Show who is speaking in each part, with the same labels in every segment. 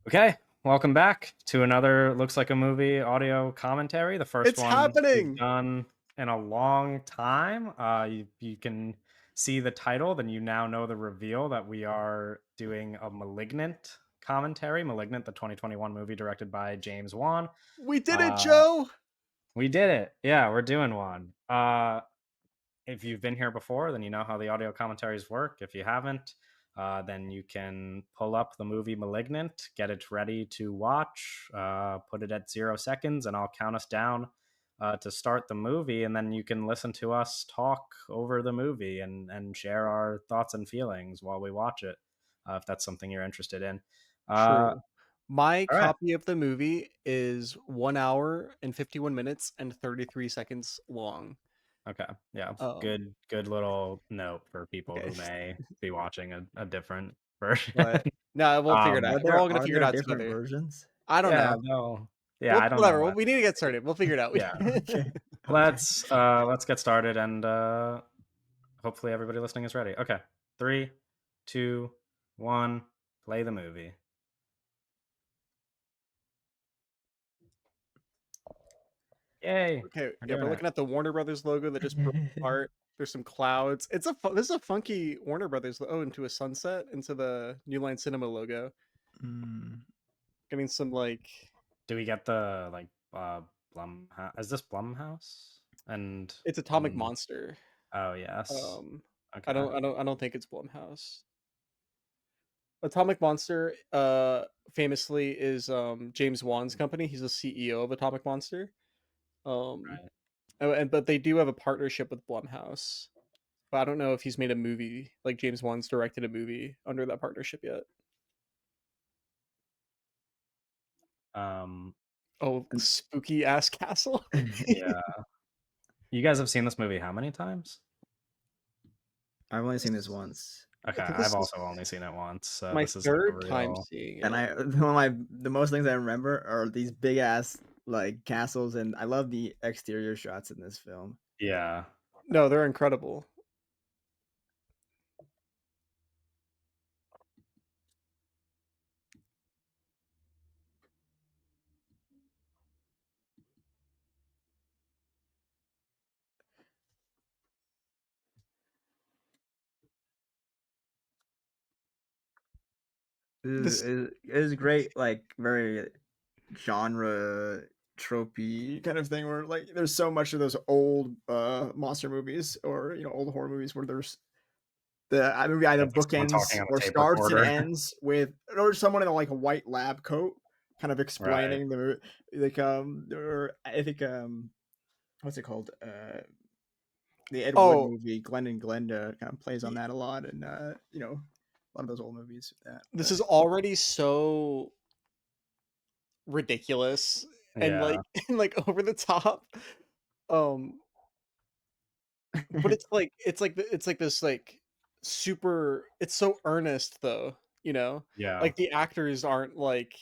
Speaker 1: Okay, welcome back to another looks like a movie audio commentary. The first
Speaker 2: It's
Speaker 1: one we've
Speaker 2: happening!
Speaker 1: done in a long time. You can see the title, then you now know the reveal that we are doing a Malignant commentary. Malignant, the 2021 movie directed by James Wan.
Speaker 2: We did it,
Speaker 1: Uh,
Speaker 2: Joe!
Speaker 1: we did it. Yeah, we're doing one. If you've been here before, then you know how the audio commentaries work. If you haven't, then you can pull up the movie Malignant, get it ready to watch, put it at 0 seconds, and I'll count us down to start the movie. And then you can listen to us talk over the movie and share our thoughts and feelings while we watch it, if that's something you're interested in.
Speaker 2: True. My
Speaker 1: All right.
Speaker 2: copy of the movie is 1 hour and 51 minutes and 33 seconds long.
Speaker 1: Okay. Yeah.
Speaker 2: Um,
Speaker 1: Good little note for people
Speaker 2: okay,
Speaker 1: who may be watching a different version.
Speaker 2: but no, we'll figure it out.
Speaker 1: um,
Speaker 3: Are
Speaker 2: We're all
Speaker 3: there
Speaker 2: gonna
Speaker 3: are
Speaker 2: figure it
Speaker 3: there
Speaker 2: out
Speaker 3: different
Speaker 2: together.
Speaker 3: versions?
Speaker 2: I don't
Speaker 1: Yeah,
Speaker 2: know.
Speaker 1: no. Yeah,
Speaker 2: Well,
Speaker 1: I don't know
Speaker 2: whatever,
Speaker 1: what
Speaker 2: we need to get started. We'll figure it out.
Speaker 1: yeah.
Speaker 3: Okay. Okay.
Speaker 1: Let's get started and, hopefully everybody listening is ready. Okay. 3, 2, 1, play the movie. Yay,
Speaker 2: Okay,
Speaker 1: we're
Speaker 2: yeah, we're
Speaker 1: doing it.
Speaker 2: looking at the Warner Brothers logo that just broke apart. There's some clouds. This is a funky Warner Brothers into a sunset, into the New Line Cinema logo.
Speaker 3: Mm,
Speaker 2: Getting some, like,
Speaker 1: Do we get the, like, Blumhou is this Blumhouse?
Speaker 2: it's Atomic
Speaker 1: And
Speaker 2: Monster.
Speaker 1: oh, yes.
Speaker 2: Um,
Speaker 1: Okay.
Speaker 2: I don't think it's Blumhouse. Atomic Monster, famously is James Wan's company. He's the CEO of Atomic Monster. Um,
Speaker 1: Right.
Speaker 2: but they do have a partnership with Blumhouse. But I don't know if he's made a movie like James Wan's directed a movie under that partnership yet.
Speaker 1: Um,
Speaker 2: Oh, spooky ass castle.
Speaker 1: yeah. You guys have seen this movie how many times?
Speaker 3: I've only seen this
Speaker 2: This-
Speaker 3: once,
Speaker 2: I
Speaker 1: Okay,
Speaker 2: think
Speaker 1: I've
Speaker 2: this is
Speaker 1: also only seen it once, so
Speaker 2: my
Speaker 1: this is like a
Speaker 2: third time
Speaker 1: real
Speaker 2: seeing
Speaker 3: and
Speaker 2: it.
Speaker 3: I one of my the most things I remember are these big ass like castles, and I love the exterior shots in this film.
Speaker 1: yeah.
Speaker 2: No, they're incredible. This
Speaker 3: It is great, like very genre tropey kind of thing where like there's so much of those old monster movies or old horror movies where there's the movie either
Speaker 1: It's like someone talking
Speaker 3: bookends
Speaker 1: on
Speaker 3: or
Speaker 1: a tape
Speaker 3: starts and
Speaker 1: recorder.
Speaker 3: ends with or someone in like a white lab coat kind of
Speaker 1: Right.
Speaker 3: explaining the movie, like or I think what's it called, the Ed Wood
Speaker 2: oh,
Speaker 3: movie Glenn and Glenda kind of plays on that a lot, and a lot of those old movies with that,
Speaker 2: this
Speaker 3: but
Speaker 2: is already so ridiculous and like
Speaker 1: Yeah.
Speaker 2: and like over the top. Um, but it's like this like super it's so earnest though, you know?
Speaker 1: Yeah.
Speaker 2: Like the actors aren't like,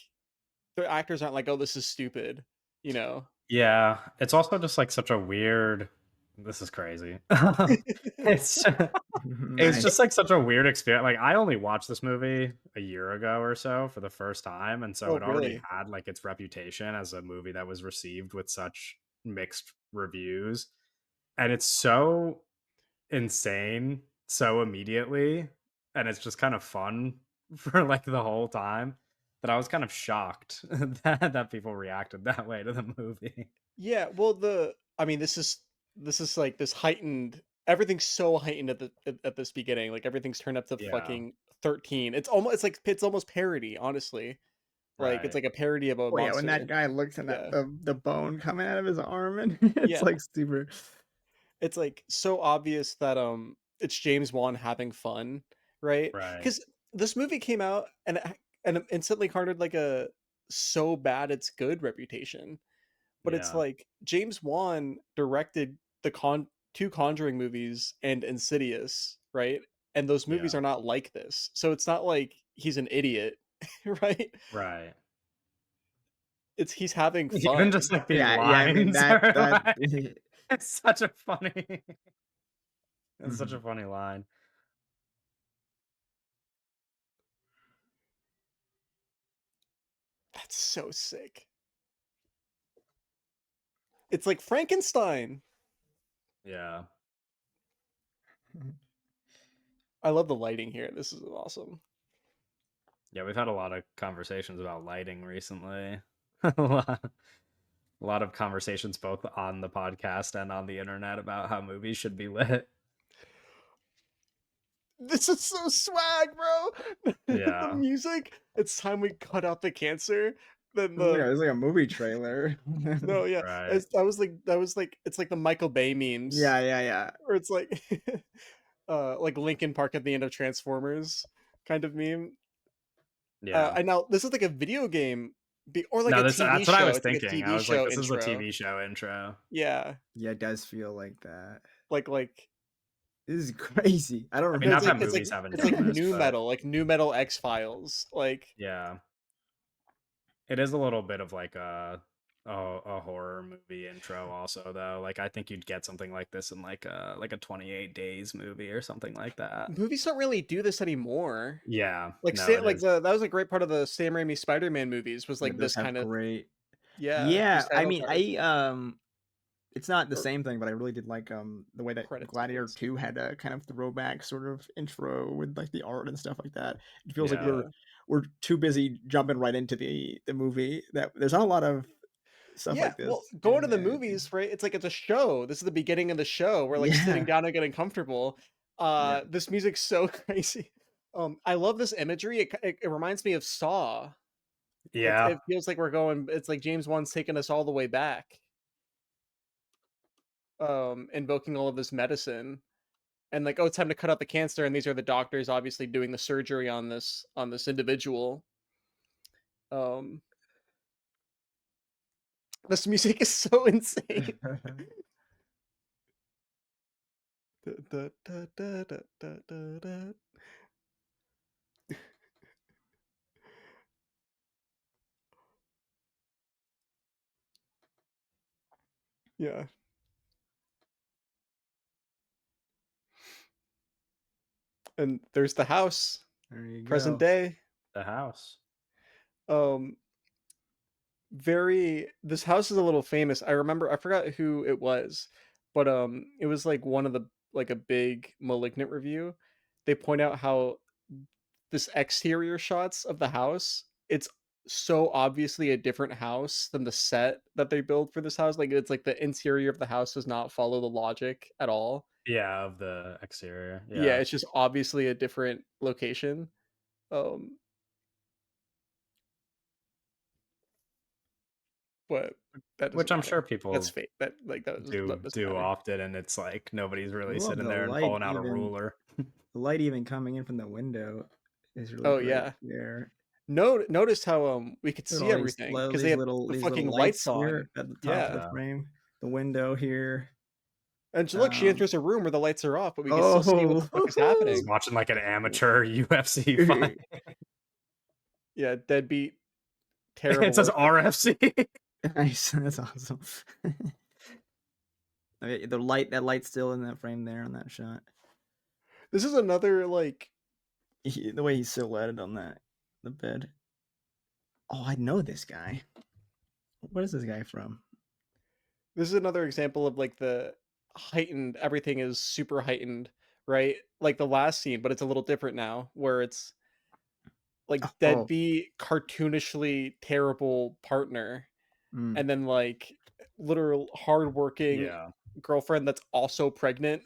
Speaker 2: "Oh, this is stupid," you know?
Speaker 1: Yeah. It's also just like such a weird this is crazy. It's it's
Speaker 3: nice.
Speaker 1: just like such a weird experience. Like I only watched this movie a year ago or so for the first time, and so
Speaker 2: Oh,
Speaker 1: it already
Speaker 2: really?
Speaker 1: had like its reputation as a movie that was received with such mixed reviews. And it's so insane so immediately, and it's just kind of fun for like the whole time that I was kind of shocked that people reacted that way to the movie.
Speaker 2: Yeah, well, I mean, this is like this heightened everything's so heightened at this beginning. Like everything's turned up to
Speaker 1: Yeah,
Speaker 2: fucking 13. It's almost parody, honestly. Like it's
Speaker 1: right.
Speaker 2: like a parody of a
Speaker 3: Oh yeah, when
Speaker 2: monster.
Speaker 3: that guy looks and that
Speaker 2: Yeah.
Speaker 3: the bone coming out of his arm, and it's
Speaker 2: Yeah.
Speaker 3: like super.
Speaker 2: It's like so obvious that it's James Wan having fun, right?
Speaker 1: Right.
Speaker 2: Cuz this movie came out and it instantly garnered like a so bad it's good reputation. But it's
Speaker 1: Yeah.
Speaker 2: like James Wan directed the two Conjuring movies and Insidious, right? And those movies
Speaker 1: Yeah.
Speaker 2: are not like this. So it's not like he's an idiot, right?
Speaker 1: Right.
Speaker 2: It's he's having
Speaker 1: Even
Speaker 2: fun.
Speaker 1: just like these
Speaker 3: Yeah, yeah. I mean
Speaker 1: lines
Speaker 3: that
Speaker 1: are
Speaker 3: that
Speaker 1: like it's such a funny it's such a
Speaker 3: Mhm.
Speaker 1: funny line.
Speaker 2: It's so sick. It's like Frankenstein.
Speaker 1: Yeah.
Speaker 2: I love the lighting here. This is awesome.
Speaker 1: Yeah, we've had a lot of conversations about lighting recently. a lot, a lot of conversations both on the podcast and on the internet about how movies should be lit.
Speaker 2: This is so swag, bro. The
Speaker 1: Yeah.
Speaker 2: music. It's time we cut out the cancer. Then the
Speaker 3: It's like a movie trailer.
Speaker 2: no, yeah.
Speaker 1: Right.
Speaker 2: That was like it's like the Michael Bay memes,
Speaker 3: Yeah, yeah, yeah.
Speaker 2: or it's like like Linkin Park at the end of Transformers kind of meme.
Speaker 1: Yeah.
Speaker 2: I know this is like a video game, or like
Speaker 1: No,
Speaker 2: a
Speaker 1: this
Speaker 2: TV
Speaker 1: that's what I
Speaker 2: show.
Speaker 1: was
Speaker 2: It's like a
Speaker 1: thinking. I
Speaker 2: TV
Speaker 1: was like,
Speaker 2: show
Speaker 1: this is the
Speaker 2: intro.
Speaker 1: TV show intro.
Speaker 2: Yeah,
Speaker 3: Yeah, it does feel like that.
Speaker 2: like
Speaker 3: This is crazy. I don't
Speaker 1: I mean,
Speaker 2: it's
Speaker 1: not
Speaker 3: remember.
Speaker 2: like
Speaker 1: that
Speaker 2: it's like
Speaker 1: movies haven't
Speaker 2: it's like
Speaker 1: done this, but
Speaker 2: new metal X Files. Like
Speaker 1: yeah. It is a little bit of like a horror movie intro also though. Like I think you'd get something like this in like a 28 Days movie or something like that.
Speaker 2: movies don't really do this anymore.
Speaker 1: Yeah.
Speaker 2: Like
Speaker 1: No, it
Speaker 2: like
Speaker 1: is.
Speaker 2: the that was a great part of the Sam Raimi Spider-Man movies was
Speaker 3: Yeah,
Speaker 2: like
Speaker 3: those
Speaker 2: this
Speaker 3: have
Speaker 2: kind of
Speaker 3: great.
Speaker 2: these
Speaker 3: Yeah, I
Speaker 2: title
Speaker 3: mean,
Speaker 2: cards
Speaker 3: it's not the
Speaker 2: or
Speaker 3: same thing, but I really did like the way that
Speaker 2: credit
Speaker 3: Gladiator
Speaker 2: sequence.
Speaker 3: 2 had a kind of throwback sort of intro with like the art and stuff like that. It feels like
Speaker 1: Yeah.
Speaker 3: we're too busy jumping right into the movie that there's not a lot of stuff
Speaker 2: Yeah,
Speaker 3: like
Speaker 2: well,
Speaker 3: this
Speaker 2: going to
Speaker 3: in
Speaker 2: the movies, right? It's like it's a show. This is the beginning of the show. We're like sitting
Speaker 3: yeah.
Speaker 2: down and getting comfortable.
Speaker 3: Yeah.
Speaker 2: This music's so crazy. I love this imagery. It reminds me of Saw.
Speaker 1: Yeah.
Speaker 2: It feels like we're going. It's like James Wan's taking us all the way back. Invoking all of this medicine and like, oh, it's time to cut out the cancer, and these are the doctors obviously doing the surgery on this individual. Um, this music is so insane. Da, da, da, da, da, da, da, da. Yeah, and there's the house,
Speaker 3: There you
Speaker 2: present
Speaker 3: go.
Speaker 2: day.
Speaker 1: The house.
Speaker 2: Um, this house is a little famous. I remember I forgot who it was, but it was like one of the like a big Malignant review. They point out how this exterior shots of the house, it's so obviously a different house than the set that they build for this house. Like it's like the interior of the house does not follow the logic at all.
Speaker 1: Yeah, of the exterior.
Speaker 2: Yeah,
Speaker 1: Yeah.
Speaker 2: it's just obviously a different location. Um, but that
Speaker 1: Which
Speaker 2: doesn't
Speaker 1: I'm
Speaker 2: matter.
Speaker 1: sure
Speaker 2: That's
Speaker 1: people
Speaker 2: fake. That doesn't
Speaker 1: do
Speaker 2: matter.
Speaker 1: often, and it's like nobody's
Speaker 3: I
Speaker 1: really
Speaker 3: love
Speaker 1: sitting
Speaker 3: the
Speaker 1: there and
Speaker 3: light
Speaker 1: pulling out a
Speaker 3: even
Speaker 1: ruler.
Speaker 3: the light even coming in from the window is really
Speaker 2: Oh
Speaker 3: great
Speaker 2: yeah.
Speaker 3: there.
Speaker 2: Notice how we could
Speaker 3: Look at
Speaker 2: see
Speaker 3: all these
Speaker 2: everything because they have the
Speaker 3: these little
Speaker 2: fucking lights
Speaker 3: lights here
Speaker 2: on.
Speaker 3: at the top of the
Speaker 2: Yeah.
Speaker 1: Yeah.
Speaker 3: frame. The window here.
Speaker 2: Look, she
Speaker 3: Um
Speaker 2: enters a room where the lights are off, but we can still see what
Speaker 3: oh
Speaker 2: the fuck is
Speaker 1: He's
Speaker 2: happening.
Speaker 1: watching like an amateur UFC fight.
Speaker 2: Yeah, deadbeat,
Speaker 1: It
Speaker 2: terrible
Speaker 1: says
Speaker 2: worker.
Speaker 1: RFC.
Speaker 3: nice. That's awesome. Okay, that light's still in that frame there on that shot.
Speaker 2: This is another like
Speaker 3: The way he's silhouetted on the bed. Oh, I know this guy. What is this guy from?
Speaker 2: this is another example of like the heightened everything is super heightened, right? Like the last scene, but it's a little different now where it's like
Speaker 3: Oh,
Speaker 2: deadbeat, cartoonishly terrible partner,
Speaker 3: mm,
Speaker 2: and then like literal hardworking
Speaker 1: Yeah.
Speaker 2: girlfriend that's also pregnant.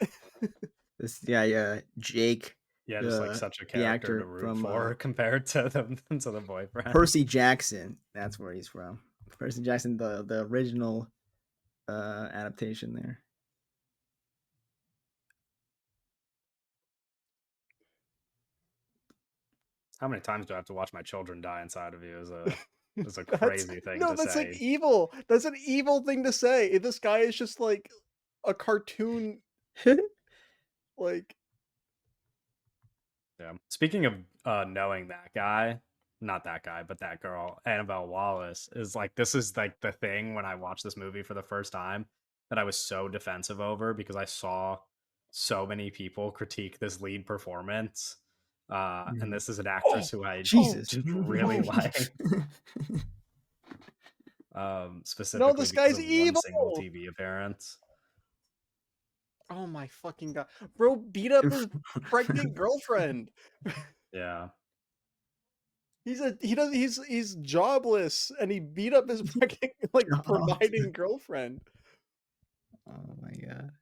Speaker 3: this yeah, Jake,
Speaker 1: Yeah, just like
Speaker 3: the
Speaker 1: such a
Speaker 3: the
Speaker 1: character to
Speaker 3: actor
Speaker 1: root
Speaker 3: from
Speaker 1: for compared to the boyfriend.
Speaker 3: Percy Jackson. That's where he's from. Percy Jackson, the original adaptation there.
Speaker 1: How many times do I have to watch my children die inside of you is a
Speaker 2: That's
Speaker 1: crazy thing
Speaker 2: no,
Speaker 1: to
Speaker 2: that's like
Speaker 1: say.
Speaker 2: evil. That's an evil thing to say. This guy is just like a cartoon, like
Speaker 1: Yeah. Speaking of knowing that guy, not that guy, but that girl, Annabelle Wallace, is like this is like the thing when I watched this movie for the first time that I was so defensive over because I saw so many people critique this lead performance. And
Speaker 3: Mhm.
Speaker 1: this is an actress
Speaker 2: oh,
Speaker 1: who I
Speaker 2: oh,
Speaker 3: Jesus.
Speaker 1: just really
Speaker 2: oh.
Speaker 1: like.
Speaker 2: No,
Speaker 1: specifically
Speaker 2: this
Speaker 1: because
Speaker 2: guy's
Speaker 1: of one single
Speaker 2: evil.
Speaker 1: TV appearance.
Speaker 2: Oh my fucking god. Bro beat up his pregnant girlfriend.
Speaker 1: Yeah.
Speaker 2: He's jobless and he beat up his pregnant like
Speaker 3: Jobs.
Speaker 2: providing girlfriend.
Speaker 3: Oh my god.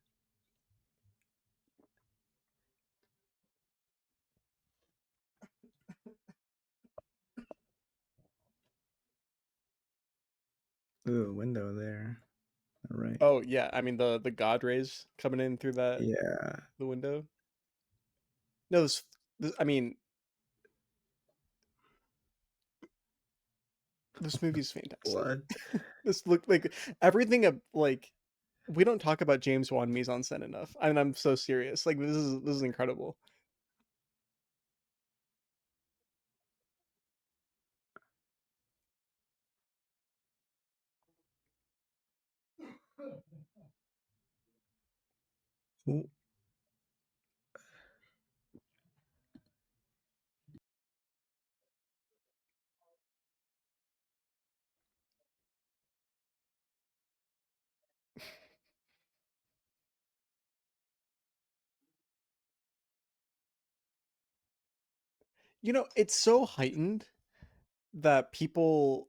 Speaker 3: Ooh, window there. All right.
Speaker 2: Oh yeah, I mean the god rays coming in through that
Speaker 3: Yeah.
Speaker 2: the window. No, this I mean this movie's fantastic.
Speaker 3: What?
Speaker 2: This looked like everything like we don't talk about James Wan mise en scène enough. And I'm so serious. Like this is incredible.
Speaker 3: Ooh,
Speaker 2: You know, it's so heightened that people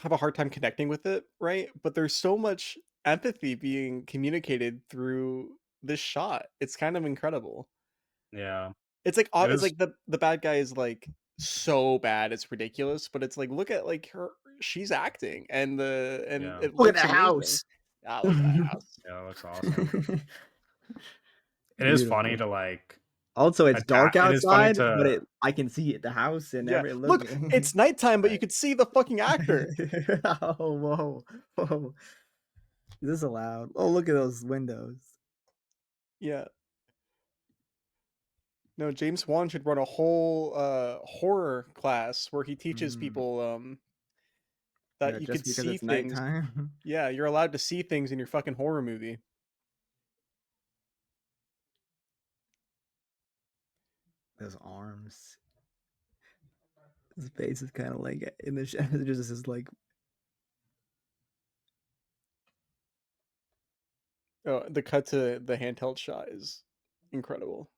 Speaker 2: have a hard time connecting with it, right? But there's so much empathy being communicated through this shot. It's kind of incredible.
Speaker 1: Yeah. It
Speaker 2: It's
Speaker 1: was
Speaker 2: like the bad guy is like so bad it's ridiculous, but it's like look at like her she's acting and
Speaker 1: yeah.
Speaker 2: it
Speaker 3: look at
Speaker 2: looks
Speaker 3: that
Speaker 2: amazing.
Speaker 3: house.
Speaker 2: Ah, look at that house.
Speaker 1: Yeah, it looks awesome. It is funny
Speaker 3: Beautiful.
Speaker 1: to like
Speaker 3: Also, it's dark
Speaker 1: adapt it is funny
Speaker 3: outside, but
Speaker 1: to
Speaker 3: I can see the house and
Speaker 2: Yeah.
Speaker 3: every
Speaker 2: Look,
Speaker 3: looking.
Speaker 2: it's nighttime, but you
Speaker 1: right.
Speaker 2: could see the fucking actor.
Speaker 3: Oh, whoa, whoa! Is this allowed? Oh, look at those windows.
Speaker 2: Yeah. No, James Wan should run a whole horror class where he teaches
Speaker 3: Mm,
Speaker 2: people that
Speaker 3: yeah,
Speaker 2: you
Speaker 3: just
Speaker 2: could
Speaker 3: because
Speaker 2: see
Speaker 3: it's
Speaker 2: things.
Speaker 3: nighttime.
Speaker 2: Yeah, you're allowed to see things in your fucking horror movie.
Speaker 3: Those arms. His face is kind of like in the shadows. Just this like
Speaker 2: Oh, the cut to the handheld shot is incredible.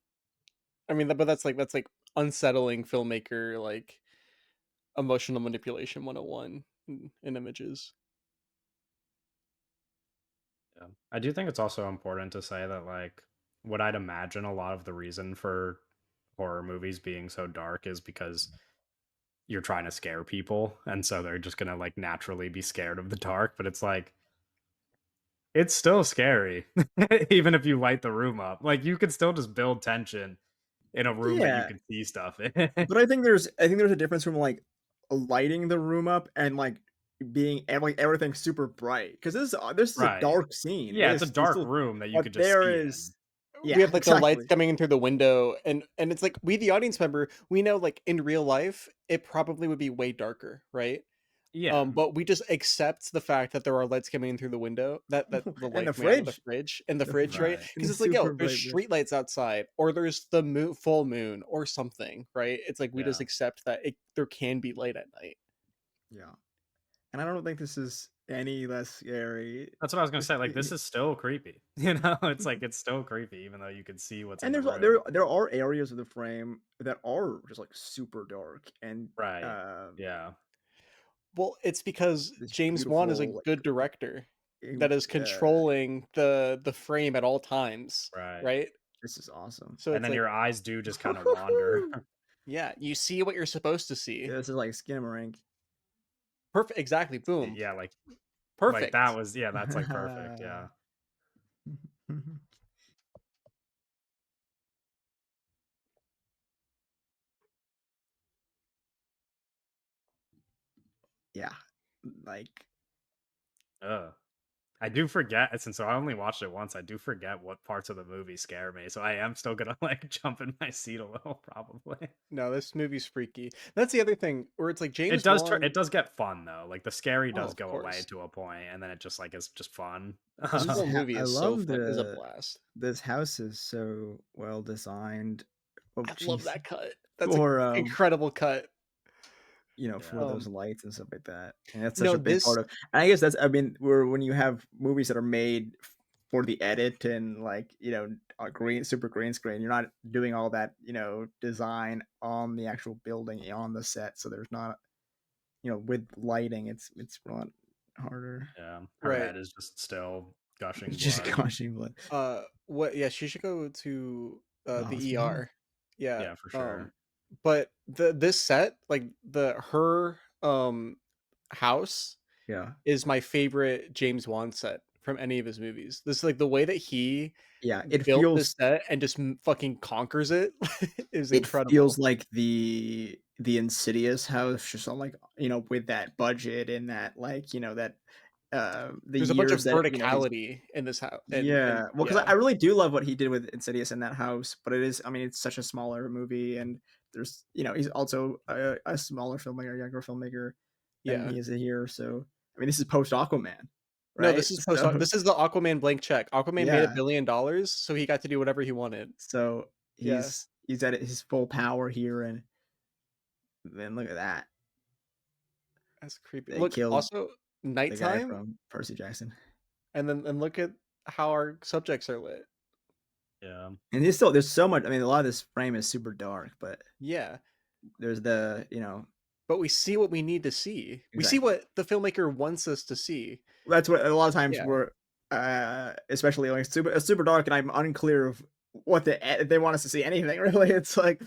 Speaker 2: I mean, but that's like unsettling filmmaker like emotional manipulation 101 in images.
Speaker 1: Yeah. I do think it's also important to say that like what I'd imagine a lot of the reason for horror movies being so dark is because you're trying to scare people and so they're just going to like naturally be scared of the dark, but it's like it's still scary even if you light the room up. Like you could still just build tension in a room that you
Speaker 3: yeah.
Speaker 1: can see stuff in.
Speaker 3: But I think there's a difference from like lighting the room up and like being like everything super bright because this is a
Speaker 1: Right.
Speaker 3: dark scene.
Speaker 1: Yeah, it's a
Speaker 3: It's
Speaker 1: dark
Speaker 3: still,
Speaker 1: room that you
Speaker 3: but
Speaker 1: could just
Speaker 3: there
Speaker 1: see in.
Speaker 3: is
Speaker 2: We
Speaker 3: yeah
Speaker 2: have like the lights
Speaker 3: exactly.
Speaker 2: coming in through the window and it's like we the audience member, we know like in real life it probably would be way darker, right?
Speaker 1: Yeah.
Speaker 2: But we just accept the fact that there are lights coming in through the window, that the
Speaker 3: And
Speaker 2: light
Speaker 3: the
Speaker 2: coming out of the
Speaker 3: fridge,
Speaker 2: fridge and the
Speaker 3: the
Speaker 2: fridge, right?
Speaker 1: Right.
Speaker 3: and
Speaker 2: Because
Speaker 3: the
Speaker 2: it's like, yo,
Speaker 3: super
Speaker 2: there's
Speaker 3: bright fridge.
Speaker 2: street lights outside, or there's the full moon, or something, right? It's like we just
Speaker 1: Yeah.
Speaker 2: accept that there can be light at night.
Speaker 3: Yeah, and I don't think this is any less scary.
Speaker 1: That's what I was gonna say. Like, this is still creepy. It's like it's still creepy, even though you can see what's in
Speaker 3: And
Speaker 1: the
Speaker 3: there
Speaker 1: room.
Speaker 3: there are areas of the frame that are just like super dark and
Speaker 1: Right. Yeah.
Speaker 2: Well, it's because
Speaker 3: this
Speaker 2: James Wan is a
Speaker 3: beautiful
Speaker 2: good director
Speaker 3: like
Speaker 2: that is controlling the frame at all times,
Speaker 1: Right.
Speaker 2: right?
Speaker 3: this is awesome.
Speaker 2: So
Speaker 1: And
Speaker 2: it's
Speaker 1: then
Speaker 2: like,
Speaker 1: your eyes do just kind of wander.
Speaker 2: yeah, you see what you're supposed to see.
Speaker 3: Yeah, this is like Skinamarink.
Speaker 2: Perfect, exactly. Boom.
Speaker 1: Yeah, like that
Speaker 2: Perfect.
Speaker 1: was yeah, that's like perfect. Yeah.
Speaker 3: Yeah, like
Speaker 1: Ugh. I do forget since I only watched it once, I do forget what parts of the movie scare me. So I am still gonna like jump in my seat a little probably.
Speaker 2: No, this movie's freaky. That's the other thing where it's like
Speaker 1: It
Speaker 2: James
Speaker 1: does
Speaker 2: Wan.
Speaker 1: it does get fun though. Like the scary
Speaker 2: Oh,
Speaker 1: does
Speaker 2: of
Speaker 1: go away
Speaker 2: course.
Speaker 1: to a point and then it just like is just fun.
Speaker 2: This whole movie
Speaker 3: I
Speaker 2: is so
Speaker 3: love
Speaker 2: fun. Is a
Speaker 3: the
Speaker 2: blast.
Speaker 3: this house is so well designed. Oh
Speaker 2: I love
Speaker 3: jeez.
Speaker 2: that cut. That's an
Speaker 3: For
Speaker 2: incredible cut.
Speaker 1: Yeah.
Speaker 3: for those lights and stuff like that. And that's such
Speaker 2: No,
Speaker 3: a big
Speaker 2: this
Speaker 3: part of and I guess that's I mean, where when you have movies that are made for the edit and like, green super green screen, you're not doing all that, design on the actual building on the set. So there's not, with lighting, it's a lot harder.
Speaker 1: Yeah. Her
Speaker 2: right.
Speaker 1: head is just still gushing
Speaker 3: Just
Speaker 1: blood.
Speaker 3: gushing blood.
Speaker 2: What yeah, she should go to
Speaker 3: The
Speaker 2: the
Speaker 3: hospital.
Speaker 2: ER. Yeah.
Speaker 1: Yeah, for sure.
Speaker 2: But this set, like the her house
Speaker 3: Yeah.
Speaker 2: is my favorite James Wan set from any of his movies. This like the way that he
Speaker 3: Yeah, it
Speaker 2: built this
Speaker 3: feels
Speaker 2: set and just fucking conquers it is
Speaker 3: it feels
Speaker 2: incredible.
Speaker 3: like the Insidious house just on, like, with that budget and that, like, the
Speaker 2: There's a bunch of
Speaker 3: years that, he's
Speaker 2: verticality in this house, and
Speaker 3: yeah. Well, because
Speaker 2: yeah,
Speaker 3: I really do love what he did with Insidious in that house, but it is I mean, it's such a smaller movie, and there's he's also a smaller filmmaker, a younger filmmaker than
Speaker 2: yeah.
Speaker 3: he is here, so I mean, this is post Aquaman,
Speaker 2: No,
Speaker 3: right? So
Speaker 2: this is the Aquaman blank check. Aquaman made
Speaker 3: yeah.
Speaker 2: $1 billion, so he got to do whatever he wanted.
Speaker 3: So
Speaker 2: Yeah,
Speaker 3: he's at his full power here, and then look at that.
Speaker 2: that's creepy.
Speaker 3: They
Speaker 2: Look,
Speaker 3: killed
Speaker 2: also
Speaker 3: the guy
Speaker 2: nighttime,
Speaker 3: from Percy Jackson.
Speaker 2: and look at how our subjects are lit.
Speaker 1: Yeah.
Speaker 3: And he's still there's so much I mean, a lot of this frame is super dark, but
Speaker 2: Yeah,
Speaker 3: there's the,
Speaker 2: but we see what we need to see. We see
Speaker 3: exactly.
Speaker 2: what the filmmaker wants us to see.
Speaker 3: That's what a lot of times
Speaker 2: Yeah,
Speaker 3: we're especially like super dark and I'm unclear of what they want us to see anything really. It's like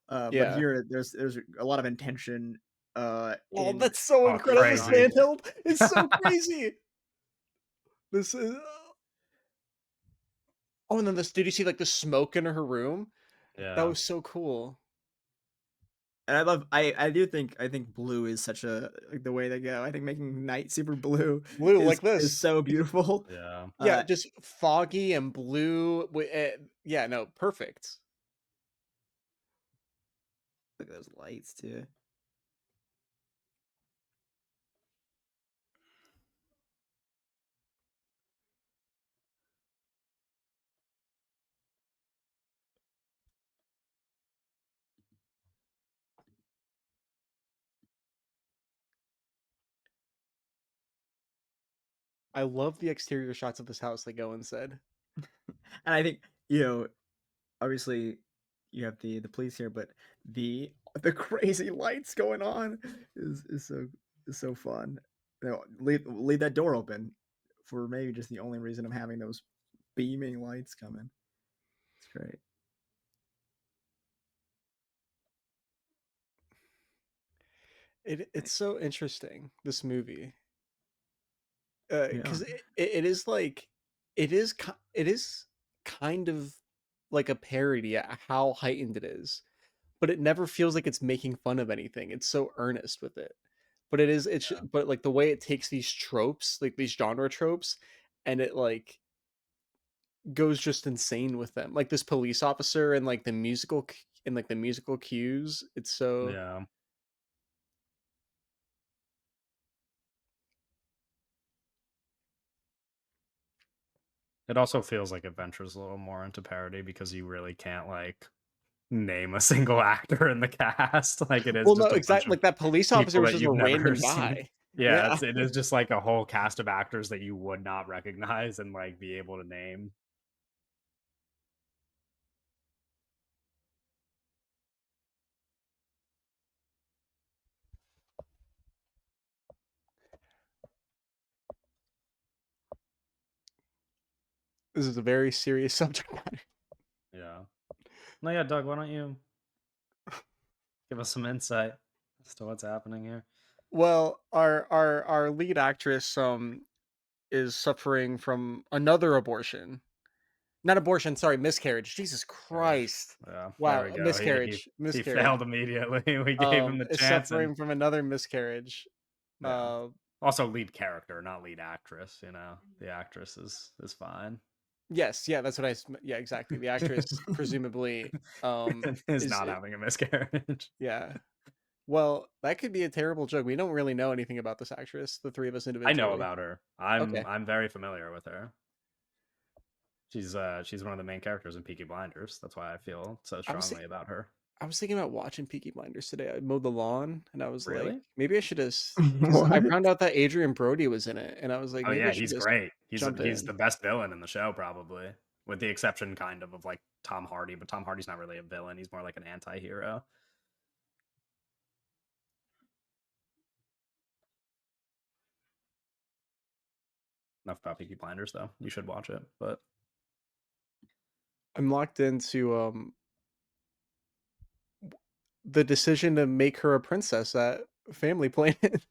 Speaker 3: but
Speaker 2: yeah.
Speaker 3: here there's a lot of intention
Speaker 2: Oh,
Speaker 3: in
Speaker 2: that's so
Speaker 1: Oh,
Speaker 3: the
Speaker 2: incredible. This
Speaker 1: crazy.
Speaker 3: design.
Speaker 2: handheld is so crazy. This is oh, and then this. Did you see like the smoke in her room? That
Speaker 1: Yeah.
Speaker 2: was so cool.
Speaker 3: And I do think I think blue is such a like the way to go. I think making night super blue
Speaker 2: Blue like
Speaker 3: is
Speaker 2: this.
Speaker 3: so beautiful.
Speaker 1: Yeah.
Speaker 2: Yeah, just foggy and blue. Yeah, no, perfect.
Speaker 3: Look at those lights too.
Speaker 2: I love the exterior shots of this house, like Owen said.
Speaker 3: And I think, obviously you have the police here, but the crazy lights going on is so fun. Leave that door open for maybe just the only reason of having those beaming lights coming. It's great.
Speaker 2: It's so interesting, this movie.
Speaker 3: Yeah.
Speaker 2: 'Cause it is like it is kind of like a parody at how heightened it is, but it never feels like it's making fun of anything. It's so earnest with it. But
Speaker 1: Yeah.
Speaker 2: but like the way it takes these tropes, like these genre tropes, and it like goes just insane with them. Like this police officer and like the musical cues. It's so
Speaker 1: Yeah. It also feels like it ventures a little more into parody because you really can't like name a single actor in the cast. Like it is
Speaker 2: well, no,
Speaker 1: just a bunch
Speaker 2: exactly.
Speaker 1: of
Speaker 2: Like that police officer
Speaker 1: people
Speaker 2: was
Speaker 1: that
Speaker 2: just a
Speaker 1: you've never
Speaker 2: random
Speaker 1: seen.
Speaker 2: guy.
Speaker 1: Yeah,
Speaker 2: Yeah.
Speaker 1: it is just like a whole cast of actors that you would not recognize and like be able to name.
Speaker 2: This is a very serious subject matter.
Speaker 1: Yeah. No, yeah, Doug, why don't you give us some insight as to what's happening here?
Speaker 2: Well, our lead actress is suffering from another abortion. Not abortion, sorry, miscarriage. Jesus
Speaker 1: Carriage.
Speaker 2: Christ.
Speaker 1: Yeah, there
Speaker 2: Wow,
Speaker 1: we
Speaker 2: a
Speaker 1: go. He
Speaker 2: miscarriage,
Speaker 1: he
Speaker 2: miscarriage.
Speaker 1: failed immediately. We gave him the
Speaker 2: Is
Speaker 1: chance, and
Speaker 2: suffering from another miscarriage.
Speaker 1: yeah.
Speaker 2: Uh,
Speaker 1: Also, lead character, not lead actress. You know, the actress is fine.
Speaker 2: yes, yeah, that's what yeah, exactly. The actress presumably
Speaker 1: Is
Speaker 2: is
Speaker 1: not having a miscarriage.
Speaker 2: yeah. Well, that could be a terrible joke. We don't really know anything about this actress, the three of us
Speaker 1: I know
Speaker 2: individually.
Speaker 1: about her. I'm
Speaker 2: Okay.
Speaker 1: I'm very familiar with her. She's one of the main characters in Peaky Blinders. That's why I feel so
Speaker 2: I was
Speaker 1: strongly about her.
Speaker 2: I was thinking about watching Peaky Blinders today. I mowed the lawn, and I was like,
Speaker 1: Really?
Speaker 2: maybe I should just because I
Speaker 3: What?
Speaker 2: found out that Adrian Brody was in it, and I was like,
Speaker 1: Oh
Speaker 2: maybe I
Speaker 1: yeah,
Speaker 2: should
Speaker 1: he's
Speaker 2: just
Speaker 1: great.
Speaker 2: jump
Speaker 1: He's
Speaker 2: in.
Speaker 1: the best villain in the show probably, with the exception kind of like Tom Hardy, but Tom Hardy's not really a villain. He's more like an anti-hero. Enough about Peaky Blinders though. You should watch it. But
Speaker 2: I'm locked into the decision to make her a princess at Family Planet.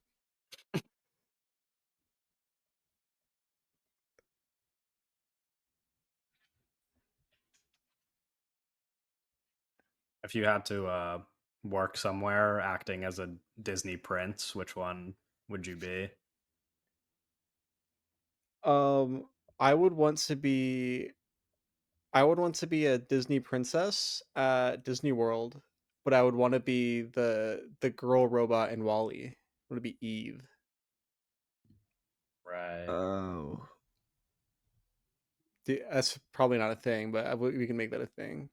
Speaker 1: if you had to work somewhere acting as a Disney prince, which one would you be?
Speaker 2: um, I would want to be I would want to be a Disney princess at Disney World, but I would want to be the girl robot in Wall-E. I want to be Eve.
Speaker 1: Right.
Speaker 3: Oh.
Speaker 2: That's probably not a thing, but we can make that a thing.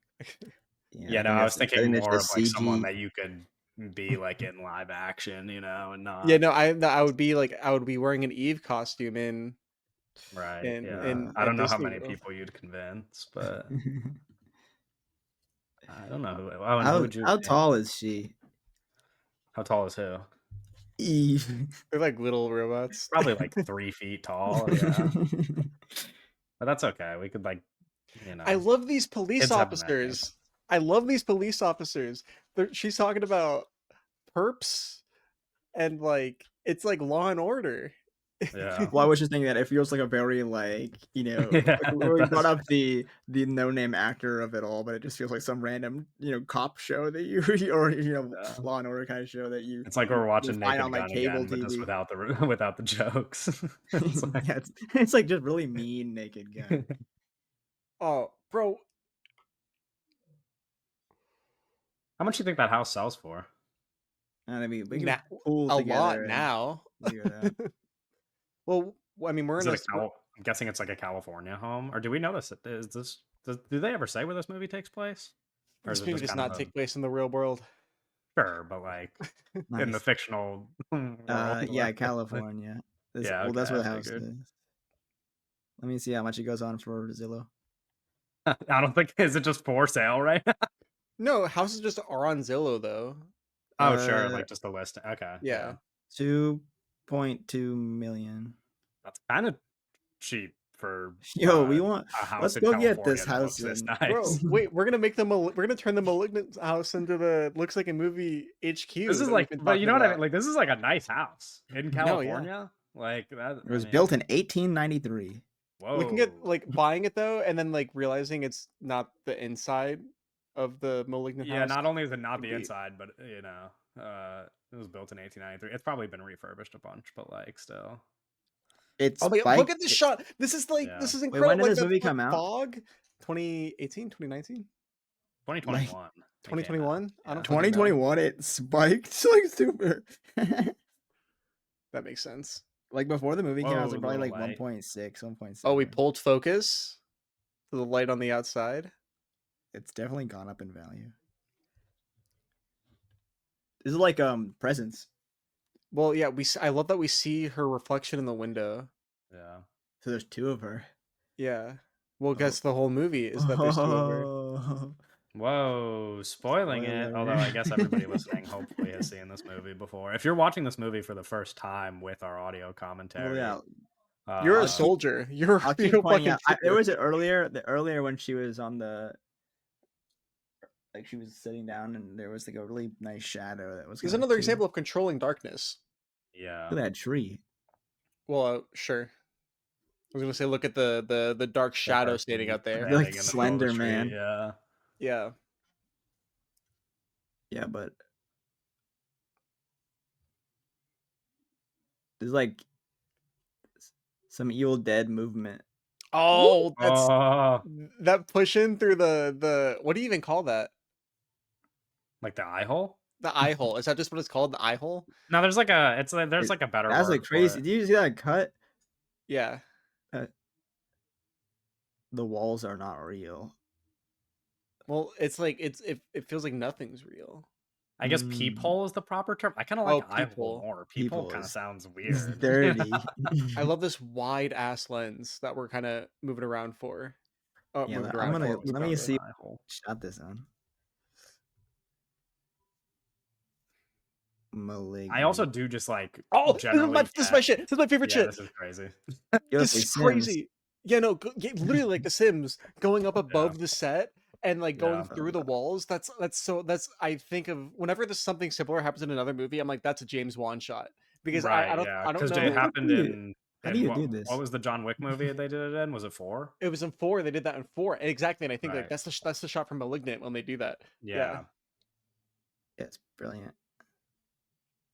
Speaker 3: Yeah,
Speaker 1: Yeah, no, I was
Speaker 3: I
Speaker 1: thinking
Speaker 3: think that's
Speaker 1: more of
Speaker 3: just
Speaker 1: like someone
Speaker 3: CG.
Speaker 1: that you could be like in live action, and
Speaker 2: Yeah,
Speaker 1: not
Speaker 2: no, I would be like I would be wearing an Eve costume
Speaker 1: right. Yeah. I
Speaker 2: at
Speaker 1: don't know how
Speaker 2: Disney
Speaker 1: many
Speaker 2: World.
Speaker 1: people you'd convince, but I don't know who. Oh, and who would you
Speaker 3: How
Speaker 1: be?
Speaker 3: tall is she?
Speaker 1: How tall is who?
Speaker 3: Eve.
Speaker 2: They're like little robots.
Speaker 1: Probably like 3 feet tall. Yeah, but that's okay. We could like, you
Speaker 2: I
Speaker 1: know,
Speaker 2: love these police
Speaker 1: kids have many.
Speaker 2: officers. I love these police officers. She's talking about perps and like it's like Law and Order.
Speaker 1: Yeah,
Speaker 3: Well, I was just thinking that it feels like a very like
Speaker 1: yeah,
Speaker 3: like
Speaker 1: it
Speaker 3: we brought
Speaker 1: does.
Speaker 3: up the no name actor of it all, but it just feels like some random cop show that you or
Speaker 1: Yeah.
Speaker 3: Law and Order kind of show that
Speaker 1: It's like we're
Speaker 3: you'll
Speaker 1: watching
Speaker 3: find on
Speaker 1: Naked
Speaker 3: like
Speaker 1: Gun
Speaker 3: cable
Speaker 1: again, but just
Speaker 3: TV.
Speaker 1: without the without the jokes. It's like
Speaker 3: Yeah, it's like just really mean Naked Gun.
Speaker 2: Oh, bro,
Speaker 3: Mm.
Speaker 1: how much do you think that house sells for?
Speaker 3: And I mean, we
Speaker 2: na-
Speaker 3: can pool
Speaker 2: a lot
Speaker 3: together and
Speaker 2: now.
Speaker 3: figure it out.
Speaker 2: Well, I mean, we're
Speaker 1: Is
Speaker 2: in
Speaker 1: it
Speaker 2: a
Speaker 1: a I'm guessing it's like a California home, or do we know this? Is this? Do they ever say where this movie takes place, or is
Speaker 2: this
Speaker 1: it
Speaker 2: movie
Speaker 1: just
Speaker 2: does
Speaker 1: kind of
Speaker 2: not
Speaker 1: a
Speaker 2: take place in the real world.
Speaker 1: sure? But like in the
Speaker 3: Nice.
Speaker 1: fictional world, where
Speaker 3: Yeah, California.
Speaker 1: yeah,
Speaker 3: Well,
Speaker 1: okay,
Speaker 3: that's where
Speaker 1: I
Speaker 3: the house
Speaker 1: figured.
Speaker 3: is. Let me see how much it goes on for Zillow.
Speaker 1: I don't think is it just for sale right now?
Speaker 2: No, houses just are on Zillow though.
Speaker 1: Oh, sure,
Speaker 3: Uh,
Speaker 1: like just a list. Okay, yeah,
Speaker 2: Yeah.
Speaker 3: 2.2 million.
Speaker 1: that's kind of cheap for
Speaker 3: Yo, we want
Speaker 1: a house
Speaker 3: let's
Speaker 1: in
Speaker 3: go get this
Speaker 1: California that
Speaker 3: house
Speaker 1: looks this
Speaker 3: in
Speaker 1: nice.
Speaker 2: Bro, wait, we're gonna turn the Malignant house into the looks like a movie
Speaker 1: This
Speaker 2: HQ
Speaker 1: is
Speaker 2: that we've
Speaker 1: like,
Speaker 2: been
Speaker 1: but you
Speaker 2: talking
Speaker 1: know what I mean?
Speaker 2: about.
Speaker 1: Like, this is like a nice house in
Speaker 2: No, yeah.
Speaker 1: California. Like that.
Speaker 3: It
Speaker 1: I
Speaker 3: was built
Speaker 1: mean,
Speaker 3: in 1893.
Speaker 2: We can get
Speaker 1: whoa.
Speaker 2: like buying it though, and then like realizing it's not the inside of the Malignant
Speaker 1: Yeah,
Speaker 2: house
Speaker 1: not only is it not
Speaker 2: would
Speaker 1: the
Speaker 2: be.
Speaker 1: inside, but it was built in 1893. It's probably been refurbished a bunch, but like still,
Speaker 3: It
Speaker 2: Oh my god, look
Speaker 3: spiked
Speaker 2: at this shot. This is like
Speaker 1: yeah.
Speaker 2: this is
Speaker 3: wait, when
Speaker 2: incredible.
Speaker 3: did
Speaker 2: Like
Speaker 3: this
Speaker 2: that
Speaker 3: movie
Speaker 2: like
Speaker 3: come out?
Speaker 2: fog. 2018, 2019,
Speaker 3: Like
Speaker 1: 2021 it came out.
Speaker 2: 2021. I don't
Speaker 1: Yeah,
Speaker 2: fucking know.
Speaker 3: 2021 it spiked like super.
Speaker 2: That makes sense.
Speaker 3: Like before the movie came out, it was
Speaker 1: whoa,
Speaker 3: like probably
Speaker 1: little
Speaker 3: like
Speaker 1: light.
Speaker 3: 1.6,
Speaker 2: Oh, we
Speaker 3: 1.7.
Speaker 2: pulled focus to the light on the outside.
Speaker 3: It's definitely gone up in value. This is like presents.
Speaker 2: Well, yeah, I love that we see her reflection in the window.
Speaker 1: Yeah.
Speaker 3: So there's two of her.
Speaker 2: Yeah. Well,
Speaker 3: Oh.
Speaker 2: guess the whole movie is that there's two of her.
Speaker 3: Oh.
Speaker 1: Whoa, spoiling it. Although
Speaker 3: Spoiler.
Speaker 1: I guess everybody listening hopefully has seen this movie before. If you're watching this movie for the first time with our audio
Speaker 3: Well,
Speaker 1: commentary,
Speaker 3: yeah.
Speaker 2: You're a
Speaker 3: I'll keep
Speaker 2: soldier. You're
Speaker 3: I'll
Speaker 2: you're
Speaker 3: keep
Speaker 2: a
Speaker 3: pointing
Speaker 2: fucking
Speaker 3: out. There
Speaker 2: trooper.
Speaker 3: was it earlier. The earlier when she was on the like she was sitting down and there was like a really nice shadow that was
Speaker 2: He's
Speaker 3: kind of
Speaker 2: another
Speaker 3: cool.
Speaker 2: example of controlling darkness.
Speaker 1: yeah.
Speaker 3: Look at that tree.
Speaker 2: Well, sure. I was gonna say, look at the dark shadow standing
Speaker 1: Person
Speaker 2: out there.
Speaker 3: Like
Speaker 1: standing in the middle of the
Speaker 3: Slender
Speaker 1: street.
Speaker 3: Man.
Speaker 1: Yeah.
Speaker 2: Yeah.
Speaker 3: Yeah, but there's like some Evil Dead movement.
Speaker 2: Oh, that's
Speaker 1: Oh,
Speaker 2: that pushing through the what do you even call that?
Speaker 1: like the eye hole?
Speaker 2: The eye hole. Is that just what it's called? The eye hole?
Speaker 1: No, there's like a it's like there's
Speaker 3: It,
Speaker 1: like a better
Speaker 3: that's
Speaker 1: word
Speaker 3: like
Speaker 1: for
Speaker 3: crazy.
Speaker 1: it.
Speaker 3: Do you see that cut?
Speaker 2: Yeah.
Speaker 3: Uh, the walls are not real.
Speaker 2: Well, it's like it feels like nothing's real.
Speaker 1: I guess
Speaker 3: Mm,
Speaker 1: peephole is the proper term. I kind of like
Speaker 2: Oh,
Speaker 1: eye hole
Speaker 2: people.
Speaker 1: more. Peephole
Speaker 3: people
Speaker 1: kind of sounds
Speaker 3: is
Speaker 1: weird.
Speaker 3: dirty.
Speaker 2: I love this wide ass lens that we're kind of moving around for. Oh,
Speaker 3: Yeah,
Speaker 2: moving
Speaker 3: I'm
Speaker 2: around
Speaker 3: gonna
Speaker 2: for.
Speaker 1: Peephole's
Speaker 2: Moving
Speaker 3: let
Speaker 2: on
Speaker 3: me
Speaker 1: probably
Speaker 2: with.
Speaker 1: an
Speaker 3: see
Speaker 1: eye hole.
Speaker 3: what shot this on.
Speaker 1: I also
Speaker 3: Malignant.
Speaker 1: do just like
Speaker 2: Oh,
Speaker 1: generally
Speaker 2: this is my
Speaker 1: get.
Speaker 2: shit. This is my favorite
Speaker 1: Yeah,
Speaker 2: shit.
Speaker 1: this is crazy.
Speaker 3: Yo, it's
Speaker 2: This
Speaker 3: like
Speaker 2: is
Speaker 3: Sims.
Speaker 2: crazy. Yeah, no, yeah, literally like The Sims, going up
Speaker 1: Yeah,
Speaker 2: above the set and like going
Speaker 1: yeah,
Speaker 2: through the walls. That's I think of whenever there's something similar happens in another movie, I'm like, that's a James Wan shot because
Speaker 1: right.
Speaker 2: I don't
Speaker 1: Because it
Speaker 2: know.
Speaker 1: happened
Speaker 3: How do you
Speaker 1: what
Speaker 3: do
Speaker 1: what
Speaker 3: this?
Speaker 1: was the John Wick movie they did it in? Was it 4?
Speaker 2: It was in four. They did that in four exactly, and I think like
Speaker 1: Right.
Speaker 2: that's the shot from *Malignant* when they do that. Yeah,
Speaker 1: Yeah.
Speaker 3: Yeah, it's brilliant.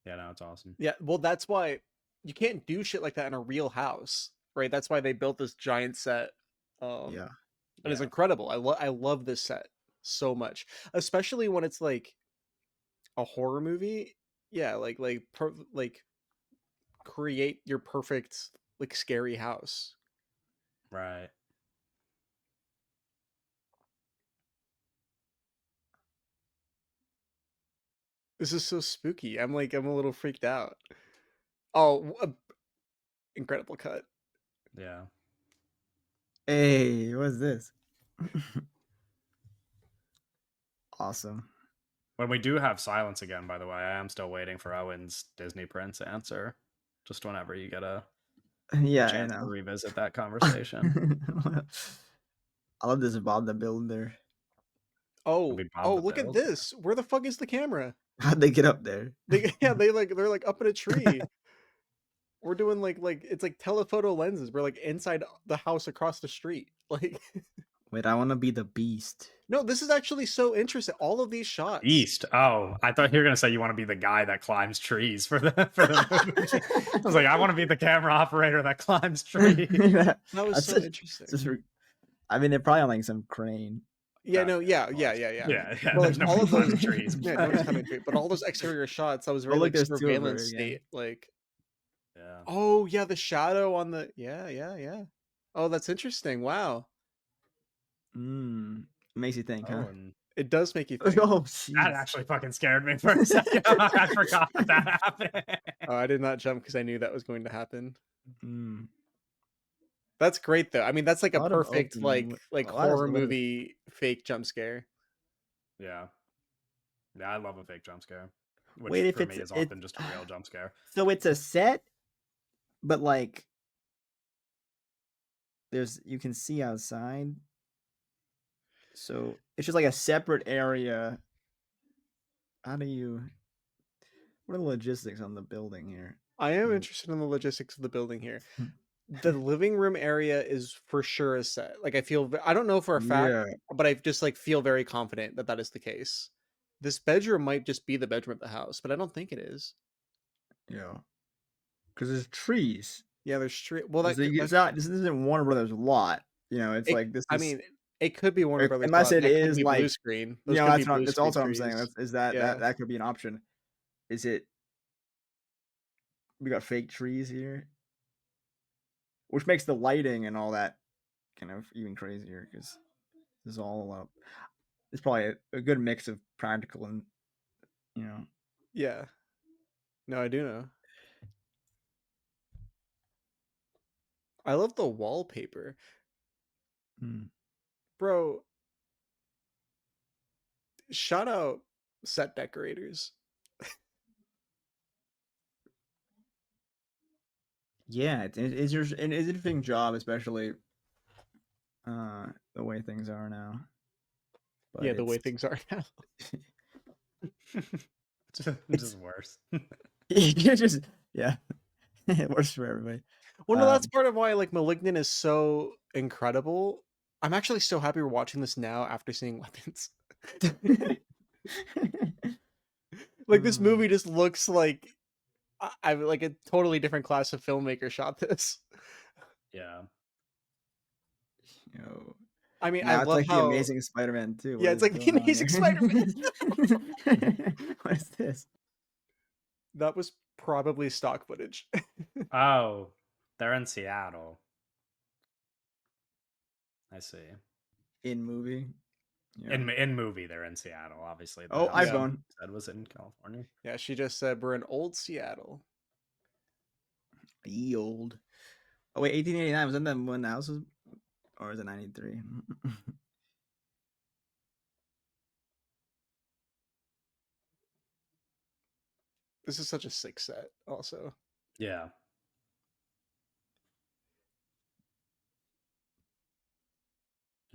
Speaker 1: Yeah, no, it's awesome.
Speaker 2: yeah. Well, that's why you can't do shit like that in a real house, right? That's why they built this giant set. Um,
Speaker 3: Yeah.
Speaker 2: and it's
Speaker 1: Yeah.
Speaker 2: incredible. I love this set so much, especially when it's like a horror movie. Yeah, like create your perfect like scary house.
Speaker 1: Right.
Speaker 2: This is so spooky. I'm a little freaked out. Oh, incredible cut.
Speaker 1: Yeah.
Speaker 3: Hey, what's this? Awesome.
Speaker 1: When we do have silence again, by the way, I am still waiting for Owen's Disney Prince answer. Just whenever you get a
Speaker 3: Yeah, I
Speaker 1: chance to
Speaker 3: know.
Speaker 1: revisit that conversation.
Speaker 3: I love this Bob the Builder.
Speaker 1: It'll
Speaker 2: Oh,
Speaker 1: be Bob
Speaker 2: oh,
Speaker 1: the
Speaker 2: look at
Speaker 1: Builder.
Speaker 2: this. Where the fuck is the camera?
Speaker 3: How'd they get up there?
Speaker 2: They yeah, they're like up in a tree. We're doing like it's like telephoto lenses. We're like inside the house across the street. Like
Speaker 3: Wait, I want to be the beast.
Speaker 2: no, this is actually so interesting. All of these shots.
Speaker 1: East. Oh, I thought you were gonna say you want to be the guy that climbs trees for the movie. I was like, I want to be the camera operator that climbs trees.
Speaker 2: That was
Speaker 3: That's
Speaker 2: so
Speaker 3: just,
Speaker 2: interesting.
Speaker 3: I mean, they're probably on like some crane.
Speaker 2: Yeah, no,
Speaker 1: Yeah, of course.
Speaker 2: yeah.
Speaker 1: Yeah.
Speaker 2: But like
Speaker 1: There's
Speaker 2: all
Speaker 1: nobody
Speaker 2: of those,
Speaker 1: climbing trees.
Speaker 2: yeah, nobody's coming to it. But all those exterior shots, that was
Speaker 3: Oh,
Speaker 2: very
Speaker 3: look,
Speaker 2: like
Speaker 3: there's two of her
Speaker 2: surveillance
Speaker 3: again.
Speaker 2: state. Like,
Speaker 1: Yeah.
Speaker 2: oh yeah, the shadow on the yeah. Oh, that's interesting. Wow,
Speaker 3: Makes you think, huh?
Speaker 1: Oh, and
Speaker 2: it does make you think.
Speaker 3: Oh,
Speaker 1: that
Speaker 3: jeez.
Speaker 1: actually fucking scared me for a second. I forgot that that happened.
Speaker 2: Oh, I did not jump because I knew that was going to happen.
Speaker 3: Mm.
Speaker 2: That's great though. I mean, that's like
Speaker 3: A
Speaker 2: a
Speaker 3: lot of
Speaker 2: perfect
Speaker 3: opening.
Speaker 2: like
Speaker 3: A lot of
Speaker 2: horror
Speaker 3: what is
Speaker 2: movie fake jump scare.
Speaker 1: Yeah. Yeah, I love a fake jump scare, which
Speaker 3: wait, if
Speaker 1: for me is
Speaker 3: it's
Speaker 1: often just a real jump scare.
Speaker 3: so it's a set, but like there's you can see outside. So it's just like a separate area. How do you what are the logistics on the building here?
Speaker 2: I am
Speaker 3: Mm.
Speaker 2: interested in the logistics of the building here. The living room area is for sure a set. Like I don't know for a fact,
Speaker 3: Yeah,
Speaker 2: but I just like feel very confident that that is the case. This bedroom might just be the bedroom of the house, but I don't think it is.
Speaker 3: yeah. Because there's trees.
Speaker 2: Yeah, there's street. Well,
Speaker 3: So it's
Speaker 2: that
Speaker 3: not. This isn't Warner Brothers lot. You know, it's
Speaker 2: it.
Speaker 3: like this
Speaker 2: I
Speaker 3: is
Speaker 2: mean, it could be Warner Brothers
Speaker 3: unless
Speaker 2: lot.
Speaker 3: it
Speaker 2: That could
Speaker 3: is
Speaker 2: be blue
Speaker 3: like
Speaker 2: screen.
Speaker 3: you
Speaker 2: Those
Speaker 3: know
Speaker 2: could be blue
Speaker 3: that's
Speaker 2: screen
Speaker 3: also what I'm saying.
Speaker 2: trees.
Speaker 3: Is that
Speaker 2: Yeah,
Speaker 3: that could be an option? Is it we got fake trees here, which makes the lighting and all that kind of even crazier because there's all a lot. It's probably a good mix of practical and you know.
Speaker 2: yeah. No, I do know. I love the wallpaper,
Speaker 3: Hmm.
Speaker 2: bro. Shout out set decorators.
Speaker 3: Yeah, it's an interesting job, especially the way things are now.
Speaker 2: Yeah,
Speaker 3: But
Speaker 2: the way
Speaker 3: it's
Speaker 2: things are now.
Speaker 3: it's
Speaker 1: Just worse.
Speaker 3: it's just yeah, it works for everybody.
Speaker 2: Well, no, that's
Speaker 3: Um,
Speaker 2: part of why like *Malignant* is so incredible. I'm actually so happy we're watching this now after seeing *Weapons*. Like this
Speaker 3: mm,
Speaker 2: movie just looks like I like a totally different class of filmmaker shot this.
Speaker 1: Yeah.
Speaker 3: you know,
Speaker 2: I mean, I
Speaker 3: now it's
Speaker 2: love
Speaker 3: like the
Speaker 2: how
Speaker 3: Amazing Spider-Man 2.
Speaker 2: yeah,
Speaker 3: What
Speaker 2: it's
Speaker 3: is
Speaker 2: like the
Speaker 3: going on
Speaker 2: Amazing Spider-Man.
Speaker 3: here? What is this?
Speaker 2: That was probably stock footage.
Speaker 1: Oh, they're in Seattle. I see.
Speaker 3: In movie? Yeah.
Speaker 1: In movie, they're in Seattle. Obviously, the
Speaker 3: Oh,
Speaker 1: house
Speaker 2: Yeah.
Speaker 1: you
Speaker 3: iPhone.
Speaker 1: said was in California.
Speaker 2: Yeah, she just said we're in old Seattle.
Speaker 3: Ye old. Oh wait, 1889 was that when the house was, or is it 93?
Speaker 2: This is such a sick set also.
Speaker 1: Yeah.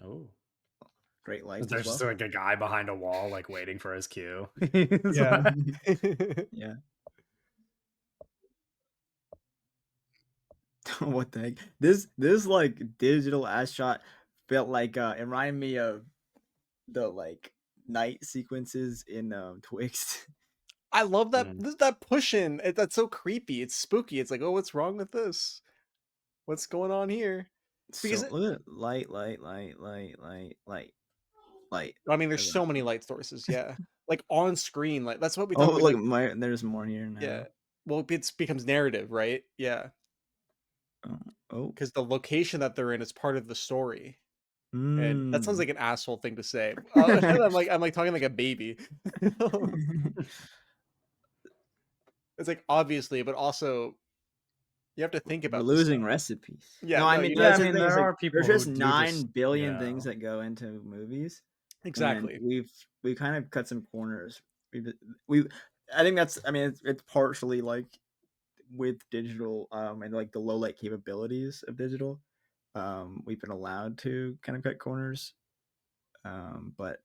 Speaker 1: Oh.
Speaker 3: Great
Speaker 1: Is
Speaker 3: lights
Speaker 1: there
Speaker 3: as
Speaker 1: just
Speaker 3: well.
Speaker 1: like a guy behind a wall, like waiting for his cue?
Speaker 2: Yeah.
Speaker 3: Yeah. What the heck? This like digital ass shot felt like it reminded me of the like night sequences in Twixt.
Speaker 2: I love that
Speaker 1: Mm.
Speaker 2: that push in. That's so creepy. It's spooky. It's like, oh, what's wrong with this? What's going on here? Because
Speaker 3: So look at light, light, light, light, light, light, light.
Speaker 2: I mean, there's
Speaker 3: Everywhere.
Speaker 2: so many light sources. Yeah, like on screen. Like that's what we
Speaker 3: Oh
Speaker 2: talk about.
Speaker 3: look,
Speaker 2: Like,
Speaker 3: there's more here
Speaker 2: yeah.
Speaker 3: now.
Speaker 2: Well, it becomes narrative, right? Yeah,
Speaker 3: Oh, oh.
Speaker 2: because the location that they're in is part of the story. And that sounds
Speaker 3: Mm.
Speaker 2: like an asshole thing to say. I'm like talking like a baby. It's like obviously, but also you have to think
Speaker 3: We're
Speaker 2: about this
Speaker 3: losing
Speaker 2: stuff.
Speaker 3: recipes.
Speaker 2: Yeah,
Speaker 3: No, I
Speaker 2: no,
Speaker 3: mean
Speaker 2: you
Speaker 1: Yeah,
Speaker 2: have
Speaker 1: I
Speaker 3: that's the
Speaker 2: to.
Speaker 1: mean
Speaker 3: thing is
Speaker 1: there
Speaker 3: like
Speaker 1: are
Speaker 3: there's
Speaker 1: people who
Speaker 3: just
Speaker 1: do
Speaker 3: nine
Speaker 1: just
Speaker 3: billion
Speaker 1: yeah.
Speaker 3: things that go into movies, and
Speaker 2: Exactly.
Speaker 3: we kind of cut some corners. We I think that's I mean it's partially like with digital and like the low light capabilities of digital, we've been allowed to kind of cut corners. But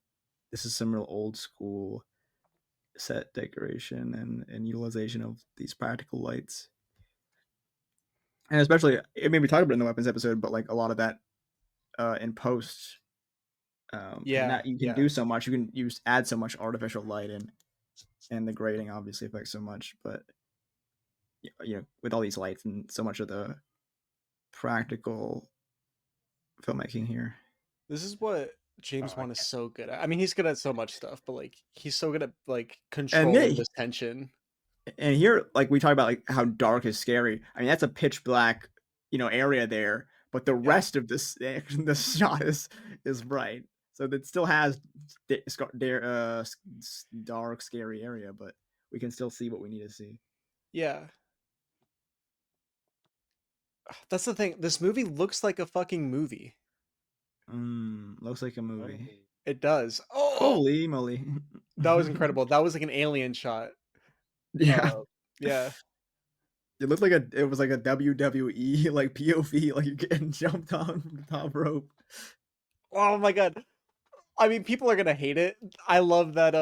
Speaker 3: this is some real old school set decoration and utilization of these practical lights. And especially, I mean, we talked about it in the weapons episode, but like a lot of that in post, because now
Speaker 2: Yeah,
Speaker 3: you can
Speaker 2: yeah.
Speaker 3: do so much. You can use add so much artificial light in, and the grading obviously affects so much. But with all these lights and so much of the practical filmmaking here.
Speaker 2: This is what
Speaker 1: Oh,
Speaker 2: James
Speaker 1: I
Speaker 2: Wan is
Speaker 1: can't.
Speaker 2: so good at. I mean, he's good at so much stuff, but like he's so good at like
Speaker 3: And
Speaker 2: controlling
Speaker 3: yeah,
Speaker 2: this tension.
Speaker 3: and here, like we talk about, like how dark is scary. I mean, that's a pitch black, area there, but the
Speaker 2: Yeah.
Speaker 3: rest of this the shot is bright, so that still has dark, scary area, but we can still see what we need to see.
Speaker 2: Yeah. That's the thing. This movie looks like a fucking movie.
Speaker 3: Looks like a movie.
Speaker 1: Oh.
Speaker 2: It does. Oh,
Speaker 3: Holy moly!
Speaker 2: that was incredible. That was like an alien shot.
Speaker 3: Yeah,
Speaker 2: Yeah.
Speaker 3: it was like a WWE like POV, like you're getting jumped on from the top rope.
Speaker 2: Oh my god. I mean, people are gonna hate it. I love that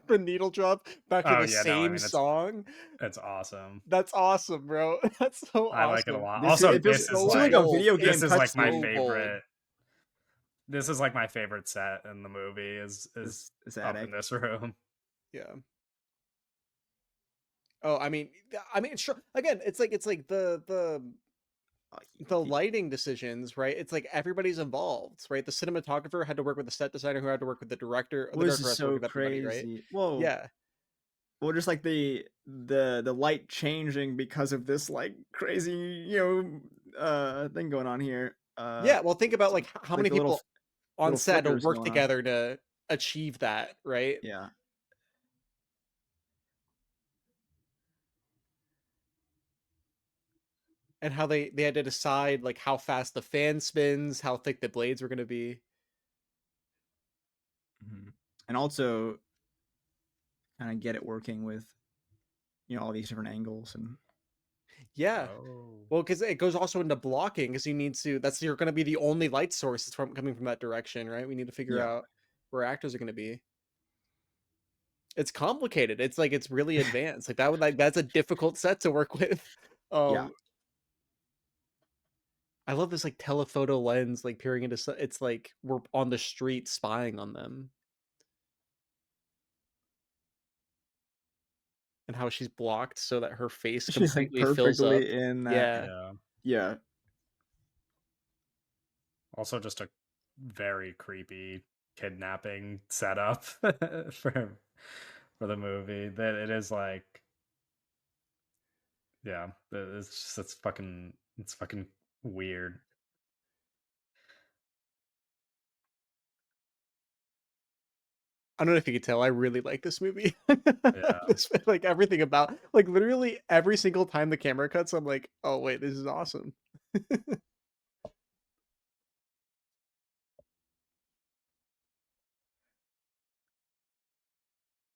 Speaker 2: the needle drop back to
Speaker 1: Oh
Speaker 2: the
Speaker 1: yeah, no, I
Speaker 2: same
Speaker 1: mean
Speaker 2: song.
Speaker 1: it's awesome.
Speaker 2: That's awesome, bro. That's so
Speaker 1: I like it a
Speaker 2: awesome.
Speaker 1: lot.
Speaker 3: This
Speaker 1: Also,
Speaker 3: it
Speaker 2: It's
Speaker 3: feels
Speaker 1: this
Speaker 3: it
Speaker 1: is
Speaker 3: feels
Speaker 2: so
Speaker 3: like
Speaker 1: like
Speaker 3: a
Speaker 2: bold.
Speaker 3: video
Speaker 2: It's
Speaker 3: game
Speaker 1: this is like my
Speaker 2: so
Speaker 3: cutscene.
Speaker 2: bold.
Speaker 1: favorite. This is like my favorite set in the movie. Is
Speaker 3: This
Speaker 1: up in
Speaker 3: attic.
Speaker 1: this room.
Speaker 2: Yeah. Oh, I mean, sure. Again, it's like
Speaker 3: Oh,
Speaker 2: the lighting decisions, right? It's like everybody's involved, right? The cinematographer had to work with the set designer, who had to work with the director. Or the
Speaker 3: this
Speaker 2: director
Speaker 3: is
Speaker 2: has to work
Speaker 3: so
Speaker 2: with everybody, right?
Speaker 3: crazy. Whoa.
Speaker 2: Yeah,
Speaker 3: Well, just like the light changing because of this like crazy thing going on here.
Speaker 2: yeah. Well, think about like how
Speaker 3: Like
Speaker 2: many
Speaker 3: the little
Speaker 2: people on set had to
Speaker 3: flickers
Speaker 2: work
Speaker 3: going on.
Speaker 2: together to achieve that, right?
Speaker 3: Yeah.
Speaker 2: And how they had to decide like how fast the fan spins, how thick the blades were going to be.
Speaker 3: And also kind of get it working with all these different angles and
Speaker 2: Yeah.
Speaker 1: Oh.
Speaker 2: Well, because it goes also into blocking, because you need to. That's you're going to be the only light source that's coming from that direction, right? We need to figure
Speaker 3: yeah.
Speaker 2: out where actors are going to be. It's complicated. It's like it's really advanced. Like that would like that's a difficult set to work with.
Speaker 3: Yeah.
Speaker 2: Um, I love this like telephoto lens like peering into. It's like we're on the street spying on them, and how she's blocked so that her face
Speaker 3: She's like
Speaker 2: completely fills up.
Speaker 3: perfectly in that.
Speaker 2: Yeah,
Speaker 1: Yeah.
Speaker 3: Yeah.
Speaker 1: Also, just a very creepy kidnapping setup for the movie. That it is like, yeah, it's just it's fucking weird.
Speaker 2: I don't know if you could tell, I really like this movie.
Speaker 1: Yeah.
Speaker 2: This like, everything about like, literally every single time the camera cuts, I'm like, "Oh, wait, this is awesome."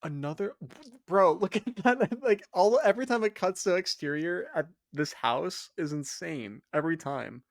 Speaker 2: Another bro, look at that, like, all every time it cuts to exterior at this house is insane, every time.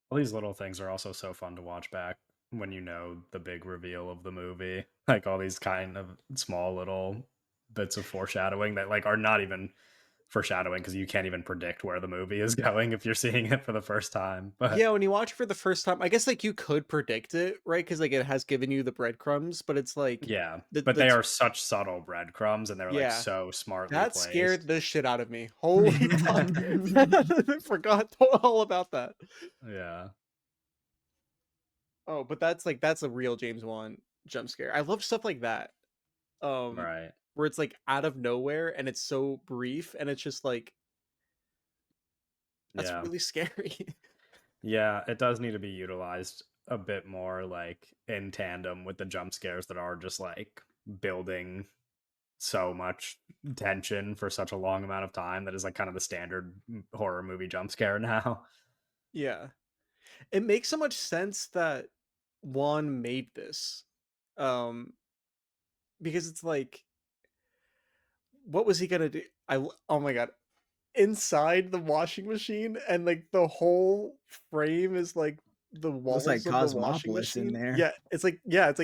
Speaker 1: All these little things are also so fun to watch back when you know the big reveal of the movie. Like all these kind of small little bits of foreshadowing that like are not even foreshadowing because you can't even predict where the movie is going if you're seeing it for the first time. But
Speaker 2: Yeah, when you watch it for the first time, I guess, like, you could predict it, right? Because like, it has given you the breadcrumbs, but it's like,
Speaker 1: yeah, but
Speaker 2: the
Speaker 1: they
Speaker 2: t
Speaker 1: are such subtle breadcrumbs and they're like
Speaker 2: yeah.
Speaker 1: so smartly
Speaker 2: That scared
Speaker 1: placed.
Speaker 2: the shit out of me. Holy fuck. I forgot all about that.
Speaker 1: Yeah,
Speaker 2: Oh, but that's, like, that's a real James Wan jump scare. I love stuff like that, um,
Speaker 1: right.
Speaker 2: where it's, like, out of nowhere and it's so brief and it's just, like, that's
Speaker 1: Yeah.
Speaker 2: really scary.
Speaker 1: Yeah, it does need to be utilized a bit more like in tandem with the jump scares that are just like building so much tension for such a long amount of time that is like kind of the standard horror movie jump scare now.
Speaker 2: Yeah. It makes so much sense that Wan made this, um, because it's like, what was he gonna do? Oh my god. Inside the washing machine and, like, the whole frame is, like, the
Speaker 3: Looks like
Speaker 2: walls of the washing
Speaker 3: Cosmopolis in
Speaker 2: machine.
Speaker 3: there.
Speaker 2: Yeah, it's like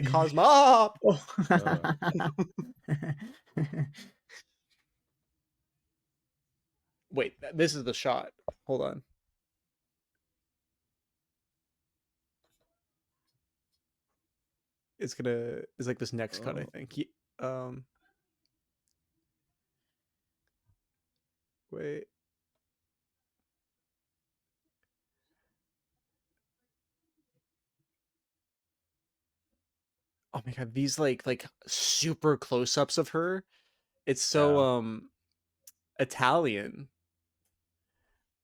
Speaker 2: Cosmop!
Speaker 1: Ugh.
Speaker 3: Oh.
Speaker 2: Wait, this is the shot. Hold on. It's like this next cut, I
Speaker 3: Oh,
Speaker 2: think. Um, wait. Oh my god, these, like, super close-ups of her. It's so,
Speaker 1: Yeah.
Speaker 2: Italian,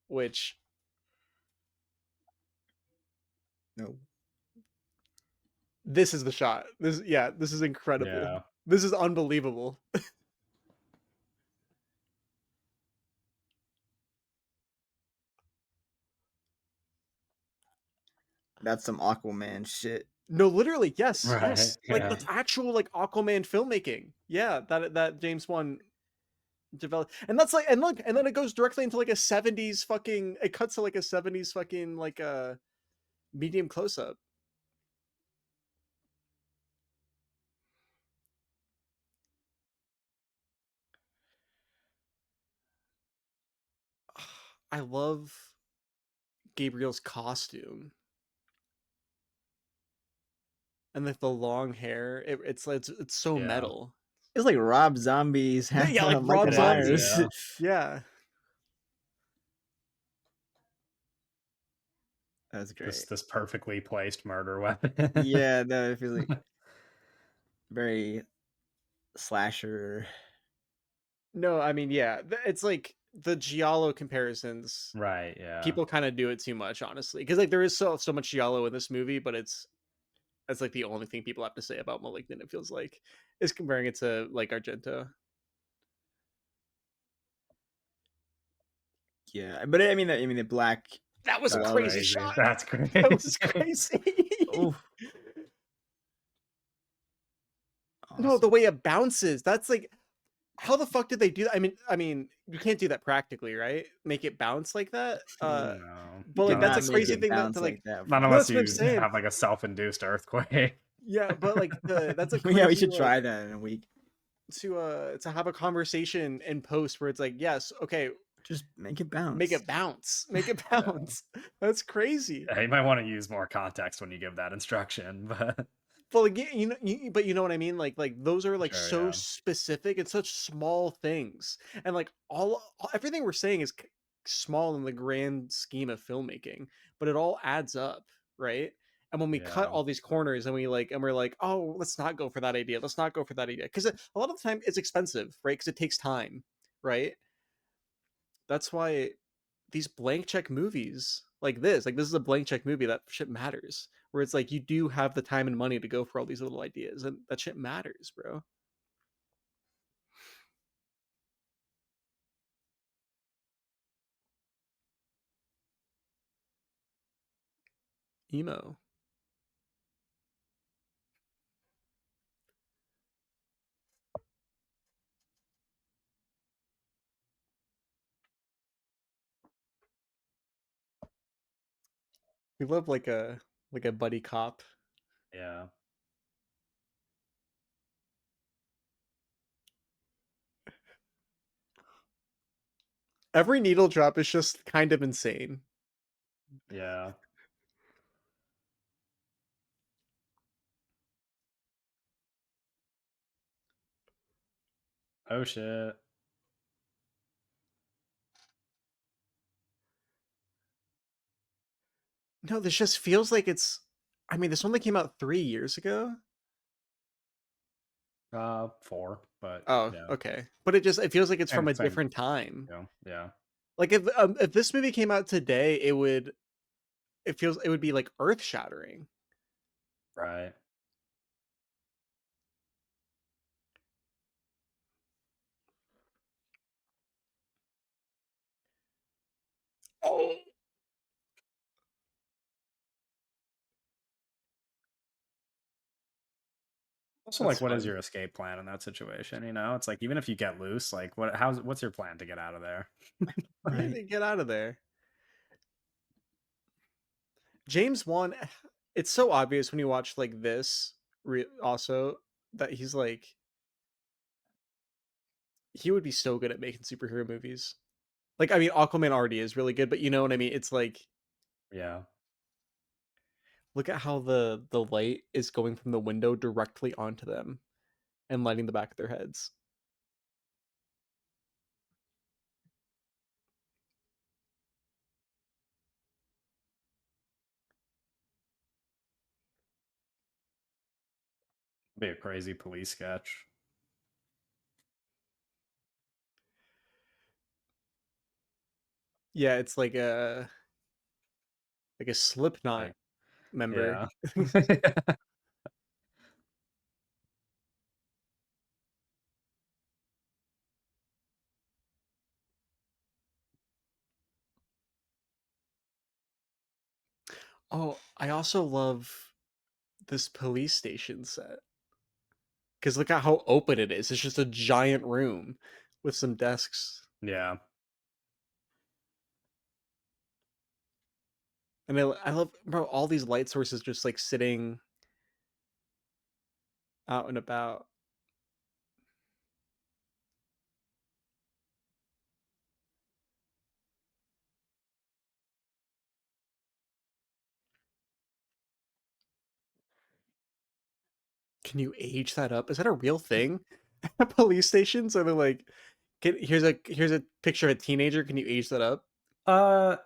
Speaker 2: which
Speaker 3: no.
Speaker 2: this is the shot. This is incredible.
Speaker 1: Yeah.
Speaker 2: This is unbelievable.
Speaker 3: That's some Aquaman shit.
Speaker 2: No, literally, yes,
Speaker 1: Right.
Speaker 2: yes. Like,
Speaker 1: Yeah.
Speaker 2: that's actual, like, Aquaman filmmaking. Yeah, that James Wan developed, and that's like, and look, and then it goes directly into like a 70s fucking. It cuts to like a 70s fucking like medium close up. I love Gabriel's costume and like the long hair. It's so
Speaker 1: Yeah.
Speaker 2: metal.
Speaker 3: It's like Rob Zombie's half
Speaker 2: Yeah, like
Speaker 3: Michael
Speaker 2: Rob
Speaker 1: It is.
Speaker 3: Myers.
Speaker 2: Zombie.
Speaker 1: Yeah.
Speaker 2: Yeah,
Speaker 3: That's
Speaker 1: This
Speaker 3: great.
Speaker 1: this perfectly placed murder weapon.
Speaker 3: Yeah, no, it feels like very slasher.
Speaker 2: no, I mean, yeah, it's like the giallo comparisons.
Speaker 1: Right. Yeah.
Speaker 2: People kind of do it too much, honestly, because like there is so much giallo in this movie, but it's like the only thing people have to say about Malignant. It feels like is comparing it to like Argento.
Speaker 3: Yeah, but I mean the black
Speaker 2: That was a
Speaker 1: That's
Speaker 3: glove.
Speaker 2: crazy
Speaker 1: crazy.
Speaker 2: shot.
Speaker 1: That's
Speaker 2: That was
Speaker 1: crazy.
Speaker 2: crazy.
Speaker 3: Oh,
Speaker 2: No, the
Speaker 3: awesome.
Speaker 2: way it bounces. That's like, how the fuck did they do that? I mean, you can't do that practically, right? Make it bounce like that.
Speaker 1: No.
Speaker 3: You
Speaker 2: But like that's a
Speaker 3: cannot
Speaker 1: Unless
Speaker 3: make
Speaker 2: crazy
Speaker 3: it
Speaker 2: thing
Speaker 3: bounce
Speaker 2: to
Speaker 3: like
Speaker 2: like.
Speaker 3: that,
Speaker 1: not
Speaker 2: No,
Speaker 3: bro.
Speaker 1: unless
Speaker 2: that's what I'm
Speaker 1: you
Speaker 2: saying.
Speaker 1: have like a self-induced earthquake.
Speaker 2: Yeah, but like that's a
Speaker 3: Yeah, we
Speaker 2: crazy
Speaker 3: should
Speaker 2: like
Speaker 3: try that in a week.
Speaker 2: to have a conversation in post where it's like, yes, okay,
Speaker 3: Just make it
Speaker 2: make
Speaker 3: bounce.
Speaker 2: it bounce, make it
Speaker 1: Yeah.
Speaker 2: bounce. That's crazy.
Speaker 1: Yeah, you might want to use more context when you give that instruction, but
Speaker 2: But like, but you know what I mean? Like those are like
Speaker 1: Sure,
Speaker 2: so
Speaker 1: yeah.
Speaker 2: specific and such small things, and like everything we're saying is small in the grand scheme of filmmaking, but it all adds up, right? And when we cut
Speaker 1: Yeah.
Speaker 2: all these corners and we're like, oh, let's not go for that idea. Let's not go for that idea because a lot of the time it's expensive, right? Because it takes time, right? That's why these blank check movies like this is a blank check movie, that shit matters. Where it's like you do have the time and money to go for all these little ideas, and that shit matters, bro. Emo. We love like a buddy cop.
Speaker 1: Yeah.
Speaker 2: Every needle drop is just kind of insane.
Speaker 1: Yeah. Oh shit.
Speaker 2: No, this just feels like it's. I mean, this only came out 3 years ago.
Speaker 1: 4, but
Speaker 2: Oh,
Speaker 1: yeah.
Speaker 2: okay. But it feels like it's from
Speaker 1: Same
Speaker 2: a
Speaker 1: same,
Speaker 2: different time.
Speaker 1: you know, yeah.
Speaker 2: Like if this movie came out today, it would be like earth shattering.
Speaker 1: Right.
Speaker 2: Oh,
Speaker 1: Also,
Speaker 2: that's
Speaker 1: like, what is
Speaker 2: fun.
Speaker 1: your escape plan in that situation? You know, it's like even if you get loose, like, what's your plan to get out of there? Like,
Speaker 2: Right, get out of there. James Wan, it's so obvious when you watch like this also that he's like he would be so good at making superhero movies. Like I mean Aquaman already is really good, but you know what I mean? It's like
Speaker 1: yeah,
Speaker 2: look at how the light is going from the window directly onto them and lighting the back of their heads.
Speaker 1: be a crazy police sketch.
Speaker 2: Yeah, it's like a Slipknot
Speaker 1: Like,
Speaker 2: member.
Speaker 1: yeah.
Speaker 2: Oh, I also love this police station set. Because look at how open it is. It's just a giant room with some desks.
Speaker 1: Yeah.
Speaker 2: And I love, bro, all these light sources just like sitting out and about. Can you age that up? Is that a real thing at police stations? Are they like, here's a picture of a teenager. Can you age that up?
Speaker 1: Uh,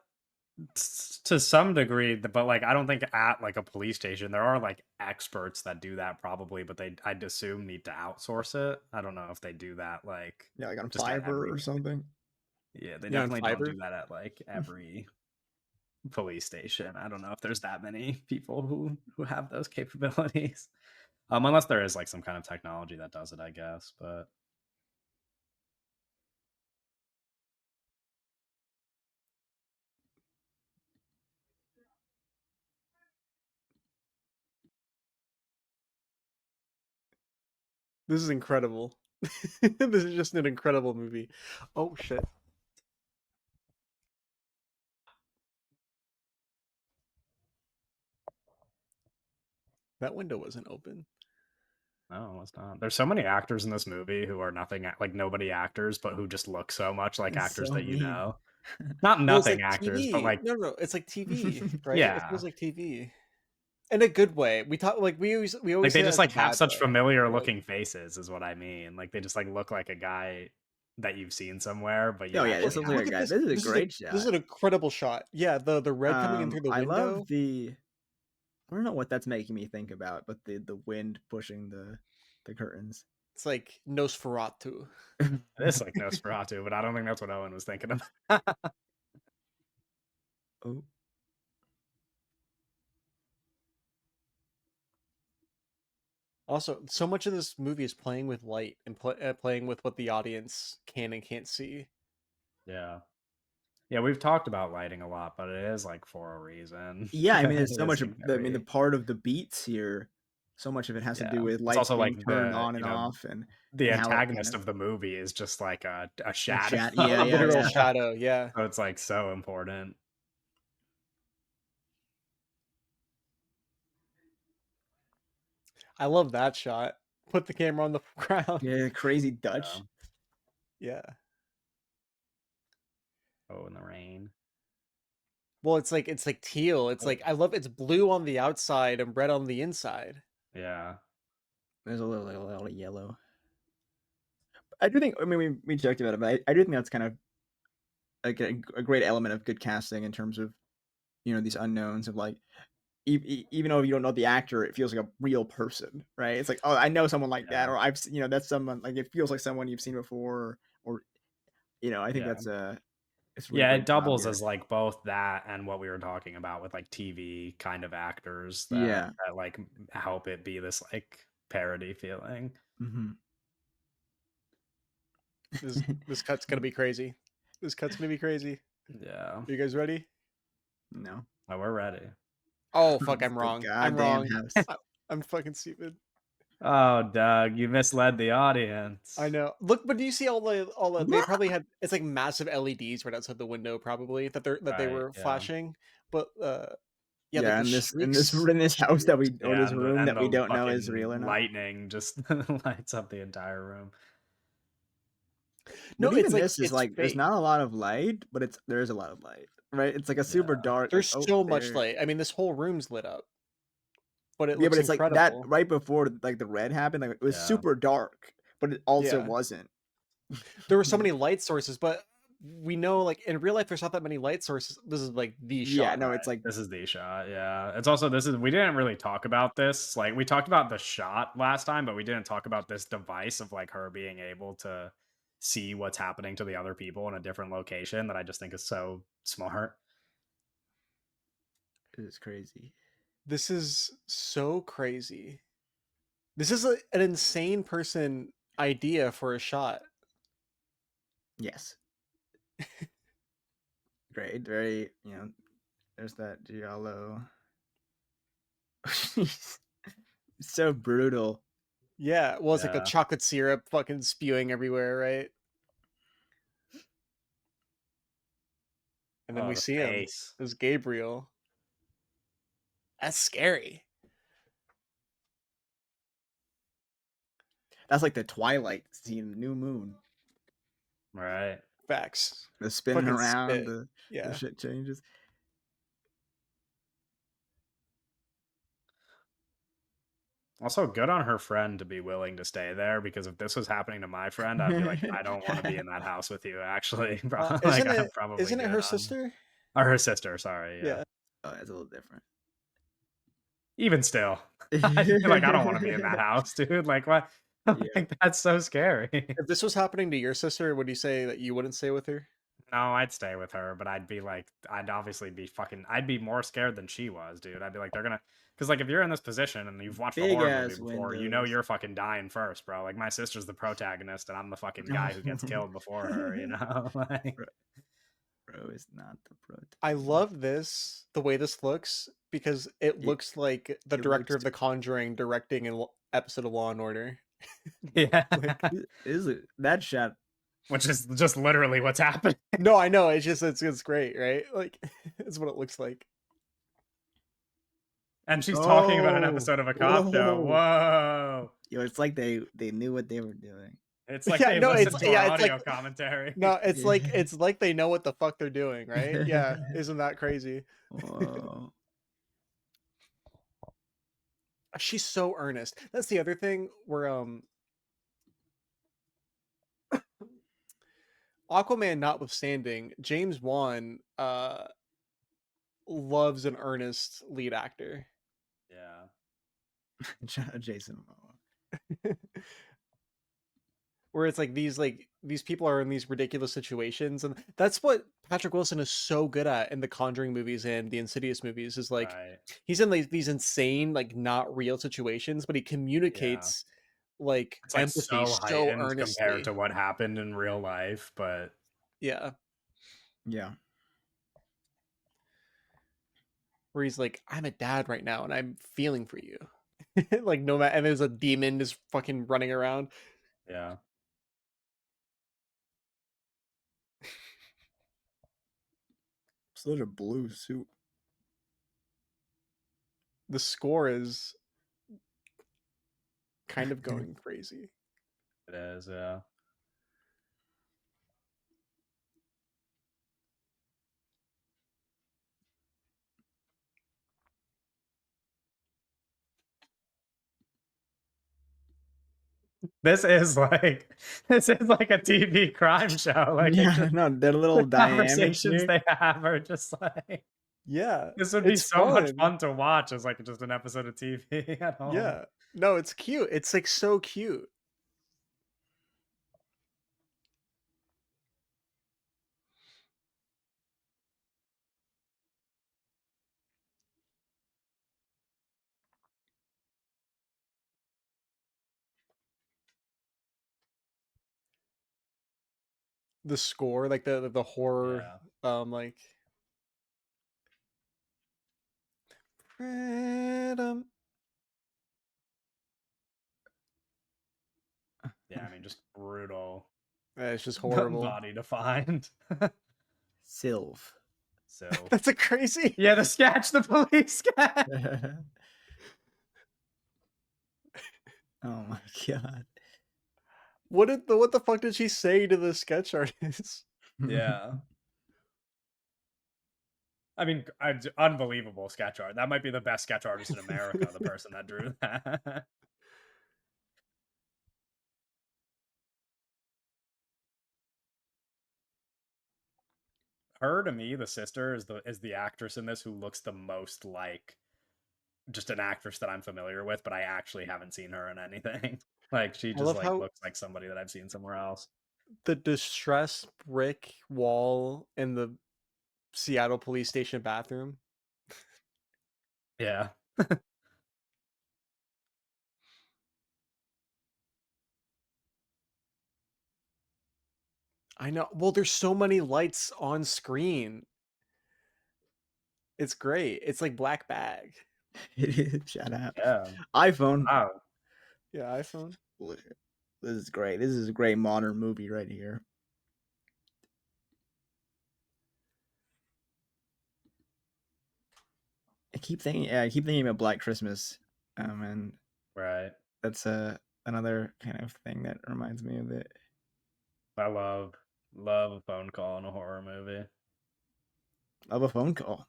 Speaker 1: to some degree, but like I don't think at like a police station there are like experts that do that probably, but I'd assume need to outsource it. I don't know if they do that like
Speaker 3: Yeah, like on
Speaker 1: just at
Speaker 3: Fiverr
Speaker 1: every.
Speaker 3: or something.
Speaker 1: Yeah, they
Speaker 2: Yeah, on
Speaker 1: definitely don't
Speaker 2: Fiverr.
Speaker 1: do that at like every police station. I don't know if there's that many people who have those capabilities. Unless there is like some kind of technology that does it, I guess. But
Speaker 2: This is incredible. This is just an incredible movie. Oh shit. That window wasn't open.
Speaker 1: no, it's not. There's so many actors in this movie who are nothing like nobody actors, but who just look so much like
Speaker 3: It's
Speaker 1: actors
Speaker 3: so
Speaker 1: that you
Speaker 3: mean.
Speaker 1: know. Not
Speaker 2: Well, it's
Speaker 1: nothing
Speaker 2: like
Speaker 1: actors, but
Speaker 2: TV.
Speaker 1: like
Speaker 2: No, no, it's like TV, right? It
Speaker 1: yeah,
Speaker 2: feels like TV. in a good way. We talk like we
Speaker 1: Like,
Speaker 2: always
Speaker 1: they
Speaker 2: say that
Speaker 1: just,
Speaker 2: as a
Speaker 1: like, have
Speaker 2: bad
Speaker 1: such
Speaker 2: way.
Speaker 1: familiar
Speaker 2: But, like,
Speaker 1: looking faces is what I mean. Like, they just, like, look like a guy that you've seen somewhere, but you
Speaker 3: Oh yeah,
Speaker 2: look
Speaker 3: this
Speaker 1: actually
Speaker 3: looks like a
Speaker 2: look at
Speaker 3: guy.
Speaker 2: this.
Speaker 3: This is a
Speaker 2: This is a
Speaker 3: great
Speaker 2: this is
Speaker 3: shot.
Speaker 2: an incredible shot. Yeah, the red coming in through the
Speaker 3: I love
Speaker 2: window.
Speaker 3: the I don't know what that's making me think about, but the wind pushing the curtains.
Speaker 2: It's like Nosferatu.
Speaker 1: It is like Nosferatu, but I don't think that's what Owen was thinking of.
Speaker 3: Oh,
Speaker 2: Also, so much of this movie is playing with light and playing with what the audience can and can't see.
Speaker 1: Yeah. Yeah, we've talked about lighting a lot, but it is, like, for a reason.
Speaker 3: yeah. I mean,
Speaker 1: It
Speaker 3: there's so
Speaker 1: is,
Speaker 3: much
Speaker 1: like,
Speaker 3: of the
Speaker 1: very
Speaker 3: part of the beats here. So much of it has to do
Speaker 1: yeah.
Speaker 3: with
Speaker 1: It's
Speaker 3: lights
Speaker 1: also, like,
Speaker 3: being turned
Speaker 1: the
Speaker 3: on and off,
Speaker 1: the
Speaker 3: and how it kind
Speaker 1: antagonist
Speaker 3: of
Speaker 1: of the movie is just like a
Speaker 3: a
Speaker 1: shadow.
Speaker 3: chat.
Speaker 2: A
Speaker 3: Yeah, yeah,
Speaker 2: literal
Speaker 3: yeah.
Speaker 2: shadow, yeah.
Speaker 1: So it's, like, so important.
Speaker 2: I love that shot. Put the camera on the ground.
Speaker 3: Yeah, crazy
Speaker 1: Yeah.
Speaker 3: Dutch.
Speaker 2: Yeah.
Speaker 1: Oh, in the rain.
Speaker 2: Well, it's like teal. It's
Speaker 1: Oh.
Speaker 2: like I love it's blue on the outside and red on the inside.
Speaker 1: Yeah.
Speaker 3: There's a little yellow. I do think. I mean, we joked about it, but I do think that's kind of like a great element of good casting in terms of these unknowns of like even though you don't know the actor, it feels like a real person, right? It's like, oh, I know someone like that,
Speaker 1: Yeah.
Speaker 3: or that's someone like it feels like someone you've seen before, or I think
Speaker 1: Yeah.
Speaker 3: that's it's a really
Speaker 1: Yeah,
Speaker 3: great
Speaker 1: it
Speaker 3: job
Speaker 1: doubles
Speaker 3: here.
Speaker 1: as, like, both that and what we were talking about with, like, TV kind of actors
Speaker 3: Yeah.
Speaker 1: that, like, help it be this, like, parody feeling.
Speaker 3: Hmm.
Speaker 2: This cut's gonna be crazy. This cut's gonna be crazy.
Speaker 1: Yeah.
Speaker 2: Are you guys ready?
Speaker 3: No,
Speaker 1: Oh, we're ready.
Speaker 2: Oh fuck,
Speaker 3: it's
Speaker 2: I'm
Speaker 3: the
Speaker 2: wrong. I'm
Speaker 3: goddamn
Speaker 2: wrong.
Speaker 3: house.
Speaker 2: I'm fucking stupid.
Speaker 1: Oh, Doug, you misled the
Speaker 2: I
Speaker 1: audience.
Speaker 2: know. Look, but do you see all the they probably had it's like massive LEDs right outside the window probably that they
Speaker 1: Right,
Speaker 2: were
Speaker 1: yeah.
Speaker 2: flashing. But yeah, like
Speaker 3: Yeah,
Speaker 2: the
Speaker 3: in this house that we or
Speaker 1: Yeah,
Speaker 3: this room
Speaker 1: and
Speaker 3: that we
Speaker 1: the
Speaker 3: don't know is real
Speaker 1: fucking
Speaker 3: or not.
Speaker 1: lightning just lights up the entire room.
Speaker 2: No,
Speaker 3: But
Speaker 2: it's
Speaker 3: even
Speaker 2: like
Speaker 3: this is
Speaker 2: it's
Speaker 3: like there's
Speaker 2: fake.
Speaker 3: not a lot of light, but there is a lot of light, right? It's like a super
Speaker 1: Yeah.
Speaker 3: dark, like
Speaker 2: There's
Speaker 3: oh
Speaker 2: so much
Speaker 3: there.
Speaker 2: light. I mean, this whole room's lit up, but it
Speaker 3: Yeah, but
Speaker 2: looks
Speaker 3: it's like that
Speaker 2: incredible.
Speaker 3: right before like the red happened, like it was
Speaker 1: Yeah.
Speaker 3: super dark, but it also
Speaker 2: Yeah.
Speaker 3: wasn't.
Speaker 2: There were so many light sources, but we know like in real life there's not that many light sources. This is like the
Speaker 3: Yeah,
Speaker 2: shot.
Speaker 3: no,
Speaker 1: Right.
Speaker 3: it's like
Speaker 1: This is the shot, yeah. It's also this is we didn't really talk about this, like, we talked about the shot last time, but we didn't talk about this device of, like, her being able to see what's happening to the other people in a different location that I just think is so smart.
Speaker 3: it's crazy.
Speaker 2: This is so crazy. This is an insane person idea for a shot.
Speaker 3: Yes, great, very there's that giallo. So brutal.
Speaker 2: Yeah, well, it's like the
Speaker 1: Yeah.
Speaker 2: chocolate syrup fucking spewing everywhere, right? And then
Speaker 1: Oh,
Speaker 2: we
Speaker 1: the
Speaker 2: see him.
Speaker 1: face.
Speaker 2: There's Gabriel. That's scary.
Speaker 3: That's like the Twilight scene, New Moon.
Speaker 1: Right.
Speaker 2: Facts.
Speaker 3: The spinning
Speaker 2: Fucking
Speaker 3: around,
Speaker 2: spit.
Speaker 3: the
Speaker 2: Yeah.
Speaker 3: shit changes.
Speaker 1: Also, good on her friend to be willing to stay there because if this was happening to my friend, I'd be like, "I don't wanna be in that house with you, actually." Like,
Speaker 2: Isn't
Speaker 1: I'm
Speaker 2: it
Speaker 1: probably
Speaker 2: isn't it
Speaker 1: good
Speaker 2: her
Speaker 1: on
Speaker 2: sister?
Speaker 1: or her sister, sorry, yeah.
Speaker 2: Yeah.
Speaker 3: Oh, it's a little different.
Speaker 1: Even still, I'd be like, "I don't wanna be in that house, dude." Like, what?
Speaker 3: Yeah.
Speaker 1: Like, that's so scary.
Speaker 2: If this was happening to your sister, would you say that you wouldn't stay with her?
Speaker 1: No, I'd stay with her, but I'd be like I'd obviously be fucking I'd be more scared than she was, dude. I'd be like, "They're gonna," because like, if you're in this position and you've watched a
Speaker 3: Big
Speaker 1: horror movie
Speaker 3: ass
Speaker 1: before,
Speaker 3: windows.
Speaker 1: you're fucking dying first, bro. Like, my sister's the protagonist, and I'm the fucking guy who gets killed before her, you know? Like
Speaker 3: Bro, bro is not the
Speaker 2: I
Speaker 3: protagonist.
Speaker 2: love this, the way this looks, because it
Speaker 3: It
Speaker 2: looks like the
Speaker 3: it
Speaker 2: director
Speaker 3: looks
Speaker 2: of The Conjuring directing an episode of Law and Order.
Speaker 1: yeah.
Speaker 2: Like,
Speaker 3: is it that shot.
Speaker 1: Which is just literally what's happening.
Speaker 2: no, I know. It's just it's great, right? Like, it's what it looks like.
Speaker 1: And she's talking about an
Speaker 3: Oh,
Speaker 1: episode of a cop show.
Speaker 3: whoa.
Speaker 1: Whoa.
Speaker 3: Yo, it's like they knew what they were doing.
Speaker 1: It's like
Speaker 2: Yeah,
Speaker 1: they
Speaker 2: no,
Speaker 1: listened to our
Speaker 2: it's like
Speaker 1: audio commentary.
Speaker 2: no,
Speaker 3: Yeah.
Speaker 2: it's like they know what the fuck they're doing, right? Yeah, isn't that crazy?
Speaker 3: Whoa.
Speaker 2: She's so earnest. That's the other thing where Aquaman notwithstanding, James Wan loves an earnest lead actor.
Speaker 1: Yeah.
Speaker 3: Jason Momoa.
Speaker 2: Where it's like these people are in these ridiculous situations, and that's what Patrick Wilson is so good at in the Conjuring movies and the Insidious movies is like
Speaker 1: Right.
Speaker 2: he's in like these insane like not real situations, but he
Speaker 1: Yeah.
Speaker 2: communicates like
Speaker 1: It's like
Speaker 2: empathy
Speaker 1: so
Speaker 2: so
Speaker 1: heightened compared
Speaker 2: earnestly.
Speaker 1: to what happened in real life, but
Speaker 2: Yeah,
Speaker 3: Yeah.
Speaker 2: where he's like, I'm a dad right now and I'm feeling for you. Like no matter, and there's a demon just fucking running around.
Speaker 1: yeah.
Speaker 3: Such a blue suit.
Speaker 2: The score is kind of going crazy.
Speaker 1: It is, yeah. This is like this is like a TV crime show. Like it
Speaker 3: Yeah,
Speaker 1: just
Speaker 3: no, their
Speaker 1: the
Speaker 3: little dynamics
Speaker 1: conversations
Speaker 3: here.
Speaker 1: they have are just like
Speaker 2: Yeah,
Speaker 1: this would be
Speaker 2: it's
Speaker 1: so much
Speaker 2: fun.
Speaker 1: fun to watch as like just an episode of TV at home.
Speaker 2: Yeah. No, it's cute. It's like so cute. The score, like the horror,
Speaker 1: Yeah.
Speaker 2: like freedom.
Speaker 1: Yeah, I mean just brutal
Speaker 2: It's just horrible.
Speaker 1: body to find.
Speaker 3: Sylph.
Speaker 1: So
Speaker 2: That's a crazy.
Speaker 1: yeah, the sketch, the police sketch.
Speaker 3: Oh my god.
Speaker 2: What the fuck did she say to the sketch artist?
Speaker 1: Yeah. I mean, unbelievable sketch art. That might be the best sketch artist in America, the person that drew that. Her to me, the sister is the actress in this who looks the most like just an actress that I'm familiar with, but I actually haven't seen her in anything. Like she
Speaker 2: I
Speaker 1: just
Speaker 2: love
Speaker 1: like
Speaker 2: how
Speaker 1: looks like somebody that I've seen somewhere else.
Speaker 2: the distressed brick wall in the Seattle police station bathroom.
Speaker 1: Yeah.
Speaker 2: I know. Well, there's so many lights on screen. It's great. It's like black bag.
Speaker 3: It is. Shut up.
Speaker 1: Yeah.
Speaker 3: iPhone.
Speaker 1: Wow.
Speaker 2: Yeah, iPhone.
Speaker 3: This is great. This is a great modern movie right here. I keep thinking about Black Christmas, and
Speaker 1: Right.
Speaker 3: that's another kind of thing that reminds me of it.
Speaker 1: I love a phone call in a horror movie.
Speaker 3: Of a phone call.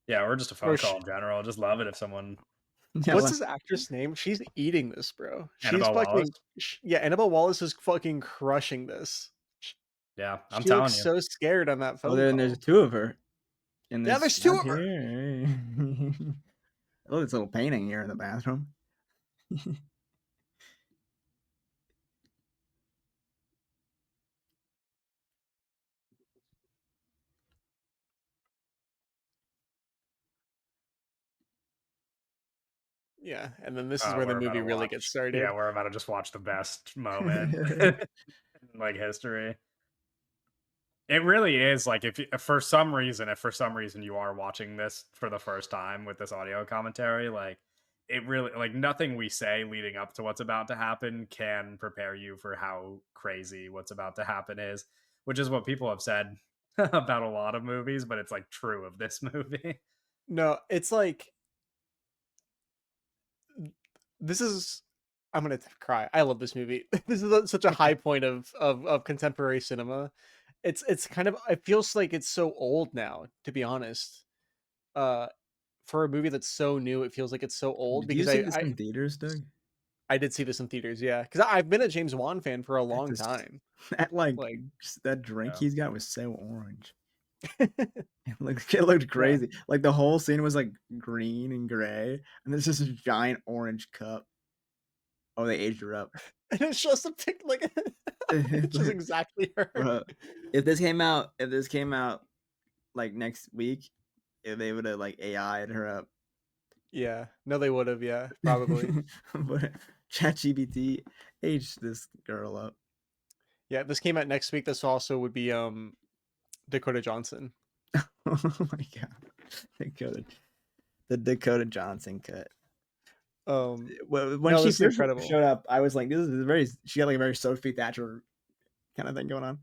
Speaker 1: Yeah, or just a
Speaker 2: Bro,
Speaker 1: phone call in general. Just love it if someone
Speaker 3: Yeah,
Speaker 2: what's his actress name? She's eating this, bro. She's
Speaker 1: Annabelle Wallace.
Speaker 2: fucking yeah, Annabelle Wallace is fucking crushing this. Sh
Speaker 1: Yeah, I'm
Speaker 2: She looks
Speaker 1: telling you.
Speaker 2: so scared on that
Speaker 3: oh,
Speaker 2: phone
Speaker 3: there's
Speaker 2: call.
Speaker 3: two of her in
Speaker 2: Yeah,
Speaker 3: this
Speaker 2: there's 2
Speaker 3: map
Speaker 2: of her.
Speaker 3: here. Oh, this little painting here in the bathroom.
Speaker 2: Yeah, and then this is where the
Speaker 1: We're about
Speaker 2: movie
Speaker 1: to
Speaker 2: really gets
Speaker 1: watch. Yeah,
Speaker 2: started.
Speaker 1: we're about to just watch the best moment in like history. It really is like if for some reason, you are watching this for the first time with this audio commentary, like it really like nothing we say leading up to what's about to happen can prepare you for how crazy what's about to happen is, which is what people have said about a lot of movies, but it's like true of this movie.
Speaker 2: No, it's like this is I'm gonna cry. I love this movie. This is such a high point of contemporary cinema. It's kind of it feels like it's so old now, to be honest. Uh for a movie that's so new, it feels like it's so old
Speaker 3: Did you
Speaker 2: because
Speaker 3: see this in theaters, Doug?
Speaker 2: I did see this in theaters, yeah, because I've been a James Wan fan for a
Speaker 3: That
Speaker 2: long
Speaker 3: just
Speaker 2: time.
Speaker 3: that like
Speaker 2: Like,
Speaker 3: that drink
Speaker 1: Yeah.
Speaker 3: he's got was so orange. It looked
Speaker 2: yeah,
Speaker 3: crazy. Like the whole scene was like green and gray, and there's this giant orange cup. Oh, they aged her up.
Speaker 2: and it's just a pic, like, it's just exactly her.
Speaker 3: Bro, if this came out like next week, if they would have like AI'd her up.
Speaker 2: Yeah, no, they would have, yeah, probably.
Speaker 3: But ChatGPT aged this girl up.
Speaker 2: Yeah, if this came out next week, this also would be Dakota Johnson.
Speaker 3: Oh my god. Dakota the Dakota Johnson cut. Well, when
Speaker 2: No,
Speaker 3: she
Speaker 2: this is
Speaker 3: first
Speaker 2: incredible.
Speaker 3: showed up, I was like, this is very she got like a very Sophie Thatcher kind of thing going on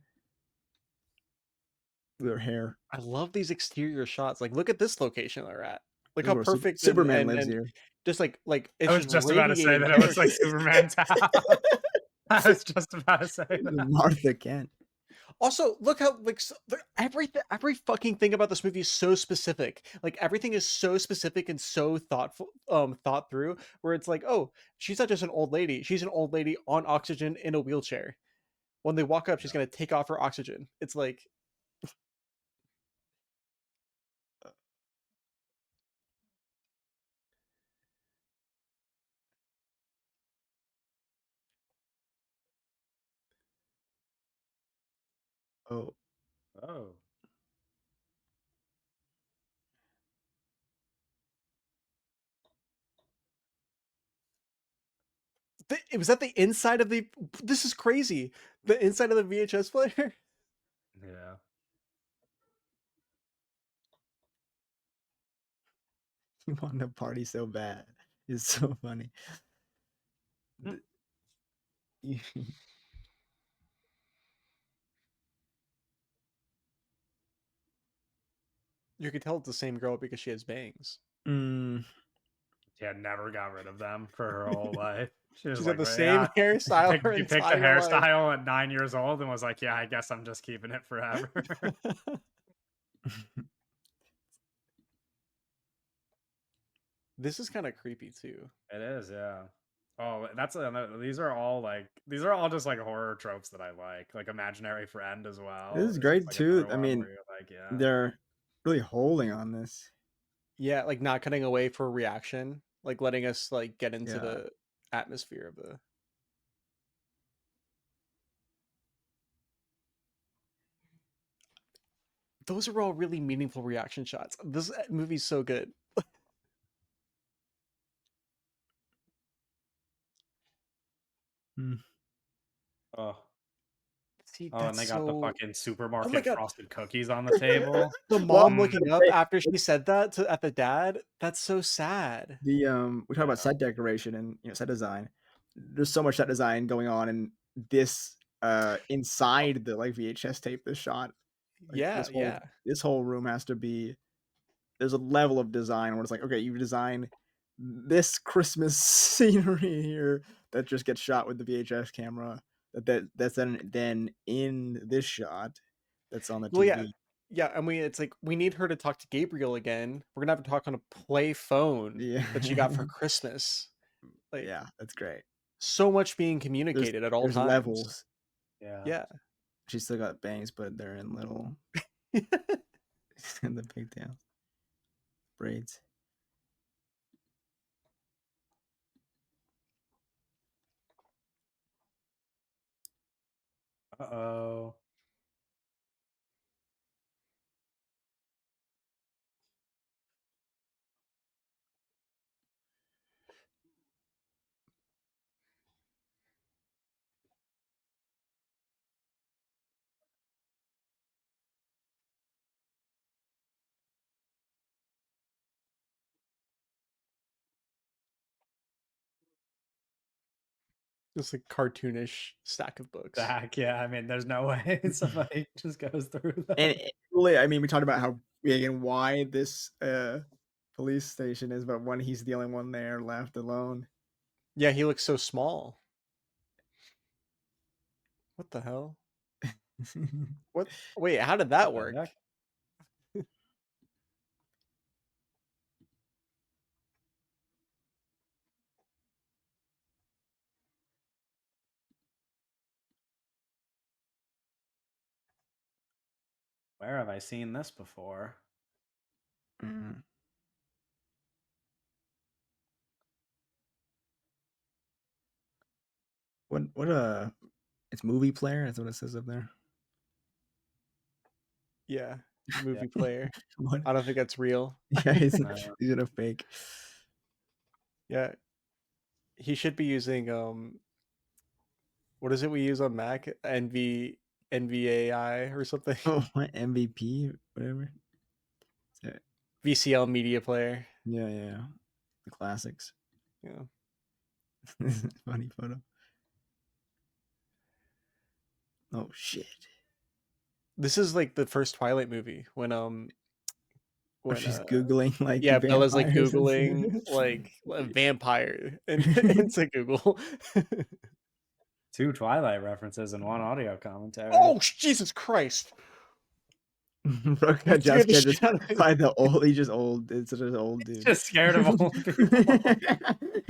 Speaker 3: with her hair.
Speaker 2: I love these exterior shots. Like, look at this location they're at. Look
Speaker 3: This is
Speaker 2: how
Speaker 3: where
Speaker 2: perfect
Speaker 3: Superman
Speaker 2: and
Speaker 3: lives here.
Speaker 2: just like
Speaker 1: I
Speaker 2: it's
Speaker 1: was
Speaker 2: just
Speaker 1: just about to say
Speaker 2: radiating
Speaker 1: that it looks like
Speaker 2: character.
Speaker 1: Superman Town. I was just about to say that.
Speaker 3: Martha Kent.
Speaker 2: Also, look how like every fucking thing about this movie is so specific. Like everything is so specific and so thoughtful, thought through. Where it's like, oh, she's not just an old lady; she's an old lady on oxygen in a wheelchair. When they walk up, she's
Speaker 1: Yeah.
Speaker 2: gonna take off her oxygen. It's like,
Speaker 3: Oh,
Speaker 1: Oh.
Speaker 2: it was at the inside of the. This is crazy. The inside of the VHS player.
Speaker 1: Yeah.
Speaker 3: you want to party so bad. It's so funny.
Speaker 1: Hmm.
Speaker 2: You could tell it's the same girl because she has bangs.
Speaker 3: Mm.
Speaker 1: She had never got rid of them for her whole life. She was
Speaker 2: She's had
Speaker 1: like,
Speaker 2: the
Speaker 1: well,
Speaker 2: same
Speaker 1: yeah.
Speaker 2: hairstyle her
Speaker 1: She picked the
Speaker 2: entire life.
Speaker 1: hairstyle at 9 years old and was like, yeah, I guess I'm just keeping it forever.
Speaker 2: This is kind of creepy too.
Speaker 1: It is, yeah. Oh, that's another. These are all just like horror tropes that I like imaginary friend as
Speaker 3: This
Speaker 1: well.
Speaker 3: is
Speaker 1: It's just
Speaker 3: great
Speaker 1: like
Speaker 3: too.
Speaker 1: another
Speaker 3: I
Speaker 1: one
Speaker 3: mean,
Speaker 1: where you're like, yeah,
Speaker 3: they're really holding on this.
Speaker 2: Yeah, like not cutting away for reaction, like letting us like get into
Speaker 3: Yeah.
Speaker 2: the atmosphere of the. Those are all really meaningful reaction shots. This movie's so good.
Speaker 3: Mm.
Speaker 1: oh,
Speaker 2: See,
Speaker 1: oh, and
Speaker 2: that's
Speaker 1: they got the
Speaker 2: so.
Speaker 1: fucking
Speaker 2: Oh my
Speaker 1: supermarket
Speaker 2: god,
Speaker 1: frosted cookies on the table.
Speaker 2: the
Speaker 3: Well,
Speaker 2: mom
Speaker 1: Mm,
Speaker 2: looking up after she said that to at the dad. That's so sad.
Speaker 3: we talk about
Speaker 1: yeah,
Speaker 3: set decoration and set design. There's so much set design going on in this inside the like VHS tape this shot. Like
Speaker 2: Yeah, yeah,
Speaker 3: this whole room has to be there's a level of design where it's like, okay, you design this Christmas scenery here that just gets shot with the VHS camera. That's then in this shot that's on the
Speaker 2: well, yeah,
Speaker 3: TV.
Speaker 2: yeah. And it's like we need her to talk to Gabriel again. We're gonna have to talk on a play phone
Speaker 3: Yeah,
Speaker 2: that she got for Christmas. Like
Speaker 3: yeah, that's great.
Speaker 2: so much being
Speaker 3: There's
Speaker 2: communicated at all
Speaker 3: there's
Speaker 2: times.
Speaker 3: levels.
Speaker 1: yeah.
Speaker 2: Yeah.
Speaker 3: She's still got bangs, but they're in little in the pigtails braids.
Speaker 1: Uh-oh.
Speaker 2: Just a cartoonish stack of books.
Speaker 1: Zach, yeah. I mean, there's no way somebody just goes through
Speaker 3: And
Speaker 1: that.
Speaker 3: really, I mean, we talked about how big and wide this police station is, but when he's the only one there left alone.
Speaker 2: Yeah, he looks so small. What the hell? What? Wait, how did that
Speaker 1: What the
Speaker 2: work?
Speaker 1: heck? Where have I seen this before?
Speaker 3: Mm. What it's movie player, that's what it says up there.
Speaker 2: Yeah,
Speaker 1: Yeah.
Speaker 2: movie player.
Speaker 3: What?
Speaker 2: I don't think that's real.
Speaker 3: Yeah, he's
Speaker 1: Uh,
Speaker 3: he's gonna fake.
Speaker 2: Yeah, he should be using what is it we use on Mac? NVAI or something.
Speaker 3: Oh, what MVP, whatever. Yeah,
Speaker 2: VCL media player.
Speaker 3: yeah, yeah. The classics.
Speaker 2: Yeah.
Speaker 3: Funny photo. Oh shit.
Speaker 2: This is like the first Twilight movie
Speaker 3: Oh,
Speaker 2: when
Speaker 3: she's googling like
Speaker 2: yeah, Bella's like
Speaker 3: vampires and
Speaker 2: googling like a vampire and into Google.
Speaker 1: two Twilight references and one audio commentary.
Speaker 2: Oh, Jesus Christ.
Speaker 3: Brooke
Speaker 2: That scared the
Speaker 3: Jessica
Speaker 2: shit
Speaker 3: just
Speaker 2: out of me.
Speaker 3: by the old he's just old. It's such an old
Speaker 1: He's
Speaker 3: dude.
Speaker 1: just scared of old people.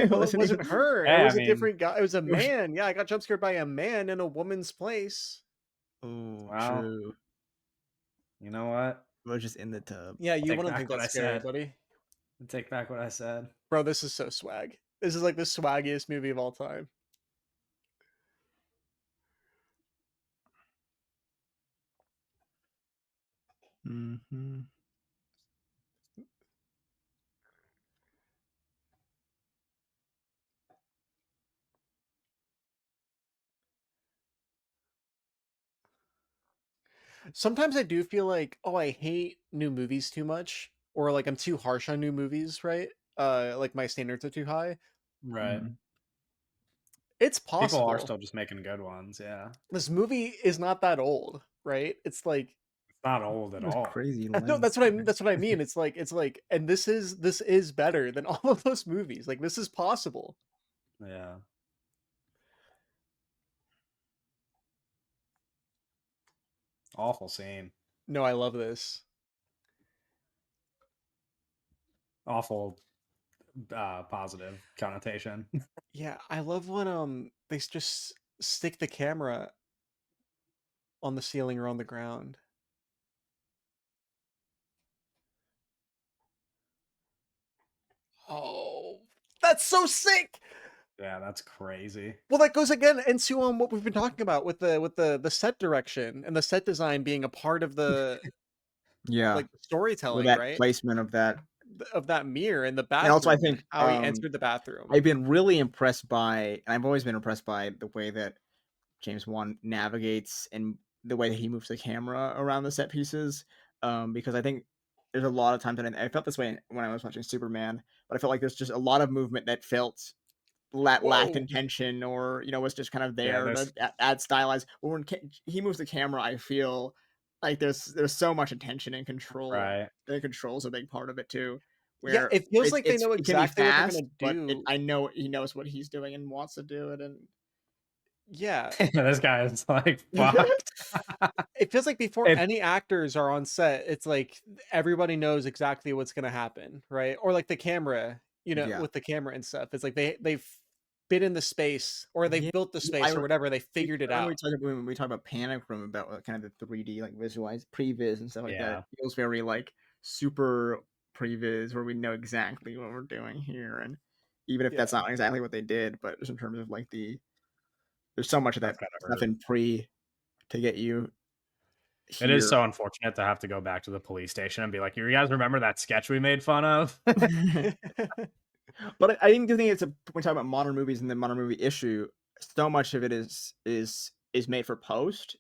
Speaker 2: Well, it
Speaker 3: Wasn't
Speaker 2: wasn't
Speaker 3: even
Speaker 2: her. It
Speaker 1: Hey, I
Speaker 2: was a
Speaker 1: mean,
Speaker 2: different guy. It was a man. Yeah, I got jump scared by a man in a woman's place.
Speaker 3: Oh,
Speaker 1: well,
Speaker 3: true.
Speaker 1: you know what?
Speaker 3: We're just in the tub.
Speaker 2: Yeah, you
Speaker 1: Take
Speaker 2: wouldn't think
Speaker 1: back what
Speaker 2: that's
Speaker 1: I
Speaker 2: scary,
Speaker 1: said.
Speaker 2: buddy.
Speaker 1: Take back what I said.
Speaker 2: Bro, this is so swag. This is like the swaggiest movie of all time.
Speaker 3: Mm-hmm.
Speaker 2: Sometimes I do feel like, oh, I hate new movies too much, or like I'm too harsh on new movies, right? Like my standards are too high.
Speaker 1: Right.
Speaker 3: Mm-hmm.
Speaker 2: It's
Speaker 1: People are
Speaker 2: possible.
Speaker 1: still just making good ones. Yeah.
Speaker 2: This movie is not that old, right? It's like
Speaker 1: It's not old at
Speaker 3: It was
Speaker 1: all.
Speaker 3: crazy
Speaker 2: no,
Speaker 3: lens.
Speaker 2: that's what I mean. That's what I mean. It's like, and this is better than all of those movies. Like this is possible.
Speaker 1: Yeah. Awful scene.
Speaker 2: No, I love this.
Speaker 1: Awful positive connotation.
Speaker 2: Yeah, I love when they just stick the camera on the ceiling or on the ground. Oh, that's so sick.
Speaker 1: Yeah, that's crazy.
Speaker 2: Well, that goes again into what we've been talking about with the set direction and the set design being a part of the
Speaker 3: Yeah,
Speaker 2: like
Speaker 3: with
Speaker 2: storytelling,
Speaker 3: that
Speaker 2: right?
Speaker 3: placement of that.
Speaker 2: Of that mirror in the
Speaker 3: And also I
Speaker 2: bathroom and
Speaker 3: think
Speaker 2: how he entered the bathroom.
Speaker 3: I've been really impressed by, and I've always been impressed by the way that James Wan navigates and the way that he moves the camera around the set pieces. Because I think there's a lot of times, and I felt this way when I was watching Superman, but I felt like there's just a lot of movement that felt lacked
Speaker 2: Whoa.
Speaker 3: intention, or was just kind of
Speaker 1: Yeah,
Speaker 3: there to
Speaker 1: this
Speaker 3: add stylized. But when he moves the camera, I feel like there's so much attention and control.
Speaker 1: right.
Speaker 3: And control's a big part of it too.
Speaker 2: Yeah,
Speaker 3: Where
Speaker 2: it feels like they know
Speaker 3: it can be
Speaker 2: exactly what they're gonna
Speaker 3: fast, but
Speaker 2: do.
Speaker 3: I know he knows what he's doing and wants to do it, and
Speaker 2: Yeah,
Speaker 1: This guy is like fucked.
Speaker 2: it feels like before
Speaker 1: It,
Speaker 2: any actors are on set, it's like everybody knows exactly what's gonna happen, right? Or like the camera,
Speaker 3: yeah.
Speaker 2: with the camera and stuff. It's like they've been in the space or they've
Speaker 3: Yeah,
Speaker 2: built the
Speaker 3: I
Speaker 2: space or whatever. They figured it
Speaker 3: remember
Speaker 2: out.
Speaker 3: when we talk about Panic Room, about kind of the 3D like visualize previs and stuff like that.
Speaker 1: yeah,
Speaker 3: It feels very like super previs, where we know exactly what we're doing here, and even if
Speaker 2: Yeah.
Speaker 3: that's not exactly what they did, but just in terms of like there's so much of that
Speaker 1: that's gotta
Speaker 3: stuff
Speaker 1: hurt.
Speaker 3: in pre to get you
Speaker 1: It is
Speaker 3: here.
Speaker 1: so unfortunate to have to go back to the police station and be like, "You guys remember that sketch we made fun of?"
Speaker 3: But I think the thing is, when we talk about modern movies and the modern movie issue, so much of it is made for post,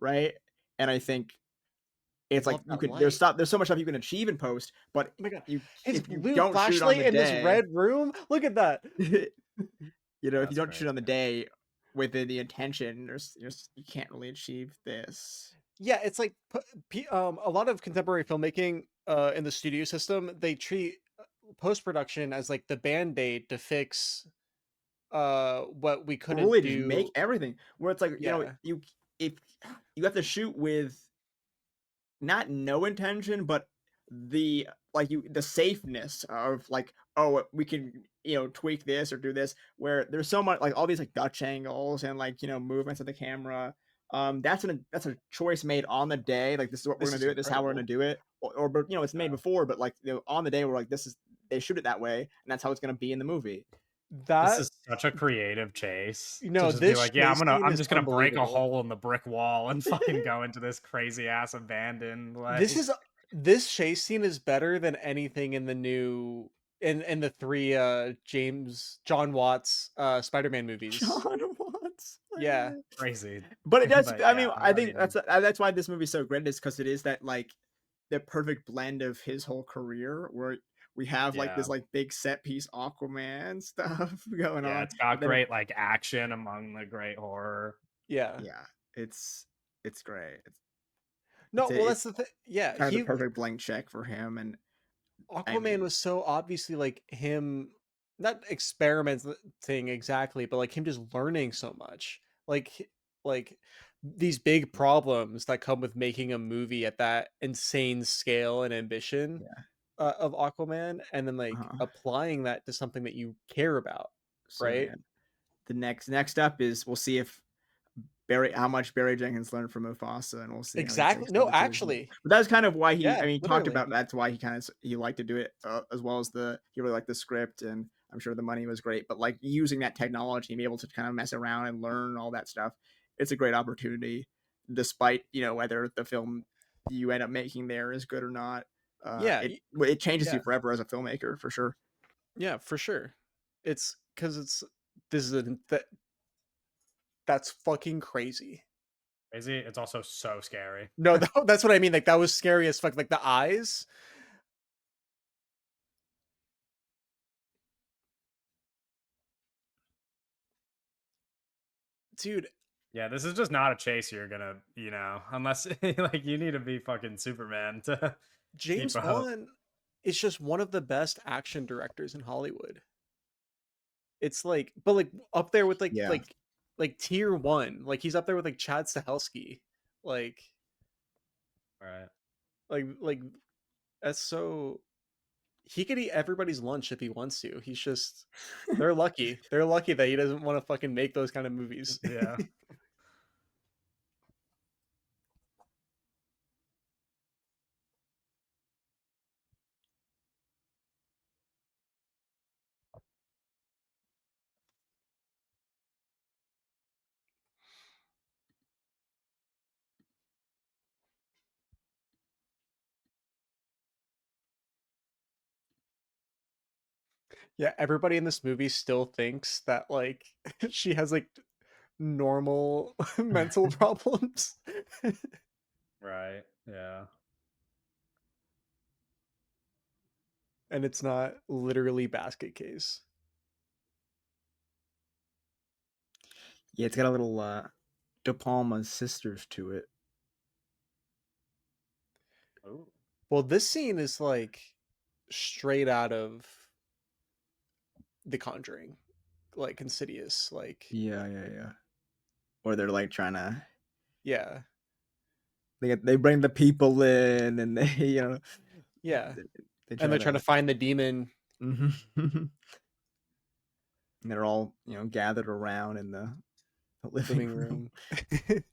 Speaker 3: right? And I think
Speaker 2: I
Speaker 3: it's like
Speaker 2: love
Speaker 3: you
Speaker 2: that
Speaker 3: can
Speaker 2: light.
Speaker 3: there's so much stuff you can achieve in post, but
Speaker 2: Oh my god.
Speaker 3: you
Speaker 2: His
Speaker 3: if you
Speaker 2: blue
Speaker 3: don't shoot on
Speaker 2: flashlight
Speaker 3: the
Speaker 2: in this
Speaker 3: day,
Speaker 2: red room. Look at that.
Speaker 3: if you
Speaker 1: That's
Speaker 3: don't
Speaker 1: crazy.
Speaker 3: shoot on the day with the intention, you can't really achieve this.
Speaker 2: Yeah, it's like a lot of contemporary filmmaking in the studio system, they treat post production as like the band-aid to fix what we
Speaker 3: Or
Speaker 2: couldn't
Speaker 3: really just make
Speaker 2: do.
Speaker 3: everything where it's like,
Speaker 2: Yeah.
Speaker 3: you if you have to shoot with not no intention, but the safeness of like, oh, we can tweak this or do this, where there's so much like all these like Dutch angles and like movements of the camera. That's a choice made on the day. Like this is what we're
Speaker 2: This
Speaker 3: gonna
Speaker 2: is
Speaker 3: do it. This is how we're gonna
Speaker 2: incredible.
Speaker 3: do it. Or but it's made
Speaker 1: Yeah.
Speaker 3: before, but like on the day we're like this is they shoot it that way, and that's how it's gonna be in the movie.
Speaker 1: This
Speaker 2: That
Speaker 1: is such a creative chase to just be
Speaker 2: this
Speaker 1: like, "Yeah,
Speaker 2: chase scene
Speaker 1: I'm
Speaker 2: is
Speaker 1: just gonna break a
Speaker 2: unbelievable.
Speaker 1: hole in the brick wall and fucking go into this crazy ass abandoned,
Speaker 2: This
Speaker 1: like."
Speaker 2: is this chase scene is better than anything in the new in the 3, John Watts, Spider-Man movies.
Speaker 3: John Watts.
Speaker 2: Yeah,
Speaker 1: Crazy.
Speaker 3: But it does.
Speaker 1: But
Speaker 3: I
Speaker 1: yeah,
Speaker 3: mean, I think that's why this movie's so great is because it is that like the perfect blend of his whole career where we have like
Speaker 1: yeah.
Speaker 3: this like big set piece Aquaman stuff going
Speaker 1: Yeah,
Speaker 3: on,
Speaker 1: it's
Speaker 3: but
Speaker 1: got
Speaker 3: then
Speaker 1: great, like, action among the great horror.
Speaker 2: yeah.
Speaker 3: yeah, it's great.
Speaker 2: No, well,
Speaker 3: It's
Speaker 2: that's the thing. Yeah,
Speaker 3: kind of the
Speaker 2: he
Speaker 3: perfect blank check for him, and I
Speaker 2: Aquaman
Speaker 3: mean,
Speaker 2: was so obviously like him not experimenting exactly, but like him just learning so much. Like these big problems that come with making a movie at that insane scale and ambition
Speaker 3: yeah,
Speaker 2: of Aquaman, and then like
Speaker 3: uh
Speaker 2: applying that to something that you care about,
Speaker 3: so
Speaker 2: right?
Speaker 3: yeah. The next up is we'll see if Barry how much Barry Jenkins learned from Mufasa, and we'll see how he
Speaker 2: Exactly.
Speaker 3: takes the
Speaker 2: No,
Speaker 3: decision.
Speaker 2: actually,
Speaker 3: But that's kind of why he
Speaker 2: yeah,
Speaker 3: I mean, he talked
Speaker 2: literally.
Speaker 3: about that's why he kinda he liked to do it, as well as he really liked the script, and I'm sure the money was great, but, like, using that technology and be able to kind of mess around and learn all that stuff, it's a great opportunity despite, whether the film you end up making there is good or not.
Speaker 2: Yeah,
Speaker 3: It changes
Speaker 2: yeah,
Speaker 3: you forever as a filmmaker, for sure.
Speaker 2: yeah, for sure. It's because this is that's fucking crazy.
Speaker 1: Crazy, it's also so scary.
Speaker 2: No, that's what I mean. Like that was scary as fuck. Like the eyes, dude.
Speaker 1: Yeah, this is just not a chase you're gonna, unless, like, you need to be fucking Superman to keep
Speaker 2: James
Speaker 1: up.
Speaker 2: Wan is just one of the best action directors in Hollywood. It's like, but like up there with
Speaker 3: Yeah.
Speaker 2: like tier one. Like he's up there with like Chad Stahelski. Like
Speaker 1: Right.
Speaker 2: like that's so he could eat everybody's lunch if he wants to. He's just they're lucky. They're lucky that he doesn't want to fucking make those kind of movies.
Speaker 1: Yeah.
Speaker 2: Yeah, everybody in this movie still thinks that like she has like normal mental problems.
Speaker 1: Right. Yeah.
Speaker 2: And it's not literally basket case.
Speaker 3: Yeah, it's got a little, De Palma's sisters to it.
Speaker 1: Ooh.
Speaker 2: Well, this scene is like straight out of The Conjuring, like Insidious, like
Speaker 3: Yeah, yeah, yeah. Or they're, like, trying to
Speaker 2: yeah,
Speaker 3: they bring the people in and they,
Speaker 2: yeah.
Speaker 3: they they
Speaker 2: And
Speaker 3: try
Speaker 2: they're trying
Speaker 3: to
Speaker 2: to find the demon
Speaker 3: mhm. And they're all, gathered around in the living
Speaker 2: living
Speaker 3: room.
Speaker 2: room.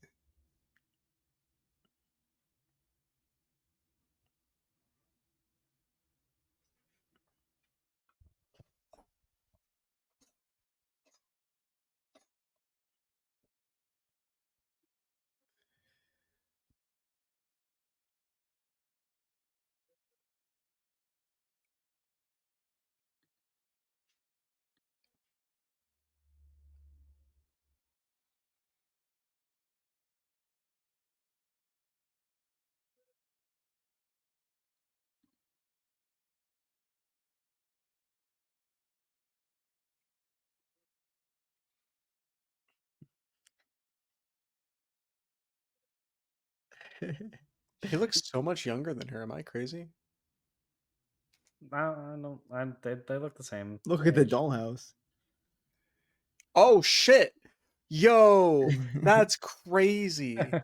Speaker 2: He looks so much younger than her. Am I crazy?
Speaker 1: I don't they look the same
Speaker 3: Look at the
Speaker 1: age.
Speaker 3: dollhouse.
Speaker 2: Oh shit. Yo, that's crazy.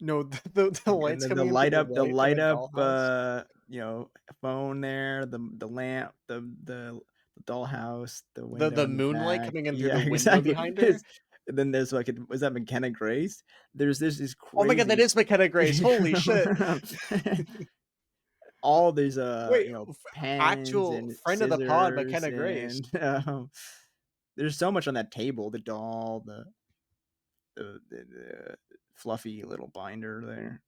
Speaker 2: No, the
Speaker 3: And
Speaker 2: lights
Speaker 3: then the
Speaker 2: coming in from
Speaker 3: light
Speaker 2: the
Speaker 3: up the
Speaker 2: right in
Speaker 3: light
Speaker 2: the
Speaker 3: up,
Speaker 2: dollhouse.
Speaker 3: phone there, the lamp, the the dollhouse, the window
Speaker 2: The
Speaker 3: in the
Speaker 2: moonlight
Speaker 3: back.
Speaker 2: coming in through
Speaker 3: Yeah,
Speaker 2: the window
Speaker 3: exactly.
Speaker 2: behind her?
Speaker 3: There's and then there's, like, was that McKenna Grace? There's this
Speaker 2: Oh my god, that
Speaker 3: crazy
Speaker 2: is McKenna Grace, holy shit.
Speaker 3: all these,
Speaker 2: Wait,
Speaker 3: pens
Speaker 2: actual
Speaker 3: and
Speaker 2: friend of the pod,
Speaker 3: scissors
Speaker 2: McKenna Grace.
Speaker 3: and, there's so much on that table, the doll, the fluffy little binder there.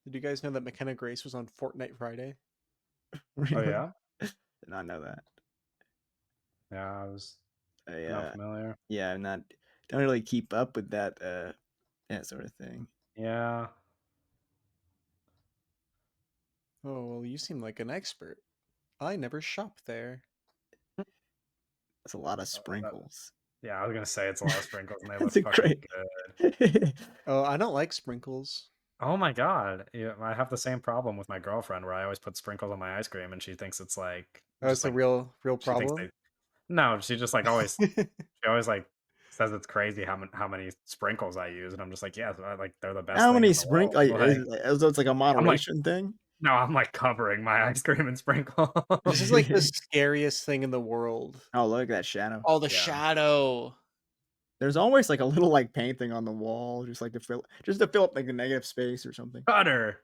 Speaker 2: Did you guys know that McKenna Grace was on Fortnite Friday?
Speaker 1: Oh
Speaker 3: Really?
Speaker 1: yeah,
Speaker 3: Did not know that.
Speaker 1: yeah. I was not
Speaker 3: Yeah.
Speaker 1: familiar.
Speaker 3: Yeah, I'm not don't really keep up with that sort of thing.
Speaker 1: Yeah.
Speaker 2: Oh, well, you seem like an expert. I never shop there.
Speaker 3: That's a lot of
Speaker 1: That,
Speaker 3: sprinkles.
Speaker 1: yeah, I was gonna say it's a lot of sprinkles, and they
Speaker 3: That's
Speaker 1: look
Speaker 3: a
Speaker 1: fucking
Speaker 3: great
Speaker 1: good.
Speaker 2: Oh, I don't like sprinkles.
Speaker 1: Oh my god, yeah, I have the same problem with my girlfriend where I always put sprinkles on my ice cream, and she thinks it's like
Speaker 2: Oh,
Speaker 1: just
Speaker 2: it's a
Speaker 1: like
Speaker 2: real
Speaker 1: she thinks
Speaker 2: problem?
Speaker 1: they. No, she just like always she always like says it's crazy how many sprinkles I use, and I'm just like, yeah, like they're the best
Speaker 3: How
Speaker 1: thing
Speaker 3: many
Speaker 1: in the world.
Speaker 3: sprinkles?
Speaker 1: Like
Speaker 3: So it's like a
Speaker 1: I'm like,
Speaker 3: moderation thing?
Speaker 1: no, I'm like covering my ice cream in sprinkles.
Speaker 2: This is like the scariest thing in the world.
Speaker 3: Oh, look at that shadow.
Speaker 2: Oh, the
Speaker 1: Yeah,
Speaker 2: shadow.
Speaker 3: There's always like a little like painting on the wall, just to fill up like the negative space or something.
Speaker 1: butter.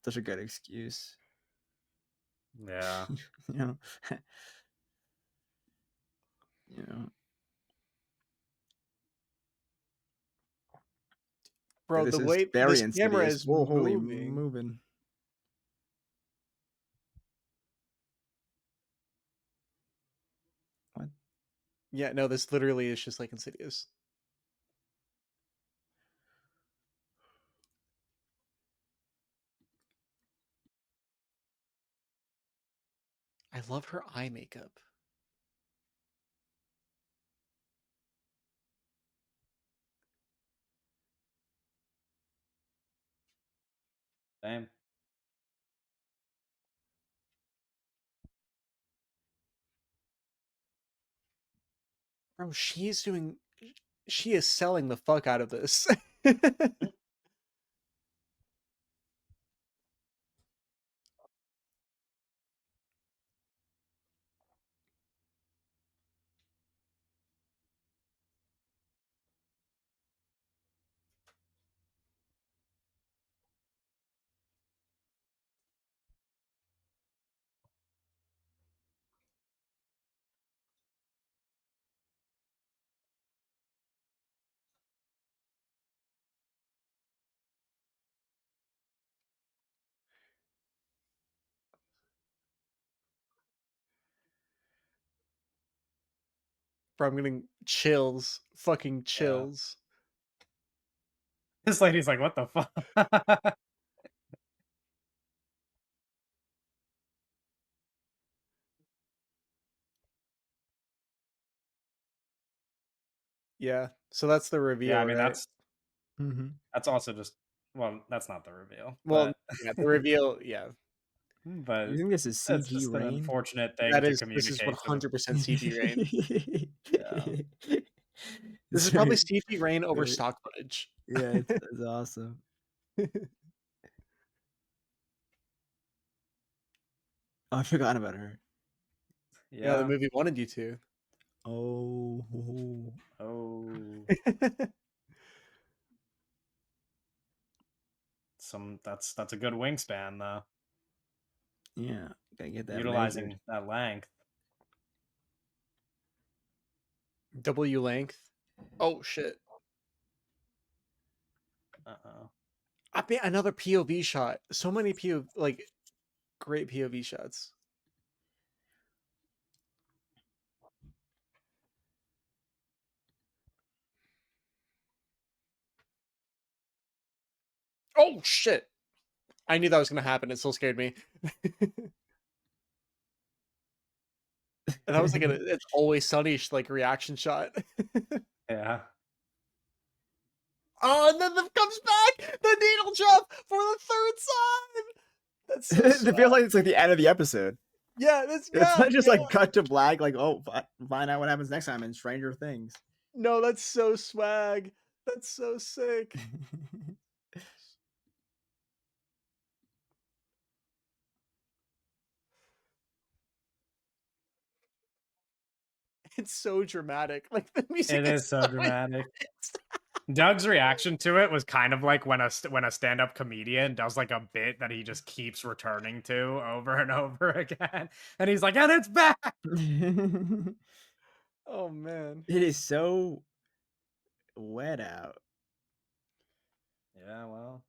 Speaker 3: Such a good excuse.
Speaker 1: Yeah,
Speaker 3: You know? You know.
Speaker 2: Bro,
Speaker 3: This
Speaker 2: the
Speaker 3: is
Speaker 2: way
Speaker 3: very
Speaker 2: this camera
Speaker 3: insidious.
Speaker 2: is
Speaker 3: Whoa, holy
Speaker 2: moving.
Speaker 3: moving. What?
Speaker 2: Yeah, no, this literally is just like Insidious. I love her eye makeup.
Speaker 1: same.
Speaker 2: Bro, she is selling the fuck out of this. Bro, I'm getting chills. Fucking
Speaker 1: Yeah,
Speaker 2: chills.
Speaker 1: this lady's like, what the fuck?
Speaker 2: Yeah. So that's the
Speaker 1: Yeah, I
Speaker 2: reveal,
Speaker 1: mean
Speaker 2: right?
Speaker 3: Mhm.
Speaker 1: that's also just well, that's not the reveal,
Speaker 2: Well,
Speaker 1: but
Speaker 2: yeah, the reveal, yeah.
Speaker 3: You
Speaker 1: but
Speaker 3: think this is
Speaker 1: it's
Speaker 3: CG
Speaker 1: just an
Speaker 3: rain?
Speaker 1: unfortunate thing
Speaker 2: That
Speaker 1: to
Speaker 2: is this is
Speaker 1: communicate to the
Speaker 2: 100% CG Rain.
Speaker 1: yeah.
Speaker 2: This
Speaker 3: It's
Speaker 2: is probably
Speaker 3: very
Speaker 2: CG Rain over
Speaker 3: very
Speaker 2: stock footage.
Speaker 3: yeah, it's awesome. Oh, I forgot about her.
Speaker 2: Yeah, the
Speaker 1: Yeah.
Speaker 2: movie wanted you to.
Speaker 3: Oh.
Speaker 1: Oh, that's a good wingspan though.
Speaker 3: Yeah, gotta get that measured.
Speaker 1: Utilizing that length.
Speaker 2: W length. Oh shit.
Speaker 1: Uh-oh.
Speaker 2: I mean, another POV shot. So many POV, like great POV shots. Oh shit. I knew that was gonna happen. It still scared me. And I was like, it's always sunny like reaction shot.
Speaker 1: Yeah.
Speaker 2: Oh, and then it comes back the needle drop for the third time. That's so
Speaker 3: It
Speaker 2: swag.
Speaker 3: feels like it's like the end of the episode.
Speaker 2: Yeah,
Speaker 3: It's not just
Speaker 2: yeah.
Speaker 3: like cut to black, like, oh, find out what happens next time in Stranger Things.
Speaker 2: No, that's so swag. That's so sick. It's so dramatic. Like the music
Speaker 1: It
Speaker 2: is
Speaker 1: is so
Speaker 2: so
Speaker 1: dramatic.
Speaker 2: intense.
Speaker 1: Doug's reaction to it was kind of like when a stand-up comedian does like a bit that he just keeps returning to over and over again, and he's like, "And it's back!"
Speaker 3: It
Speaker 2: Oh man.
Speaker 3: is so wet out.
Speaker 1: Yeah, well,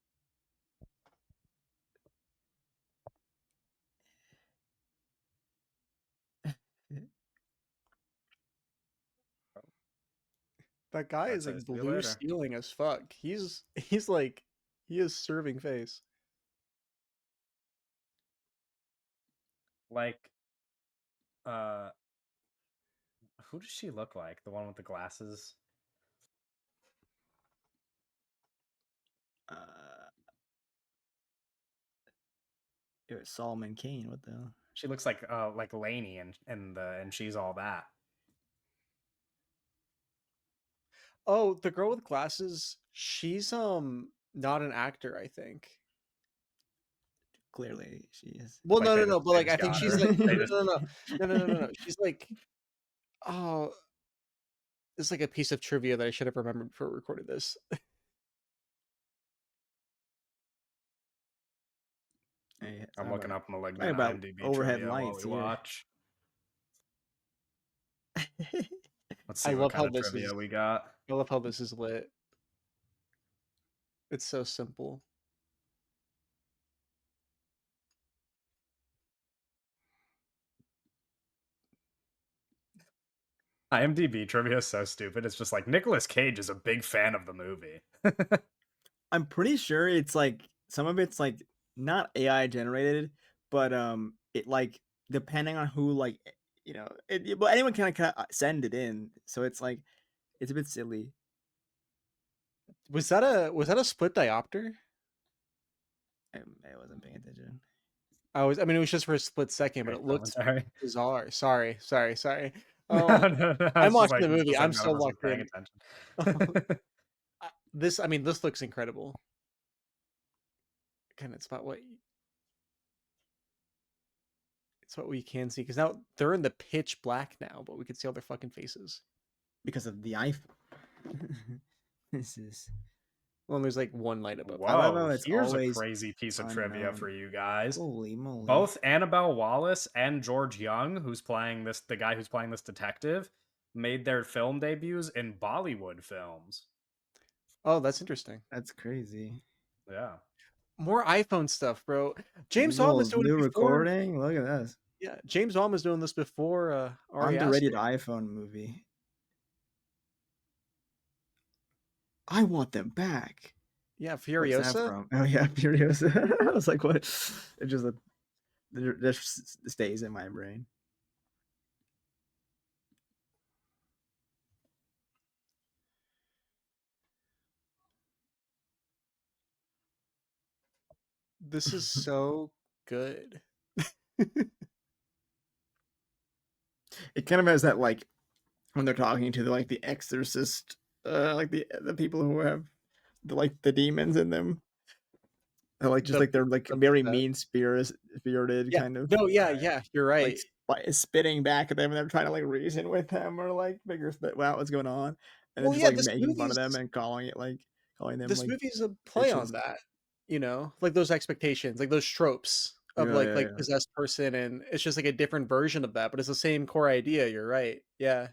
Speaker 2: That guy
Speaker 1: I'd
Speaker 2: is
Speaker 1: say
Speaker 2: like
Speaker 1: see you
Speaker 2: blue
Speaker 1: later.
Speaker 2: stealing as fuck. He's like he is serving face.
Speaker 1: Like, uh, who does she look like? The one with the glasses?
Speaker 3: Uh, it was Solomon Kane. What the hell?
Speaker 1: She looks like Lainey and she's all that.
Speaker 2: Oh, the girl with glasses, she's not an actor, I think.
Speaker 3: Clearly, she is.
Speaker 2: Well,
Speaker 1: Like
Speaker 2: no, no, no, but
Speaker 1: they
Speaker 2: like I
Speaker 1: just
Speaker 2: think
Speaker 1: got
Speaker 2: she's
Speaker 1: her.
Speaker 2: like
Speaker 1: They
Speaker 2: no,
Speaker 1: just
Speaker 2: no, no, no, no, no, no, no. She's like oh, it's like a piece of trivia that I should have remembered before we recorded this.
Speaker 3: Hey,
Speaker 1: I'm
Speaker 3: talking
Speaker 1: looking
Speaker 3: about
Speaker 1: up
Speaker 3: talking
Speaker 1: Malignant
Speaker 3: about
Speaker 1: IMDb
Speaker 3: overhead
Speaker 1: trivia while
Speaker 3: lights
Speaker 1: we
Speaker 3: here.
Speaker 1: watch. Let's
Speaker 2: I
Speaker 1: see what
Speaker 2: love
Speaker 1: kind
Speaker 2: how
Speaker 1: of
Speaker 2: this is
Speaker 1: trivia we got.
Speaker 2: I love how this is lit. It's so simple.
Speaker 1: IMDb trivia is so stupid. It's just like Nicolas Cage is a big fan of the movie.
Speaker 3: I'm pretty sure it's like some of it's like not AI generated, but it like depending on who like but anyone can like, send it in, so it's like it's a bit silly.
Speaker 2: Was that a split diopter?
Speaker 3: I wasn't paying attention.
Speaker 2: I mean it was just for a split second, but
Speaker 1: Great
Speaker 2: it looked
Speaker 1: commentary.
Speaker 2: bizarre. Sorry, sorry, sorry.
Speaker 1: No,
Speaker 2: Um
Speaker 1: no, no.
Speaker 2: I'm watching the
Speaker 1: It's
Speaker 2: movie.
Speaker 1: just like
Speaker 2: I'm
Speaker 1: none
Speaker 2: so
Speaker 1: of us are
Speaker 2: locked
Speaker 1: paying
Speaker 2: in.
Speaker 1: attention.
Speaker 2: This I mean this looks incredible. Again, it's what we can see because now they're in the pitch black now, but we can see all their fucking faces.
Speaker 3: Because of the iPhone. This is
Speaker 2: Well, and there's like one light above
Speaker 3: I
Speaker 2: them.
Speaker 3: love
Speaker 1: Whoa,
Speaker 3: how it's
Speaker 1: here's a
Speaker 3: always
Speaker 1: crazy piece of trivia for
Speaker 3: unknown.
Speaker 1: you guys.
Speaker 3: Holy moly.
Speaker 1: Both Annabelle Wallis and George Young, the guy who's playing this detective, made their film debuts in Bollywood films.
Speaker 2: Oh, that's interesting.
Speaker 3: That's crazy.
Speaker 1: Yeah.
Speaker 2: More iPhone stuff, bro. James Wan was
Speaker 3: Little
Speaker 2: doing it
Speaker 3: new
Speaker 2: before.
Speaker 3: recording. Look at this.
Speaker 2: Yeah, James Wan was doing this before Ari
Speaker 3: Underrated
Speaker 2: Aster.
Speaker 3: iPhone movie. I want them back.
Speaker 2: Yeah,
Speaker 3: What's that
Speaker 2: Furiosa.
Speaker 3: from? Oh yeah, Furiosa. I was like, what? It just stays in my brain.
Speaker 2: This is so good.
Speaker 3: It kind of has that like when they're talking to the exorcist, like the people who have the demons in them. They're like just
Speaker 2: The
Speaker 3: like they're like
Speaker 2: the
Speaker 3: very
Speaker 2: possessed.
Speaker 3: spirited
Speaker 2: Yeah.
Speaker 3: kind of
Speaker 2: No, yeah,
Speaker 1: Right.
Speaker 2: yeah, you're
Speaker 3: like
Speaker 2: right.
Speaker 3: spitting back at them, and they're trying to like reason with them or like figure out what's going on, and then
Speaker 2: Well,
Speaker 3: just
Speaker 2: yeah,
Speaker 3: like making fun of them and calling them
Speaker 2: this
Speaker 3: like
Speaker 2: movie's a play on
Speaker 3: bitches.
Speaker 2: that, like those expectations, like those tropes of
Speaker 3: Yeah,
Speaker 2: like
Speaker 3: yeah, yeah.
Speaker 2: possessed person, and it's just like a different version of that, but it's the same core idea. You're right. Yeah.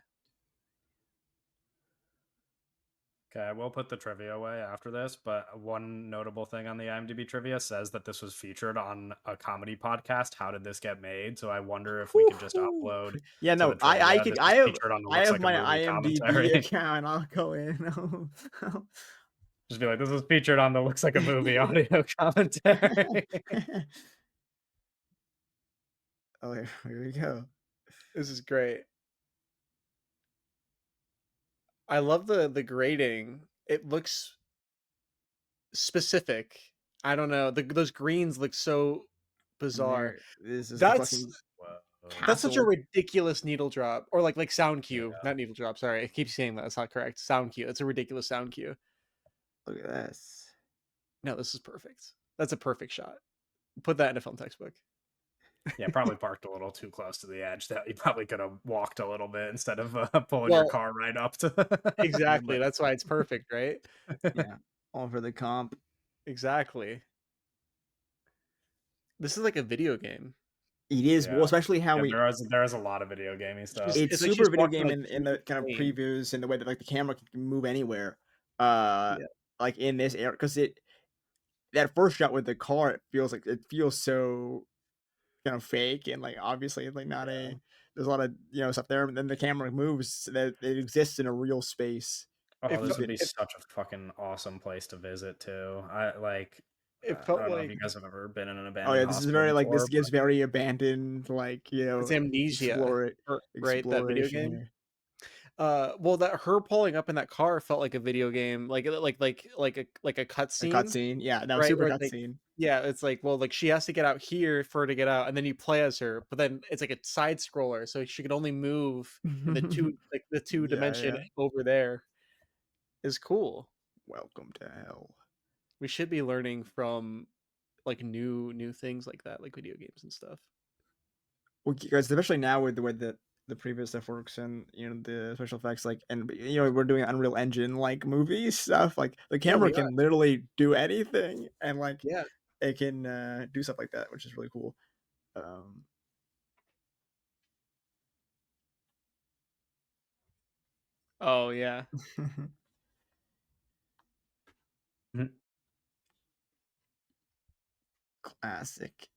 Speaker 1: Okay, I will put the trivia away after this, but one notable thing on the IMDb trivia says that this was featured on a comedy podcast. How did this get made? So I wonder if we could just
Speaker 3: Woo-hoo.
Speaker 1: upload
Speaker 3: Yeah,
Speaker 1: to
Speaker 3: no,
Speaker 1: the trivia. This was
Speaker 3: I
Speaker 1: featured on the
Speaker 3: I
Speaker 1: Looks
Speaker 3: have
Speaker 1: Like a
Speaker 3: my
Speaker 1: Movie
Speaker 3: IMDb
Speaker 1: commentary.
Speaker 3: account. I'll go in.
Speaker 1: Just be like, this was featured on the Looks Like a Movie audio commentary.
Speaker 3: Oh, here we go.
Speaker 2: This is great. I love the grading. It looks specific. I don't know. Those greens look so
Speaker 3: And
Speaker 2: bizarre.
Speaker 3: there, this is the
Speaker 2: That's
Speaker 3: fucking
Speaker 1: Whoa.
Speaker 2: that's such a
Speaker 3: castle.
Speaker 2: ridiculous needle drop, or like sound cue,
Speaker 1: Yeah.
Speaker 2: not needle drop. Sorry, I keep saying that. That's not correct. Sound cue. It's a ridiculous sound cue.
Speaker 3: Look at this.
Speaker 2: No, this is perfect. That's a perfect shot. Put that in a film textbook.
Speaker 1: Yeah, probably parked a little too close to the edge that you probably could have walked a little bit instead of, pulling your
Speaker 2: Well,
Speaker 1: car right up to the
Speaker 2: exactly,
Speaker 1: limit.
Speaker 2: that's why it's perfect, right?
Speaker 3: Yeah, all for the comp.
Speaker 2: Exactly. This is like a video game.
Speaker 3: It is,
Speaker 1: Yeah.
Speaker 3: well, especially how
Speaker 1: Yeah,
Speaker 3: we
Speaker 1: there is a lot of video gamey stuff.
Speaker 3: it's
Speaker 2: It's like
Speaker 3: super
Speaker 2: she's
Speaker 3: video
Speaker 2: walking,
Speaker 3: game
Speaker 2: like,
Speaker 3: in
Speaker 2: through
Speaker 3: the kind of
Speaker 2: flame.
Speaker 3: previews and the way that, like, the camera can move anywhere, uh,
Speaker 2: Yeah,
Speaker 3: like, in this area because it that first shot with the car, it feels so kind of fake and, like, obviously, like, not
Speaker 2: yeah.
Speaker 3: a there's a lot of, stuff there, and then the camera moves so that it exists in a real space.
Speaker 1: Oh,
Speaker 2: It
Speaker 1: this
Speaker 2: felt
Speaker 1: would be
Speaker 2: it
Speaker 1: such a fucking awesome place to visit too. I like,
Speaker 2: it
Speaker 1: I
Speaker 2: felt
Speaker 1: don't know if
Speaker 2: like
Speaker 1: you guys have ever been in an
Speaker 3: Oh,
Speaker 1: abandoned
Speaker 3: yeah, this is
Speaker 1: hospital
Speaker 3: very, like this
Speaker 1: before,
Speaker 3: gives
Speaker 1: but
Speaker 3: very abandoned, like,
Speaker 2: it's Amnesia,
Speaker 3: explore it
Speaker 2: right? That video
Speaker 3: exploration
Speaker 2: game?
Speaker 3: here.
Speaker 2: Well, that her pulling up in that car felt like a video game, like a
Speaker 3: A
Speaker 2: cutscene,
Speaker 3: cutscene, yeah, no,
Speaker 2: right?
Speaker 3: super
Speaker 2: Where it's like,
Speaker 3: cutscene.
Speaker 2: yeah, it's like, well, like she has to get out here for her to get out, and then you play as her, but then it's like a side scroller, so she can only move in the two
Speaker 3: Yeah,
Speaker 2: dimension
Speaker 3: yeah.
Speaker 2: over there is cool.
Speaker 3: Welcome to hell.
Speaker 2: We should be learning from like new things like that, like video games and stuff.
Speaker 3: Well, guys, especially now with the way that the previous stuff works and the special effects, like, and we're doing Unreal Engine like movie stuff. Like the
Speaker 2: Yeah,
Speaker 3: camera
Speaker 2: we are.
Speaker 3: can literally do anything, and like
Speaker 2: Yeah.
Speaker 3: it can do stuff like that, which is really cool. Um,
Speaker 2: Oh yeah.
Speaker 1: Mhm.
Speaker 3: classic.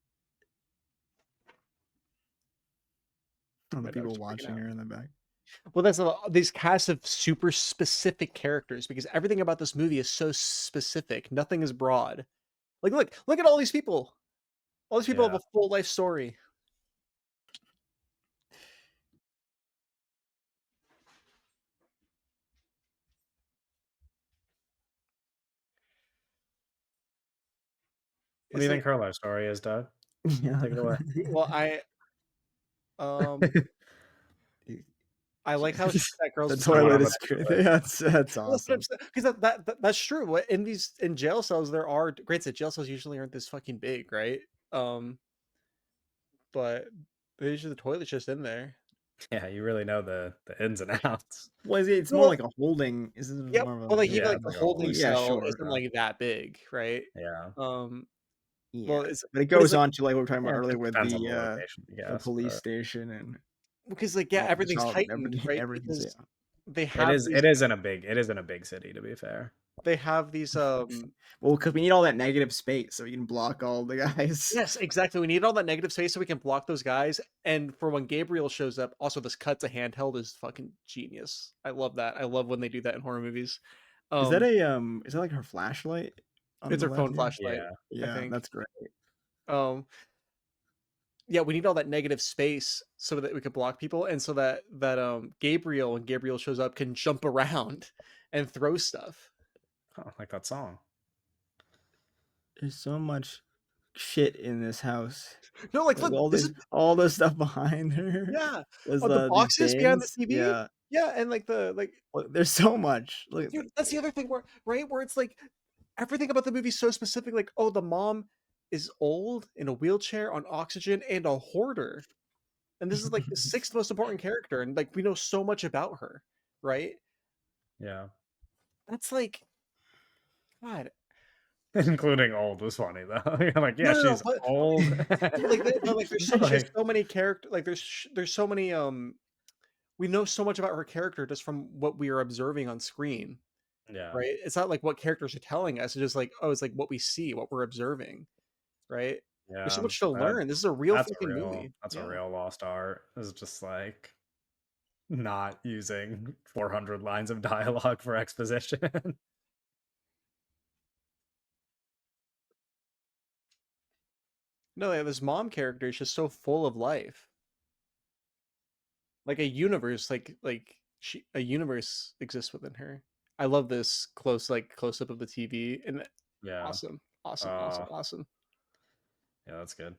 Speaker 3: Oh, the
Speaker 2: My
Speaker 3: people
Speaker 2: dog's freaking
Speaker 3: watching
Speaker 2: out.
Speaker 3: her in the back.
Speaker 2: Well, that's these cast of super specific characters because everything about this movie is so specific. Nothing is broad. Like, look at all these people. All these people have
Speaker 1: Yeah.
Speaker 2: a full life story.
Speaker 1: What do you
Speaker 2: It's like,
Speaker 1: think her life story is, Doug?
Speaker 3: Yeah.
Speaker 1: Take it away.
Speaker 2: well, um, I like how that girl's
Speaker 3: The
Speaker 1: I don't know,
Speaker 3: toilet
Speaker 2: being.
Speaker 1: but
Speaker 3: is
Speaker 1: take it
Speaker 3: great.
Speaker 1: away.
Speaker 3: That's
Speaker 2: Well, that's what I'm
Speaker 3: awesome.
Speaker 2: saying, because that's true. In jail cells there are, granted, jail cells usually aren't this fucking big, right? Um, but usually the toilet's just in there.
Speaker 1: Yeah, you really know the ins and outs.
Speaker 3: Well, it's more
Speaker 2: Well,
Speaker 3: like a holding. Is this
Speaker 2: yep.
Speaker 3: more of
Speaker 2: Well,
Speaker 3: a
Speaker 2: like even
Speaker 1: Yeah,
Speaker 2: like
Speaker 1: it's
Speaker 2: the
Speaker 1: like a
Speaker 3: well,
Speaker 2: holding
Speaker 1: holding
Speaker 3: yeah,
Speaker 2: cell
Speaker 3: sure.
Speaker 2: isn't like that big, right?
Speaker 1: Yeah.
Speaker 2: Um,
Speaker 3: Yeah,
Speaker 2: well, it's
Speaker 3: but it
Speaker 2: but it's
Speaker 3: goes
Speaker 2: like
Speaker 3: on to, like, what we were talking about
Speaker 1: Yeah,
Speaker 3: earlier
Speaker 1: it
Speaker 3: with
Speaker 1: depends on the location, I
Speaker 3: the
Speaker 1: guess,
Speaker 3: police
Speaker 1: but
Speaker 3: station and
Speaker 2: because like yeah,
Speaker 3: all the
Speaker 2: everything's
Speaker 3: child
Speaker 2: heightened, right?
Speaker 3: everything's
Speaker 2: Because
Speaker 3: yeah.
Speaker 2: they
Speaker 1: it
Speaker 2: have
Speaker 1: is
Speaker 2: these
Speaker 1: it is in a big city, to be fair.
Speaker 2: they have these
Speaker 3: Well, because we need all that negative space so we can block all the guys.
Speaker 2: yes, exactly. We need all that negative space so we can block those guys. And for when Gabriel shows up, also this cut to handheld is fucking genius. I love that. I love when they do that in horror movies. Um,
Speaker 3: Is that, like, her flashlight on
Speaker 2: it's
Speaker 3: the
Speaker 2: her
Speaker 3: left
Speaker 2: phone
Speaker 3: here?
Speaker 2: flashlight,
Speaker 1: Yeah.
Speaker 2: I
Speaker 3: Yeah,
Speaker 2: think.
Speaker 3: that's great.
Speaker 2: Um, yeah, we need all that negative space so that we can block people, and so that Gabriel, when Gabriel shows up, can jump around and throw stuff.
Speaker 1: Oh, like that song.
Speaker 3: There's so much shit in this house.
Speaker 2: No, like
Speaker 3: Like,
Speaker 2: look, this is
Speaker 3: all this stuff behind her.
Speaker 2: yeah.
Speaker 3: There's,
Speaker 2: The
Speaker 3: these
Speaker 2: boxes behind the
Speaker 3: bins.
Speaker 2: TV.
Speaker 3: Yeah.
Speaker 2: Yeah, and like the like
Speaker 3: Look, there's so much. Look at
Speaker 2: dude, that's the other thing where right where it's like everything about the movie is so specific. Like, oh, the mom is old in a wheelchair on oxygen and a hoarder, and this is like the
Speaker 3: that.
Speaker 2: sixth most important character, and like we know so much about her, right?
Speaker 1: Yeah.
Speaker 2: That's like God.
Speaker 1: Including old was funny though. You're like,
Speaker 2: No,
Speaker 1: yeah,
Speaker 2: no, no,
Speaker 1: she's old.
Speaker 2: but like there's
Speaker 1: Like,
Speaker 2: so many character like there's so many we know so much about her character just from what we are observing on screen,
Speaker 1: yeah.
Speaker 2: right? It's not like what characters are telling us. It's just like, oh, it's like what we see, what we're observing, right? There's so
Speaker 1: Yeah.
Speaker 2: much to
Speaker 1: That
Speaker 2: learn. This is a real freaking movie.
Speaker 1: that's a
Speaker 2: Yeah.
Speaker 1: real lost art. Is just like not using 400 lines of dialogue for exposition.
Speaker 2: No, yeah, this mom character is just so full of life. Like a universe, a universe exists within her. I love this close up of the TV and
Speaker 1: Yeah.
Speaker 2: awesome, awesome, awesome,
Speaker 1: Uh,
Speaker 2: awesome.
Speaker 1: yeah, that's good.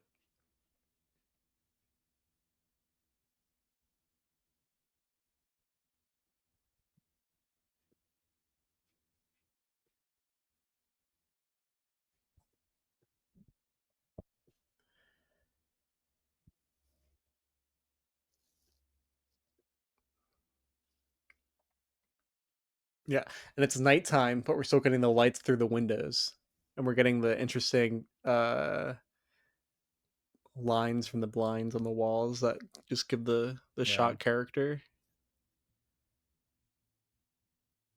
Speaker 2: Yeah, and it's nighttime, but we're still getting the lights through the windows, and we're getting the interesting, lines from the blinds on the walls that just give the
Speaker 1: Yeah,
Speaker 2: shot character.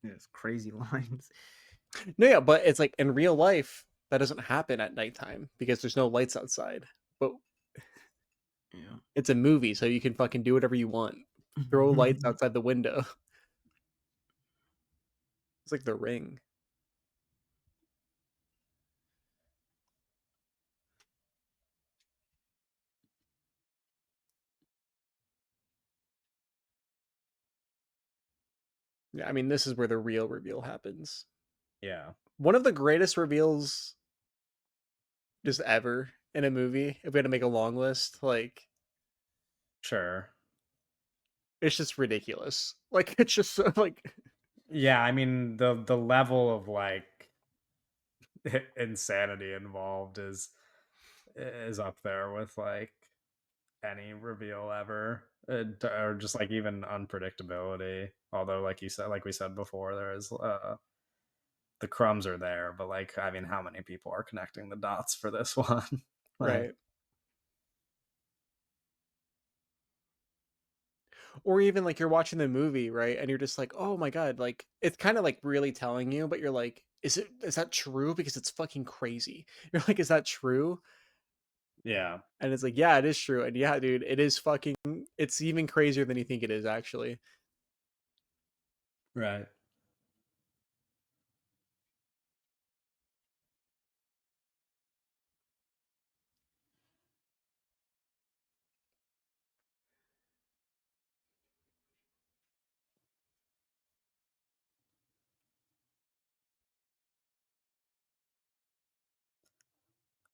Speaker 3: It's crazy lines.
Speaker 2: No, yeah, but it's like in real life, that doesn't happen at nighttime because there's no lights outside. But
Speaker 3: Yeah.
Speaker 2: it's a movie, so you can fucking do whatever you want. Throw lights outside the window. It's like The Ring. Yeah, I mean, this is where the real reveal happens.
Speaker 1: yeah,
Speaker 2: One of the greatest reveals just ever in a movie. If we had to make a long list, like
Speaker 1: sure.
Speaker 2: it's just ridiculous. Like it's just so, like
Speaker 1: Yeah, I mean the level of like insanity involved is up there with like any reveal ever, or just like even unpredictability. Although, like you said, like we said before, there is the crumbs are there, but like I mean, how many people are connecting the dots for this one? Like,
Speaker 2: right. Or even like you're watching the movie, right? And you're just like, "Oh my god," like it's kind of like really telling you, but you're like, is that true because it's fucking crazy." You're like, "Is that true?"
Speaker 1: yeah,
Speaker 2: And it's like, "Yeah, it is true." And yeah, dude, it is fucking it's even crazier than you think it is actually.
Speaker 1: right.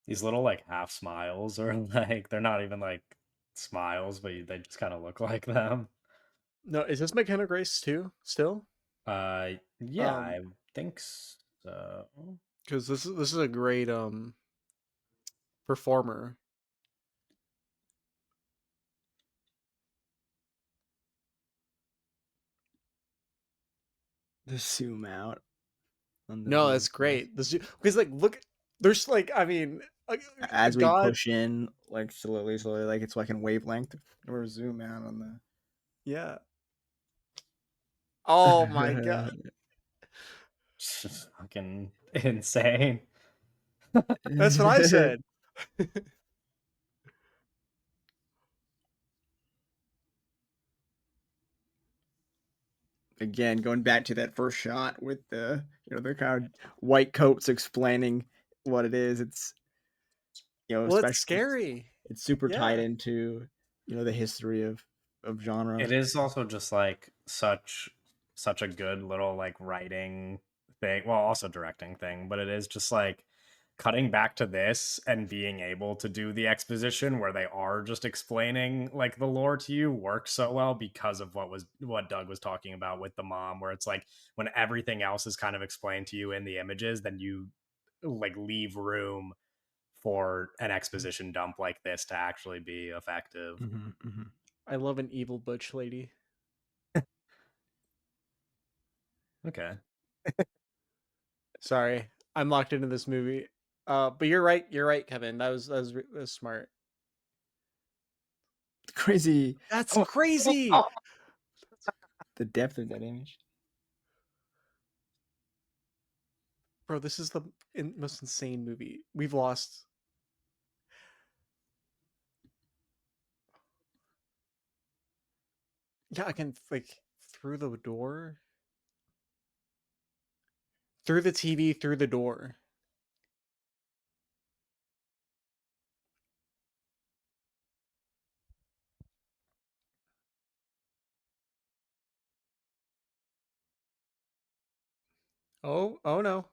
Speaker 1: These little like half smiles, or like they're not even like smiles, but they just kind of look like them.
Speaker 2: No, is this McKenna Grace too still?
Speaker 1: Yeah,
Speaker 2: Um
Speaker 1: I think so.
Speaker 2: cuz this is a great performer.
Speaker 3: The zoom out on the
Speaker 2: No, that's
Speaker 3: vehicles.
Speaker 2: great. This because like look there's like I mean
Speaker 3: As we
Speaker 2: God,
Speaker 3: push in, like slowly, slowly, like it's like in wavelength, or zoom out on
Speaker 2: yeah. Oh my god.
Speaker 3: the.
Speaker 1: It's just fucking insane.
Speaker 2: That's what I said.
Speaker 3: Again, going back to that first shot with the kind of white coats explaining what it is. It's
Speaker 2: Well, it's
Speaker 3: especially
Speaker 2: scary.
Speaker 3: it's super tied
Speaker 2: Yeah.
Speaker 3: into the history of
Speaker 1: It
Speaker 3: genre.
Speaker 1: is also just like such a good little like writing thing, well, also directing thing, but it is just like cutting back to this and being able to do the exposition where they are just explaining like the lore to you works so well because of what Doug was talking about with the mom, where it's like when everything else is kind of explained to you in the images, then you like leave room for an exposition dump like this to actually be effective.
Speaker 3: Mhm, mhm.
Speaker 2: I love an evil butch lady.
Speaker 1: Okay.
Speaker 2: Sorry. I'm locked into this movie. But you're right, Kevin. That was smart.
Speaker 3: Crazy
Speaker 2: That's crazy.
Speaker 3: the depth of that image.
Speaker 2: Bro, this is the most insane movie. We've lost. Yeah, I can like through the door, through the TV, through the door. Oh, oh no.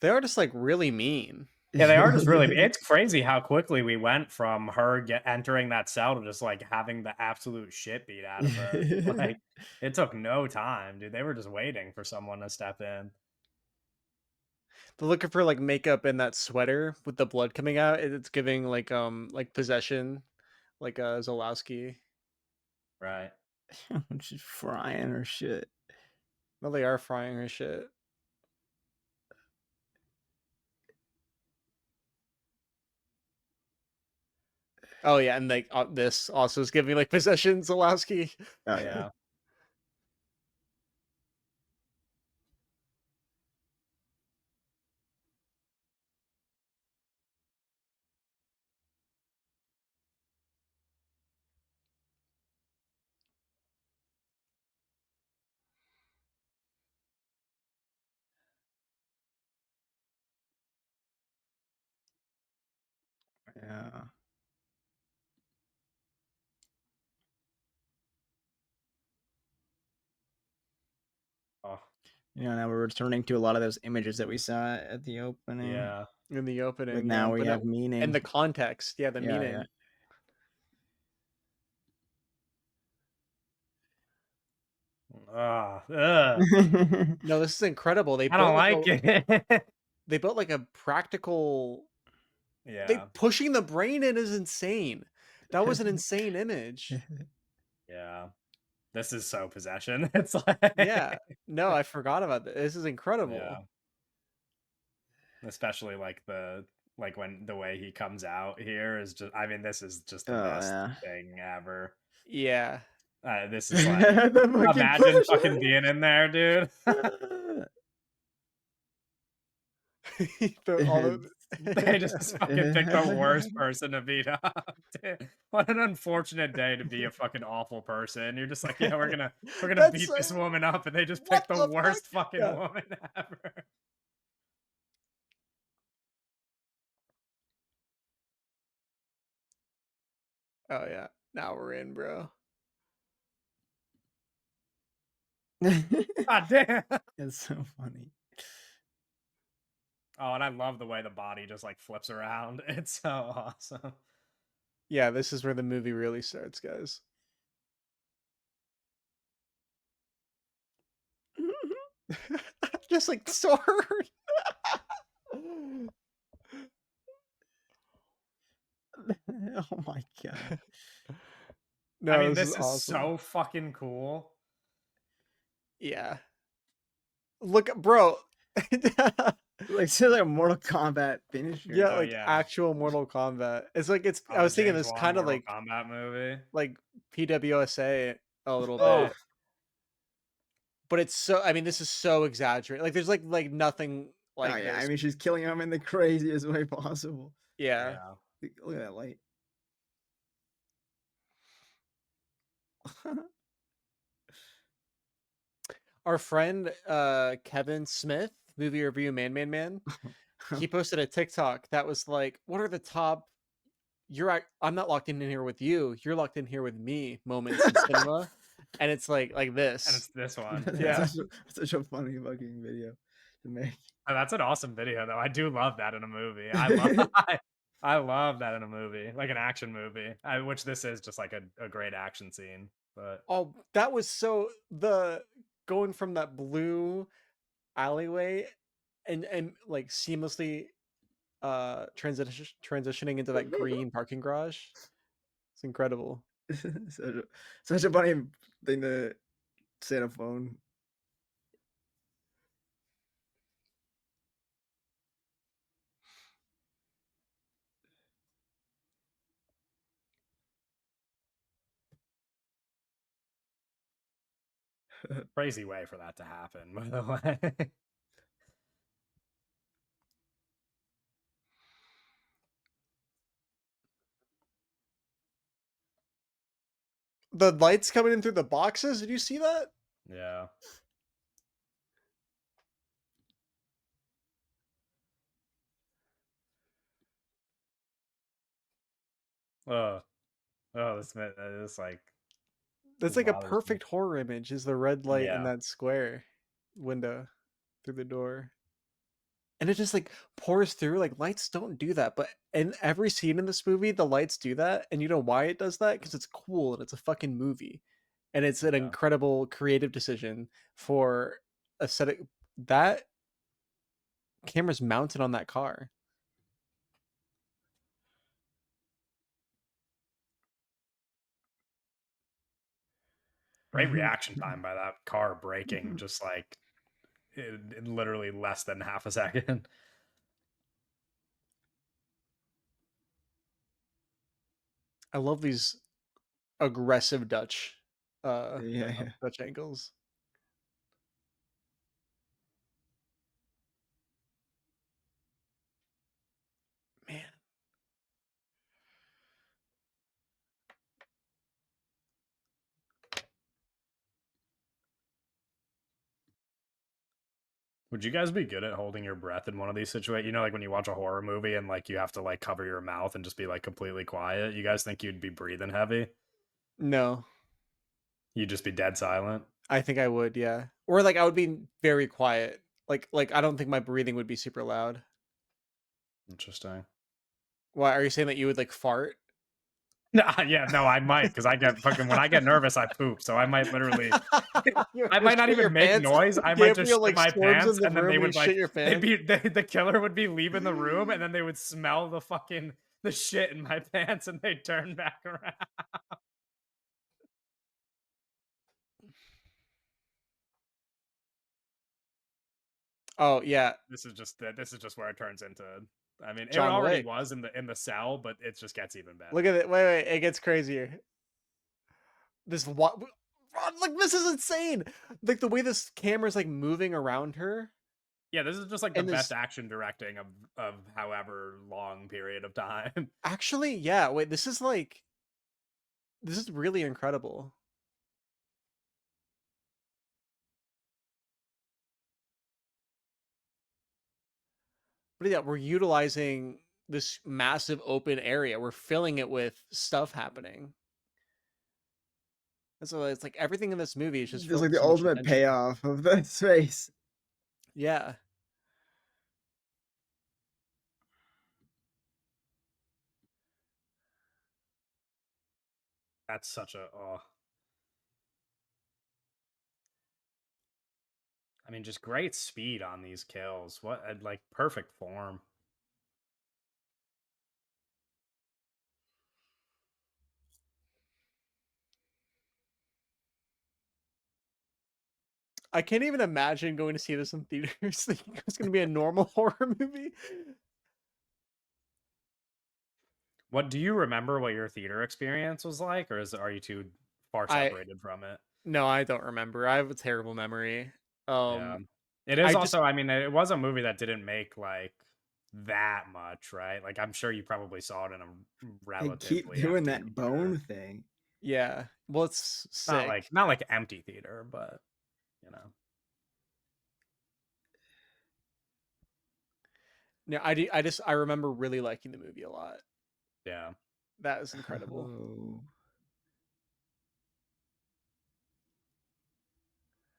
Speaker 2: They are just like really mean.
Speaker 1: Yeah, they are just really it's crazy how quickly we went from her entering that cell to just, like, having the absolute shit beat out of her. Like, it took no time, dude. They were just waiting for someone to step in.
Speaker 2: They're looking for like makeup in that sweater with the blood coming out. It's giving like possession, like Zolowski.
Speaker 3: Right. She's frying her shit.
Speaker 2: No, they are frying her shit. Oh yeah, and like this also is giving like possession Zolowski.
Speaker 3: Oh yeah.
Speaker 1: Yeah.
Speaker 3: Yeah.
Speaker 1: Oh,
Speaker 3: Now we're returning to a lot of those images that we saw at the opening,
Speaker 1: yeah.
Speaker 2: In the
Speaker 3: but
Speaker 2: opening, yeah,
Speaker 3: now we
Speaker 2: but
Speaker 3: have
Speaker 2: and
Speaker 3: meaning.
Speaker 2: the context, yeah, the
Speaker 3: Yeah,
Speaker 2: meaning.
Speaker 1: Ugh.
Speaker 3: yeah.
Speaker 2: No, this is incredible.
Speaker 1: I don't like it.
Speaker 2: They built like a practical. They
Speaker 1: Yeah.
Speaker 2: pushing the brain in is insane. That was an insane image.
Speaker 1: Yeah. This is so possession. It's
Speaker 2: Yeah.
Speaker 1: like
Speaker 2: No, I forgot about this. This is
Speaker 1: yeah.
Speaker 2: incredible.
Speaker 1: Especially like like when the way he comes out here is just I mean, this is just the
Speaker 3: Oh
Speaker 1: best
Speaker 3: yeah.
Speaker 1: thing ever.
Speaker 2: Yeah.
Speaker 1: This is like
Speaker 3: The fucking
Speaker 1: imagine
Speaker 3: push.
Speaker 1: fucking being in there, dude.
Speaker 2: All the
Speaker 1: They just fucking picked the worst person to beat up. Dude, what an unfortunate day to be a fucking awful person. You're just like, yeah, we're gonna
Speaker 2: That's
Speaker 1: beat this woman up, and they just
Speaker 2: what
Speaker 1: picked the
Speaker 2: the fuck?
Speaker 1: worst fucking
Speaker 2: Yeah.
Speaker 1: woman ever.
Speaker 2: Oh yeah. Now we're in, bro.
Speaker 1: God damn.
Speaker 3: It's so funny.
Speaker 1: Oh, and I love the way the body just like flips around. It's so awesome.
Speaker 2: Yeah, this is where the movie really starts, guys. Just like sword.
Speaker 3: Oh my god.
Speaker 1: I
Speaker 2: No,
Speaker 1: mean,
Speaker 2: this is
Speaker 1: this is
Speaker 2: awesome.
Speaker 1: so fucking cool.
Speaker 2: Yeah. Look, bro.
Speaker 3: Like it's like a Mortal Kombat finisher.
Speaker 2: Yeah,
Speaker 1: Oh
Speaker 2: like
Speaker 1: yeah.
Speaker 2: actual Mortal Kombat. It's like it's
Speaker 1: Oh,
Speaker 2: I
Speaker 1: the
Speaker 2: was thinking
Speaker 1: James
Speaker 2: this
Speaker 1: Wan
Speaker 2: kind of
Speaker 1: Mortal Kombat movie.
Speaker 2: like PWSA a little
Speaker 1: Oh,
Speaker 2: bit, but it's so I mean this is so exaggerated. Like there's like nothing
Speaker 3: Oh
Speaker 2: like
Speaker 3: yeah, I
Speaker 2: this.
Speaker 3: mean she's killing him in the craziest way possible.
Speaker 2: Yeah.
Speaker 1: yeah.
Speaker 3: Look at that light.
Speaker 2: Our friend Kevin Smith, movie review man, he posted a TikTok that was like, "What are the top I'm not locked in here with you. You're locked in here with me moments in cinema." And it's like
Speaker 1: And
Speaker 2: this.
Speaker 1: it's this one.
Speaker 3: That's
Speaker 2: Yeah.
Speaker 1: Yeah.
Speaker 3: such a funny fucking video to make.
Speaker 1: Oh, that's an awesome video though. I do love that in a movie. I love that in a movie, like an action movie. Which this is just like a great action scene. But
Speaker 2: Oh, that was so the going from that blue alleyway and like seamlessly transitioning into that green parking garage. It's incredible.
Speaker 3: such, a, such a funny thing to say on a phone.
Speaker 1: crazy way for that to happen, by the way.
Speaker 2: The lights coming in through the boxes, did you see that?
Speaker 1: Yeah. Oh, oh, this like
Speaker 2: That's
Speaker 1: this
Speaker 2: like a
Speaker 1: bothers me.
Speaker 2: perfect horror image is the red light in
Speaker 1: Yeah.
Speaker 2: that square window through the door. And it just like pours through. Like lights don't do that, but in every scene in this movie, the lights do that. And you know why it does that? Because it's cool and it's a fucking movie, and it's an
Speaker 1: Yeah.
Speaker 2: incredible creative decision for aesthetic. That Camera's mounted on that car.
Speaker 1: Great reaction time by that car braking, just like in literally less than half a second.
Speaker 2: I love these aggressive
Speaker 3: Yeah, yeah.
Speaker 2: Dutch angles. Man,
Speaker 1: Would you guys be good at holding your breath in one of these situations? You know, like when you watch a horror movie and like you have to like cover your mouth and just be like completely quiet. You guys think you'd be breathing heavy?
Speaker 2: no.
Speaker 1: You'd just be dead silent.
Speaker 2: I think I would, yeah. Or like I would be very quiet. Like I don't think my breathing would be super loud.
Speaker 1: Interesting.
Speaker 2: Why are you saying that you would like fart?
Speaker 1: No, yeah, no, I might because I get fucking when I get nervous, I poop. So I might literally,
Speaker 2: You
Speaker 1: I
Speaker 2: just
Speaker 1: might not
Speaker 2: shit your
Speaker 1: even make
Speaker 2: pants.
Speaker 1: noise. I might just
Speaker 2: Gabriel
Speaker 1: shit
Speaker 2: like
Speaker 1: my
Speaker 2: storms in
Speaker 1: pants,
Speaker 2: the
Speaker 1: and then
Speaker 2: room
Speaker 1: they
Speaker 2: and you
Speaker 1: would
Speaker 2: shit
Speaker 1: like
Speaker 2: your
Speaker 1: they'd
Speaker 2: pants.
Speaker 1: be the killer would be leaving the room, and then they would smell the fucking the shit in my pants, and they'd turn back around.
Speaker 2: Oh yeah,
Speaker 1: This is just where it turns into. I mean, it
Speaker 2: John
Speaker 1: already
Speaker 2: Wick.
Speaker 1: was in the cell, but it just gets even
Speaker 2: Look
Speaker 1: better.
Speaker 2: at it. Wait, it gets crazier. This what? Like this is insane. Like the way this camera's like moving around her,
Speaker 1: Yeah, this is just like the
Speaker 2: and
Speaker 1: best
Speaker 2: this
Speaker 1: action directing of however long period of time.
Speaker 2: actually, yeah. Wait, this is really incredible. But yeah, we're utilizing this massive open area. We're filling it with stuff happening. And so it's like everything in this movie is just
Speaker 3: There's
Speaker 2: filled
Speaker 3: like
Speaker 2: with
Speaker 3: the
Speaker 2: so much
Speaker 3: ultimate
Speaker 2: attention.
Speaker 3: payoff of the space.
Speaker 2: Yeah.
Speaker 1: That's such a oh. I mean, just great speed on these kills. What like perfect form.
Speaker 2: I can't even imagine going to see this in theaters thinking it's going to be a normal horror movie.
Speaker 1: What do you remember what your theater experience was like, or are you too far
Speaker 2: I
Speaker 1: separated from it?
Speaker 2: No, I don't remember. I have a terrible memory.
Speaker 1: Yeah.
Speaker 2: Um
Speaker 1: It
Speaker 2: I
Speaker 1: is
Speaker 2: just
Speaker 1: also, I mean, it was a movie that didn't make like that much, right? Like I'm sure you probably saw it in a
Speaker 3: They keep
Speaker 1: relatively
Speaker 3: doing
Speaker 1: empty
Speaker 3: that
Speaker 1: theater.
Speaker 3: bone thing.
Speaker 2: yeah. Well, it's sick.
Speaker 1: Not like empty theater, but you know.
Speaker 2: No, I remember really liking the movie a lot.
Speaker 1: Yeah.
Speaker 2: That is incredible.
Speaker 3: Oh.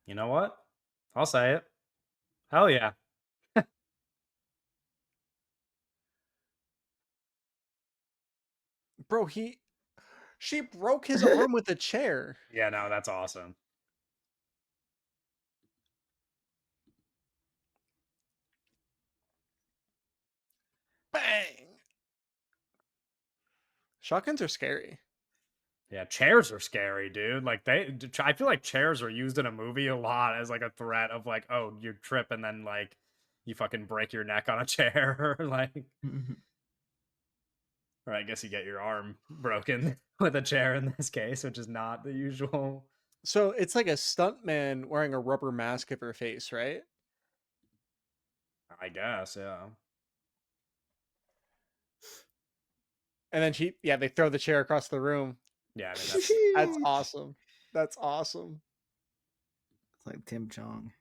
Speaker 1: You know what? I'll say it. Hell yeah.
Speaker 2: Bro, she broke his arm with a chair.
Speaker 1: Yeah, no, that's awesome.
Speaker 2: Bang. Shotguns are scary.
Speaker 1: Yeah, chairs are scary, dude. Like I feel like chairs are used in a movie a lot as like a threat of like, oh, you trip and then like you fucking break your neck on a chair, or like, or I guess you get your arm broken with a chair in this case, which is not the usual.
Speaker 2: So it's like a stuntman wearing a rubber mask of her face, right?
Speaker 1: I guess, yeah,
Speaker 2: And then they throw the chair across the room.
Speaker 1: yeah. I mean,
Speaker 2: That's
Speaker 1: awesome.
Speaker 2: awesome. That's awesome.
Speaker 3: It's like Tim Chong.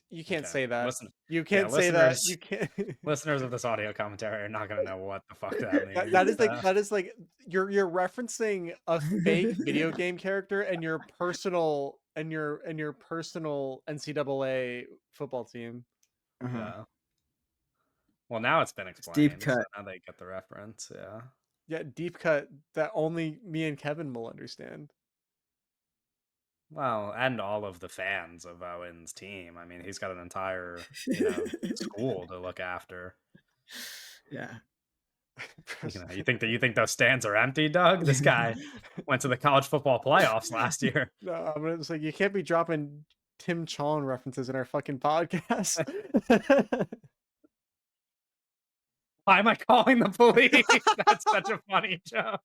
Speaker 2: You can't
Speaker 1: Okay,
Speaker 2: say that.
Speaker 1: listen,
Speaker 2: You
Speaker 1: yeah,
Speaker 2: can't say that.
Speaker 1: listeners,
Speaker 2: You can't.
Speaker 1: listeners of this audio commentary are not gonna know what the fuck that
Speaker 2: That
Speaker 1: means.
Speaker 2: is like you're referencing a fake video game character and your personal NCAA football team.
Speaker 3: Uh-huh.
Speaker 1: Yeah. Well, now it's been
Speaker 3: It's deep
Speaker 1: explained, so
Speaker 3: cut.
Speaker 1: now they get the reference. Yeah.
Speaker 2: Yeah, deep cut that only me and Kevin will understand.
Speaker 1: Well, and all of the fans of Owen's team. I mean, he's got an entire, school to look after.
Speaker 3: Yeah.
Speaker 1: You think those stands are empty, Doug? This guy went to the college football playoffs last year.
Speaker 2: No, I'm it's like you can't be dropping Tim Challen references in our fucking podcast.
Speaker 1: Why am I calling the police? That's such a funny joke.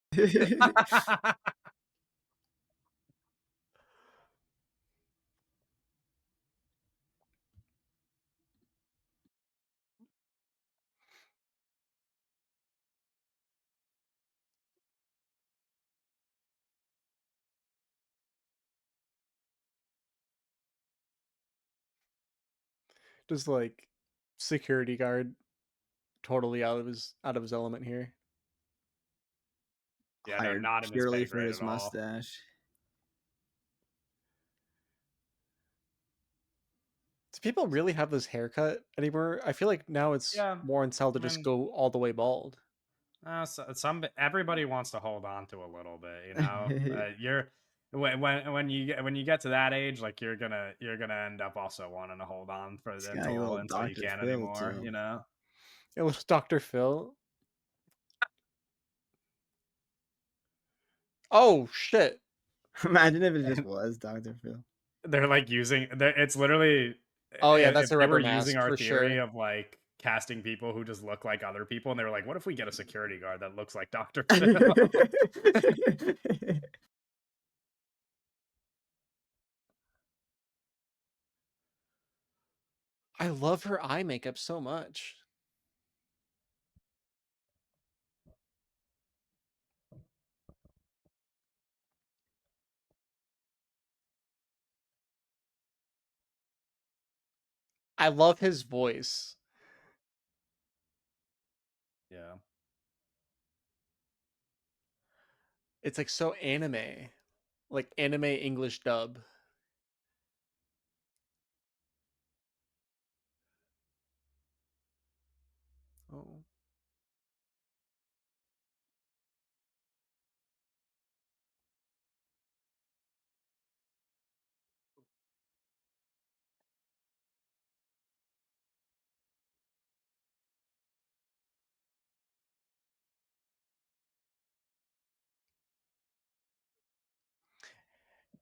Speaker 2: Just like security guard totally out of his element here.
Speaker 1: Yeah, no,
Speaker 3: Hired
Speaker 1: not in his
Speaker 3: purely
Speaker 1: pay
Speaker 3: for
Speaker 1: grade
Speaker 3: his
Speaker 1: at all.
Speaker 3: mustache.
Speaker 2: Do people really have this haircut anymore? I feel like now it's
Speaker 1: Yeah,
Speaker 2: more in style to
Speaker 1: I
Speaker 2: just
Speaker 1: mean,
Speaker 2: go all the way bald.
Speaker 1: some everybody wants to hold on to a little bit, you know. You're when you get to that age, like you're gonna end up also wanting to hold on for
Speaker 3: He's got a little
Speaker 1: until you
Speaker 3: Dr.
Speaker 1: can't
Speaker 3: Phil
Speaker 1: anymore,
Speaker 3: too.
Speaker 1: you know.
Speaker 2: It was Dr. Phil. Oh shit.
Speaker 3: Imagine if it just was Dr. Phil.
Speaker 1: They're like it's literally
Speaker 2: Oh yeah, that's
Speaker 1: if
Speaker 2: a
Speaker 1: they were
Speaker 2: rubber
Speaker 1: using
Speaker 2: mask
Speaker 1: our
Speaker 2: for
Speaker 1: theory
Speaker 2: sure.
Speaker 1: of like casting people who just look like other people, and they were like, what if we get a security guard that looks like Dr. Phil?
Speaker 2: I love her eye makeup so much. I love his voice.
Speaker 1: Yeah.
Speaker 2: It's like so anime. Like anime English dub. Oh.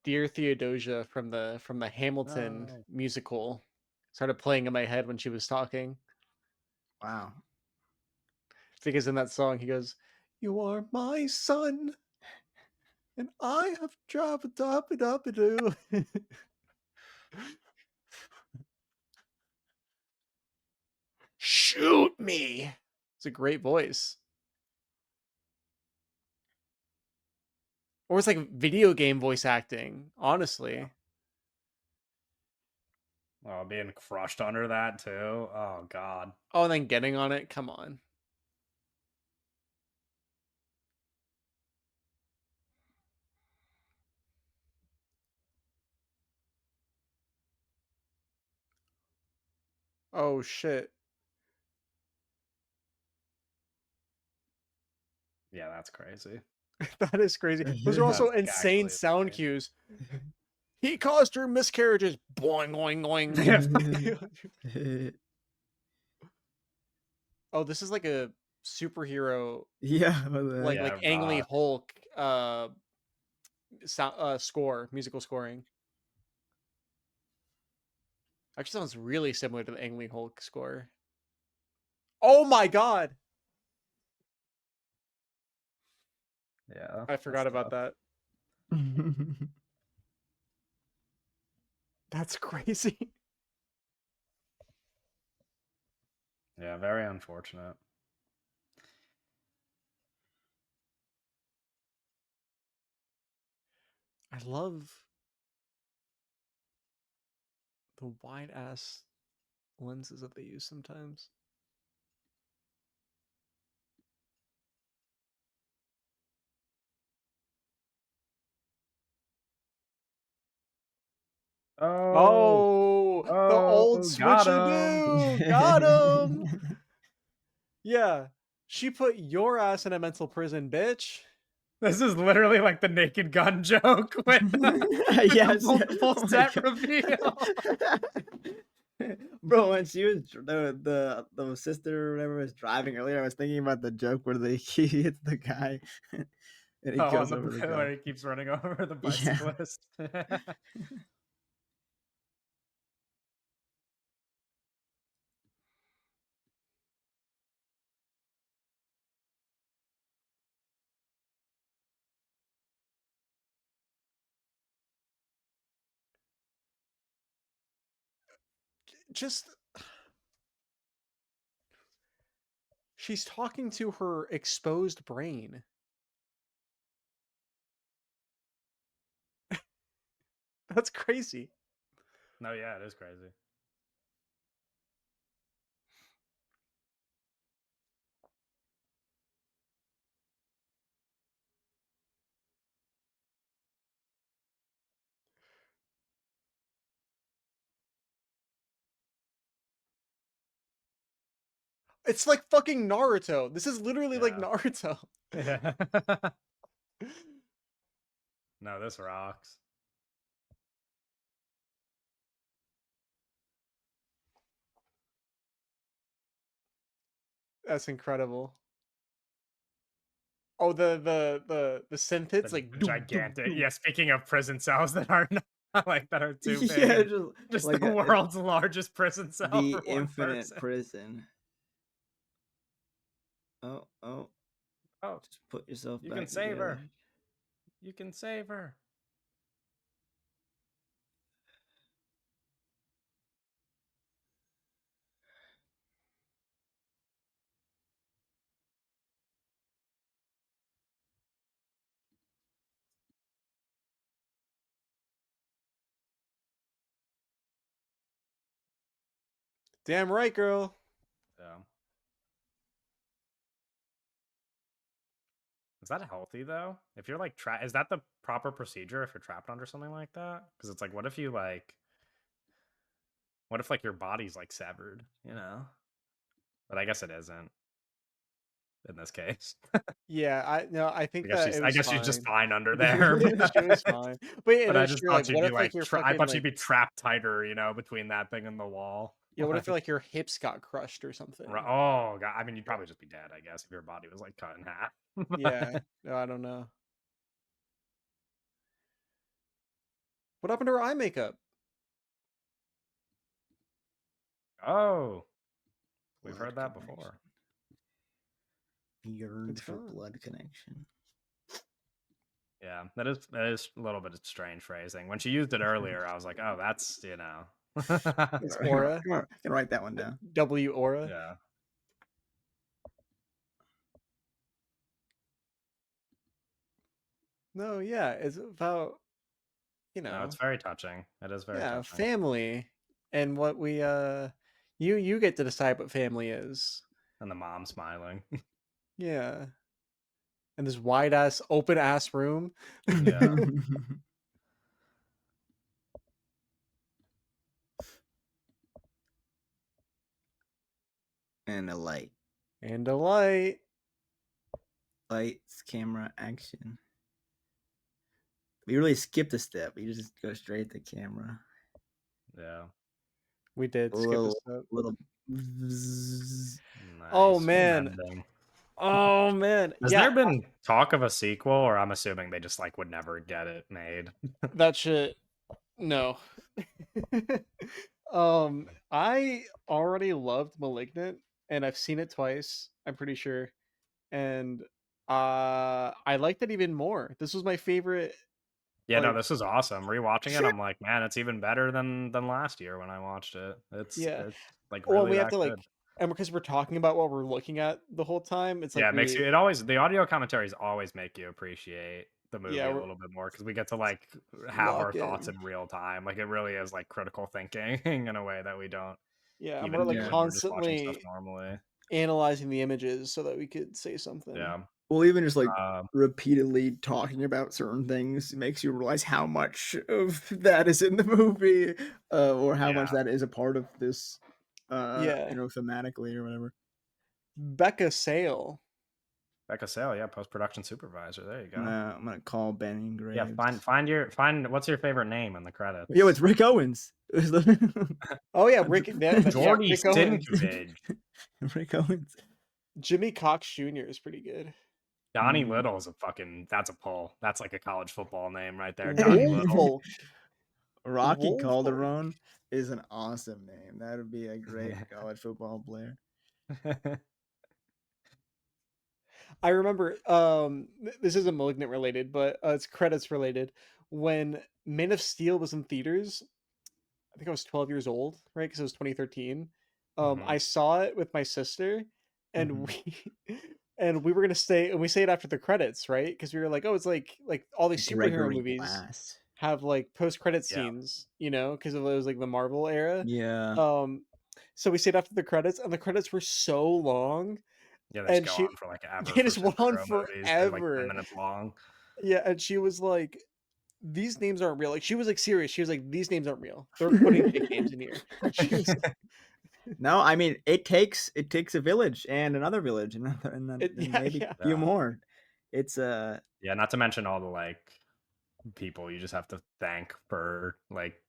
Speaker 2: Dear Theodosia from the Hamilton
Speaker 1: No.
Speaker 2: musical started playing in my head when she was talking.
Speaker 3: Wow.
Speaker 2: Because in that song he goes, "You are my son, and I have drop a dop it up a doo." Shoot me. It's a great voice. Or it's like video game voice acting, honestly.
Speaker 1: Oh, being crushed under that too. Oh God.
Speaker 2: Oh, and then getting on it. Come on. Oh shit.
Speaker 1: Yeah, that's crazy.
Speaker 2: That is crazy. Those are
Speaker 1: That's
Speaker 2: also
Speaker 1: like
Speaker 2: insane
Speaker 1: actually
Speaker 2: sound
Speaker 1: insane.
Speaker 2: cues. He caused her miscarriages. Boing, boing, boing. Oh, this is like a superhero,
Speaker 3: Yeah, what the
Speaker 2: like
Speaker 3: heck?
Speaker 1: Yeah,
Speaker 2: Ang Lee
Speaker 1: God.
Speaker 2: Hulk score, musical scoring. Actually, sounds really similar to the Ang Lee Hulk score. Oh my god,
Speaker 1: Yeah,
Speaker 2: I
Speaker 1: that's
Speaker 2: forgot about
Speaker 1: tough.
Speaker 2: that. That's crazy.
Speaker 1: Yeah, very unfortunate.
Speaker 2: I love the wide ass lenses that they use sometimes.
Speaker 1: Oh,
Speaker 2: Oh, the old
Speaker 1: oh, got him.
Speaker 2: switcheroo. Got him. Yeah. She put your ass in a mental prison, bitch.
Speaker 1: This is literally like the Naked Gun joke with the
Speaker 3: Yes, yeah.
Speaker 1: multiple
Speaker 3: Oh my
Speaker 1: set
Speaker 3: god.
Speaker 1: reveal.
Speaker 3: Bro, when she was the sister or whatever was driving earlier, I was thinking about the joke where they he hits the guy and he
Speaker 1: Oh, on
Speaker 3: goes
Speaker 1: the
Speaker 3: over the guy.
Speaker 1: where he keeps running over the
Speaker 3: Yeah.
Speaker 1: bicyclist.
Speaker 2: Just she's talking to her exposed brain. That's crazy.
Speaker 1: No, yeah, it is crazy.
Speaker 2: It's like fucking Naruto. This is literally like
Speaker 1: Yeah.
Speaker 2: Naruto.
Speaker 1: Yeah. No, this rocks.
Speaker 2: That's incredible. Oh, the synth hits
Speaker 1: The
Speaker 2: like doom doom
Speaker 1: gigantic,
Speaker 2: doom.
Speaker 1: yeah, speaking of prison cells that are not like, that are too big
Speaker 3: Yeah,
Speaker 1: and
Speaker 3: just
Speaker 1: just
Speaker 3: like
Speaker 1: the
Speaker 3: it's
Speaker 1: world's largest prison cell
Speaker 3: the
Speaker 1: for one
Speaker 3: infinite
Speaker 1: person.
Speaker 3: prison. Oh, oh,
Speaker 1: Oh,
Speaker 3: just put yourself
Speaker 1: you can
Speaker 3: back
Speaker 1: save
Speaker 3: together.
Speaker 1: her. You can save her.
Speaker 2: Damn right, girl.
Speaker 1: Yeah. Is that healthy though? If you're like is that the proper procedure if you're trapped under something like that? Because it's like, what if you like, what if like your body's like severed, you know? But I guess it isn't in this case.
Speaker 2: Yeah, I no, I think that it
Speaker 1: I
Speaker 2: was
Speaker 1: guess she's just
Speaker 2: fine.
Speaker 1: fine under there.
Speaker 2: She was fine. But yeah,
Speaker 1: But
Speaker 2: no,
Speaker 1: I
Speaker 2: it's
Speaker 1: just
Speaker 2: true. Like,
Speaker 1: thought she'd
Speaker 2: what
Speaker 1: be
Speaker 2: if like
Speaker 1: like,
Speaker 2: your
Speaker 1: I
Speaker 2: fucking
Speaker 1: thought she'd
Speaker 2: like
Speaker 1: be trapped tighter, between that thing and the wall.
Speaker 2: yeah, what if like your hips got crushed or something?
Speaker 1: Oh god, I mean, you'd probably just be dead, I guess, if your body was like cut in half.
Speaker 2: Yeah, no, I don't know. What happened to her eye makeup?
Speaker 1: Oh, we've
Speaker 3: Blood
Speaker 1: heard that
Speaker 3: connection.
Speaker 1: before.
Speaker 3: He yearned
Speaker 2: It's
Speaker 3: for
Speaker 2: gone.
Speaker 3: blood connection.
Speaker 1: Yeah, that is a little bit of strange phrasing. When she used it earlier, I was like, oh, that's
Speaker 2: It's
Speaker 3: Can
Speaker 2: aura.
Speaker 3: write that one down.
Speaker 2: W aura.
Speaker 1: yeah.
Speaker 2: No, yeah, it's about, you
Speaker 1: No, it's
Speaker 2: know,
Speaker 1: very touching. It is very
Speaker 2: yeah,
Speaker 1: touching.
Speaker 2: family and what we you get to decide what family is.
Speaker 1: And the mom smiling.
Speaker 2: Yeah. And this wide ass open ass room
Speaker 1: Yeah.
Speaker 3: And a light.
Speaker 2: and a light.
Speaker 3: Lights, camera, action. We really skipped a step. We just go straight to camera.
Speaker 1: Yeah.
Speaker 2: We did
Speaker 3: A
Speaker 2: skip a
Speaker 3: little
Speaker 2: step.
Speaker 3: little bzzz.
Speaker 2: Oh
Speaker 1: Nice. What an
Speaker 2: man.
Speaker 1: ending.
Speaker 2: Oh man.
Speaker 1: Has there
Speaker 2: Yeah,
Speaker 1: been talk of a sequel, or I'm assuming they just like would never get it made?
Speaker 2: that shit. No. I already loved Malignant and I've seen it twice, I'm pretty sure. And I liked it even more. This was my favorite
Speaker 1: Yeah, no,
Speaker 2: like
Speaker 1: this is awesome. Rewatching it,
Speaker 2: sure.
Speaker 1: I'm like, man, it's even better than last year when I watched it.
Speaker 2: Yeah.
Speaker 1: It's like
Speaker 2: Well,
Speaker 1: really
Speaker 2: we have
Speaker 1: that
Speaker 2: to
Speaker 1: good.
Speaker 2: like and because we're talking about what we're looking at the whole time, it's like
Speaker 1: Yeah, it makes
Speaker 2: we
Speaker 1: you it always the audio commentaries always make you appreciate the
Speaker 2: yeah,
Speaker 1: movie a
Speaker 2: we're
Speaker 1: little bit more because we get to like have our
Speaker 2: lock
Speaker 1: thoughts
Speaker 2: in.
Speaker 1: in real time. Like it really is like critical thinking in a way that we don't
Speaker 2: Yeah, and we're
Speaker 1: even
Speaker 2: like
Speaker 1: do
Speaker 3: Yeah.
Speaker 1: when we're just watching stuff
Speaker 2: constantly
Speaker 1: normally.
Speaker 2: analyzing the images so that we could say something.
Speaker 1: Yeah.
Speaker 3: Well, even just like
Speaker 1: Um,
Speaker 3: repeatedly talking about certain things makes you realize how much of that is in the movie, or how much
Speaker 1: yeah.
Speaker 3: that is a part of this,
Speaker 2: Yeah.
Speaker 3: thematically or whatever.
Speaker 2: Becca Sale.
Speaker 1: Becca Sale, yeah, post production supervisor. There you go.
Speaker 3: I'm gonna call Benny
Speaker 1: Yeah,
Speaker 3: Graves.
Speaker 1: find what's your favorite name in the
Speaker 3: Yo, it's
Speaker 1: credits?
Speaker 3: Rick Owens.
Speaker 2: Oh yeah, yeah,
Speaker 1: Jordy
Speaker 2: Rick Owens.
Speaker 1: Sinkovich.
Speaker 3: Rick Owens.
Speaker 2: Jimmy Cox Jr. is pretty good.
Speaker 1: Donnie
Speaker 3: Mm.
Speaker 1: Little is a fucking that's a pull. That's like a college football name right there. Donnie Little.
Speaker 2: Woolfolk.
Speaker 3: Rocky
Speaker 2: Woolfolk.
Speaker 3: Calderon is an awesome name. That would be a great college football player.
Speaker 2: I remember this isn't Malignant related, but it's credits related. When Man of Steel was in theaters, I think I was 12 years old, right? Because it was 2013.
Speaker 1: Mhm,
Speaker 2: I saw it with my sister, and
Speaker 3: Mhm.
Speaker 2: we and we were gonna stay, and we stayed after the credits, right? Because we were like, oh, it's like all these superhero
Speaker 3: Gregory
Speaker 2: movies
Speaker 3: Glass.
Speaker 2: have like post credit
Speaker 1: yeah.
Speaker 2: scenes, because it was like the Marvel era.
Speaker 3: Yeah.
Speaker 2: Um, so we stayed after the credits, and the credits were so long,
Speaker 1: Yeah, they just
Speaker 2: and
Speaker 1: go
Speaker 2: she
Speaker 1: on for, like, ever
Speaker 2: it
Speaker 1: for
Speaker 2: just went on
Speaker 1: superhero movies. They're, like, 10
Speaker 2: forever.
Speaker 1: minutes long.
Speaker 2: Yeah, and she was like, "These names aren't real." Like, she was, like, serious. She was like, "These names aren't real. They're putting fake names in here." She was
Speaker 3: No, I mean it takes a village and another village and another and then
Speaker 2: it
Speaker 3: and
Speaker 2: yeah,
Speaker 3: maybe
Speaker 2: yeah.
Speaker 3: a few
Speaker 1: Yeah.
Speaker 3: more. It's
Speaker 1: Yeah, not to mention all the, like, people you just have to thank for, like,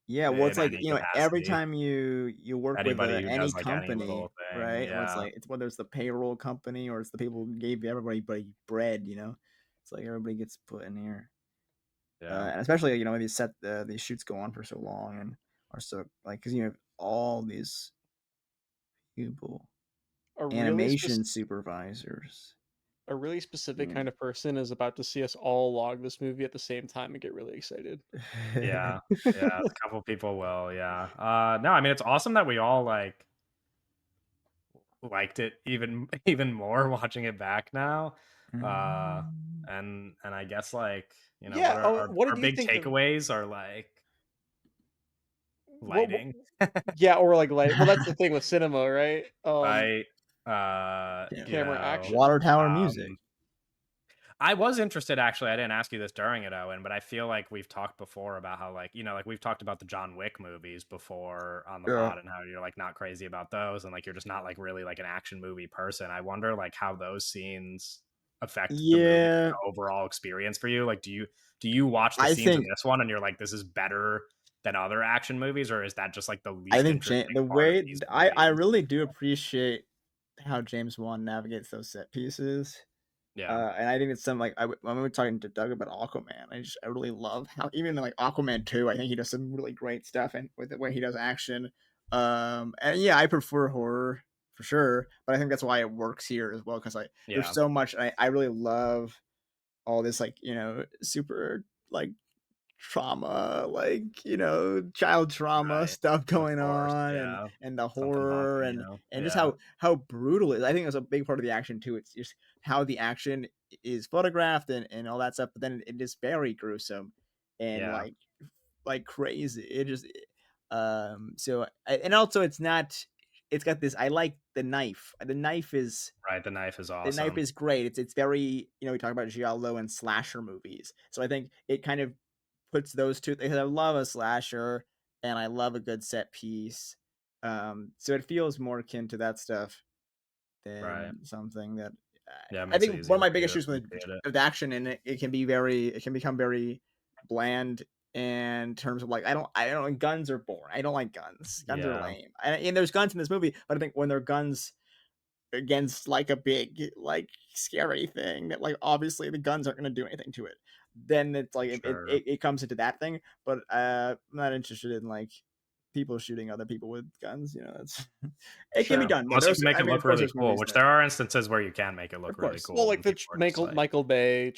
Speaker 3: yeah, well it's
Speaker 1: in
Speaker 3: like,
Speaker 1: any
Speaker 3: every
Speaker 1: capacity.
Speaker 3: time you work with
Speaker 1: Anybody who
Speaker 3: any
Speaker 1: does, like, any
Speaker 3: company,
Speaker 1: little thing.
Speaker 3: right? Well, it's
Speaker 1: Yeah,
Speaker 3: like it's whether it's the payroll company or it's the people who gave everybody bread. It's like everybody gets put in here.
Speaker 1: yeah.
Speaker 3: And especially, when these shoots go on for so long and are so like because you have all these people,
Speaker 2: A really spec
Speaker 3: animation supervisors.
Speaker 2: a really specific
Speaker 3: Yeah.
Speaker 2: kind of person is about to see us all log this movie at the same time and get really excited.
Speaker 1: Yeah, yeah, a couple people will, yeah. No, I mean, it's awesome that we all, like, liked it even even more watching it back now. Uh,
Speaker 3: Mm.
Speaker 1: and I guess, like, what
Speaker 2: Yeah,
Speaker 1: are
Speaker 2: oh, what
Speaker 1: our
Speaker 2: did you
Speaker 1: big
Speaker 2: think of
Speaker 1: takeaways are, like,
Speaker 2: what
Speaker 1: lighting,
Speaker 2: yeah, or like well, that's the thing with cinema, right?
Speaker 1: right?
Speaker 3: Yeah.
Speaker 2: Camera
Speaker 3: Water
Speaker 2: action.
Speaker 3: tower music.
Speaker 1: Um I was interested actually. I didn't ask you this during it, Owen, but I feel like we've talked before about how, like, like we've talked about the John Wick movies before on the
Speaker 3: Yeah.
Speaker 1: pod and how you're like not crazy about those and like you're just not like really like an action movie person. I wonder like how those scenes affect the movie
Speaker 3: Yeah,
Speaker 1: overall experience for you. Like do you watch the
Speaker 3: I
Speaker 1: scenes in
Speaker 3: think
Speaker 1: this one and you're like this is better than other action movies, or is that just like the
Speaker 3: I
Speaker 1: least
Speaker 3: think
Speaker 1: interesting
Speaker 3: The
Speaker 1: part of
Speaker 3: way
Speaker 1: these
Speaker 3: I
Speaker 1: movies?
Speaker 3: really do appreciate how James Wan navigates those set pieces.
Speaker 1: Yeah.
Speaker 3: And I think it's some like when we were talking to Doug about Aquaman, I really love how even like Aquaman 2, I think he does some really great stuff and with the way he does action. And yeah, I prefer horror for sure, but I think that's why it works here as well because there's
Speaker 1: Yeah.
Speaker 3: so much I really love all this like super like trauma, like, child trauma
Speaker 1: Right.
Speaker 3: stuff
Speaker 1: Of
Speaker 3: going
Speaker 1: course.
Speaker 3: on
Speaker 1: Yeah.
Speaker 3: and the
Speaker 1: Something
Speaker 3: horror
Speaker 1: haunting
Speaker 3: and just
Speaker 1: Yeah.
Speaker 3: how brutal it is. I think that's a big part of the action too. It's just how the action is photographed and all that stuff, but then it is very gruesome and
Speaker 1: Yeah.
Speaker 3: like crazy. It just so and also it's got this I like the knife.
Speaker 1: Right, the knife is
Speaker 3: The knife
Speaker 1: awesome.
Speaker 3: is great. It's very, we talk about giallo and slasher movies. So I think it kind of puts those two because I love a slasher and I love a good set piece. So it feels more akin to that stuff
Speaker 1: Right.
Speaker 3: than something that
Speaker 1: Yeah, it
Speaker 3: I
Speaker 1: makes it
Speaker 3: think one
Speaker 1: easier
Speaker 3: of my
Speaker 1: for you
Speaker 3: biggest
Speaker 1: to
Speaker 3: issues
Speaker 1: appreciate it.
Speaker 3: with action and it can become very bland in terms of like I don't guns are boring. I don't like guns. Guns are
Speaker 1: Yeah,
Speaker 3: lame. And there's guns in this movie, but I think when they're guns against like a big like scary thing that like obviously the guns aren't going to do anything to it, then it's like
Speaker 1: sure.
Speaker 3: it comes into that thing. But I'm not interested in like people shooting other people with guns. That's it can be
Speaker 1: Sure.
Speaker 3: done though.
Speaker 1: Unless you
Speaker 3: There's
Speaker 1: can make
Speaker 3: I
Speaker 1: it
Speaker 3: mean of
Speaker 1: look
Speaker 3: course
Speaker 1: really
Speaker 3: there's
Speaker 1: cool,
Speaker 3: movies
Speaker 1: which
Speaker 3: that
Speaker 1: there are instances where you can make it
Speaker 3: of
Speaker 1: look really
Speaker 3: course
Speaker 2: Well,
Speaker 1: cool,
Speaker 2: like
Speaker 1: and
Speaker 2: the
Speaker 1: people are just like
Speaker 2: Michael Bay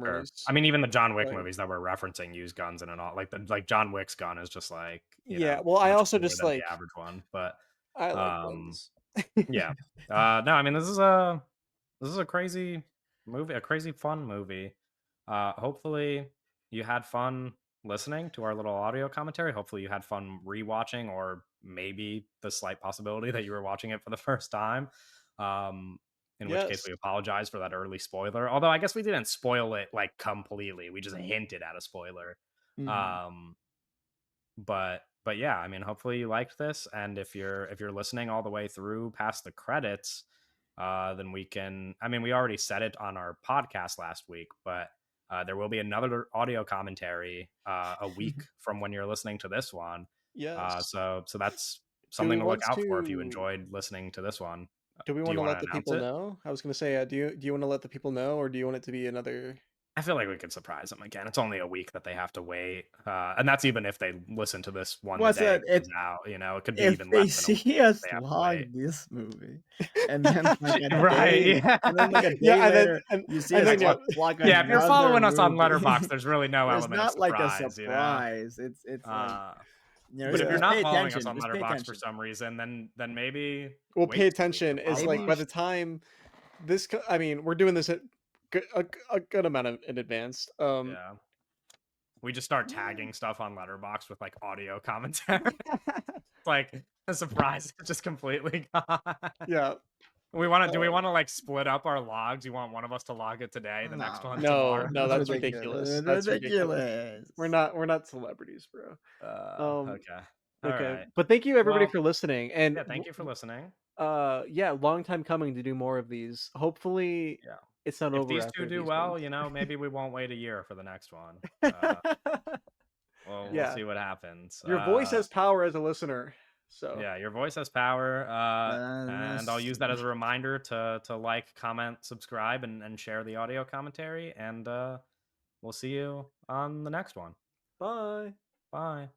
Speaker 1: sure.
Speaker 2: Transformers,
Speaker 1: I mean, even the John Wick
Speaker 2: like
Speaker 1: movies that we're referencing use guns and all like John Wick's gun is just like,
Speaker 2: yeah, well, I
Speaker 1: much
Speaker 2: also
Speaker 1: cooler
Speaker 2: just
Speaker 1: than the
Speaker 2: like
Speaker 1: average one, but,
Speaker 2: I like
Speaker 1: um,
Speaker 2: guns.
Speaker 1: yeah. No, I mean, this is a crazy movie, a crazy fun movie. Hopefully you had fun listening to our little audio commentary. Hopefully you had fun rewatching, or maybe the slight possibility that you were watching it for the first time. Um, in which case
Speaker 2: Yes.
Speaker 1: we apologize for that early spoiler. Although I guess we didn't spoil it like completely. We just hinted at a spoiler.
Speaker 3: Mhm.
Speaker 1: Um, but yeah, I mean, hopefully you liked this, and if you're listening all the way through past the credits, then we can. I mean, we already said it on our podcast last week, but there will be another audio commentary a week from when you're listening to this one.
Speaker 2: Yes.
Speaker 1: So that's
Speaker 2: Do we
Speaker 1: something to look
Speaker 2: want
Speaker 1: out for if you
Speaker 2: to
Speaker 1: enjoyed listening to this one.
Speaker 2: do we
Speaker 1: Do
Speaker 2: want
Speaker 1: you
Speaker 2: to
Speaker 1: want
Speaker 2: let
Speaker 1: to
Speaker 2: the
Speaker 1: announce
Speaker 2: people
Speaker 1: it?
Speaker 2: know? I was gonna say, do you want to let the people know, or do you want it to be another?
Speaker 1: I feel like we could surprise them again. It's only a week that they have to wait, and that's even if they listen to this one the
Speaker 3: What's
Speaker 1: day
Speaker 3: that?
Speaker 1: it comes out. You know, it could be
Speaker 3: If
Speaker 1: even
Speaker 3: they
Speaker 1: less than a week
Speaker 3: see
Speaker 1: if
Speaker 3: us
Speaker 1: they have to
Speaker 3: log
Speaker 1: wait.
Speaker 3: this movie, and then like a
Speaker 1: Right?
Speaker 3: day,
Speaker 1: Yeah.
Speaker 3: and then like a
Speaker 2: Yeah,
Speaker 3: day later, you see
Speaker 2: and
Speaker 3: us
Speaker 2: then yeah,
Speaker 3: log
Speaker 1: Yeah. If you're
Speaker 3: another
Speaker 1: following us on
Speaker 3: movie.
Speaker 1: Letterbox, there's really no
Speaker 3: There's
Speaker 1: element of
Speaker 3: not like a
Speaker 1: surprise. You know.
Speaker 3: surprise. It's like
Speaker 1: Uh, but if you're
Speaker 2: yeah.
Speaker 3: just pay
Speaker 1: not following us
Speaker 3: attention.
Speaker 1: on
Speaker 3: Just pay
Speaker 1: Letterbox for
Speaker 3: attention.
Speaker 1: some reason, then maybe
Speaker 2: Well, pay
Speaker 1: wait 2 weeks.
Speaker 2: attention
Speaker 1: You'll
Speaker 2: is
Speaker 3: Maybe
Speaker 1: probably
Speaker 2: like
Speaker 3: you
Speaker 2: by the
Speaker 3: should.
Speaker 2: time I mean, we're doing this at a good amount in advance.
Speaker 1: yeah. We just start
Speaker 3: Yeah.
Speaker 1: tagging stuff on Letterbox with like audio commentary. It's like a surprise, it's just completely gone.
Speaker 2: Yeah.
Speaker 1: We want to do we
Speaker 2: Um,
Speaker 1: want to like split up our logs? You want one of us to log it today, the next
Speaker 3: No,
Speaker 1: one
Speaker 2: no,
Speaker 1: tomorrow?
Speaker 2: no,
Speaker 3: that's
Speaker 2: that's
Speaker 3: ridiculous.
Speaker 2: ridiculous.
Speaker 3: That's
Speaker 2: That's ridiculous.
Speaker 3: ridiculous.
Speaker 2: We're not celebrities, bro. Um,
Speaker 1: Okay. All
Speaker 2: okay,
Speaker 1: right.
Speaker 2: but thank you everybody
Speaker 1: Well,
Speaker 2: for listening, and
Speaker 1: yeah, thank you for listening.
Speaker 2: yeah, long time coming to do more of these. Hopefully,
Speaker 1: Yeah.
Speaker 2: it's not
Speaker 1: If
Speaker 2: over
Speaker 1: these 2
Speaker 2: after
Speaker 1: do
Speaker 2: these ones.
Speaker 1: well, you know, maybe we won't wait a year for the next one. Well, we'll
Speaker 2: Yeah,
Speaker 1: see what happens.
Speaker 2: your voice has power as a listener, so
Speaker 1: Yeah, your voice has power, and I'll
Speaker 3: That's
Speaker 1: use that as a reminder to like, comment, subscribe, and share the audio commentary, and we'll see you on the next one.
Speaker 2: bye.
Speaker 1: Bye.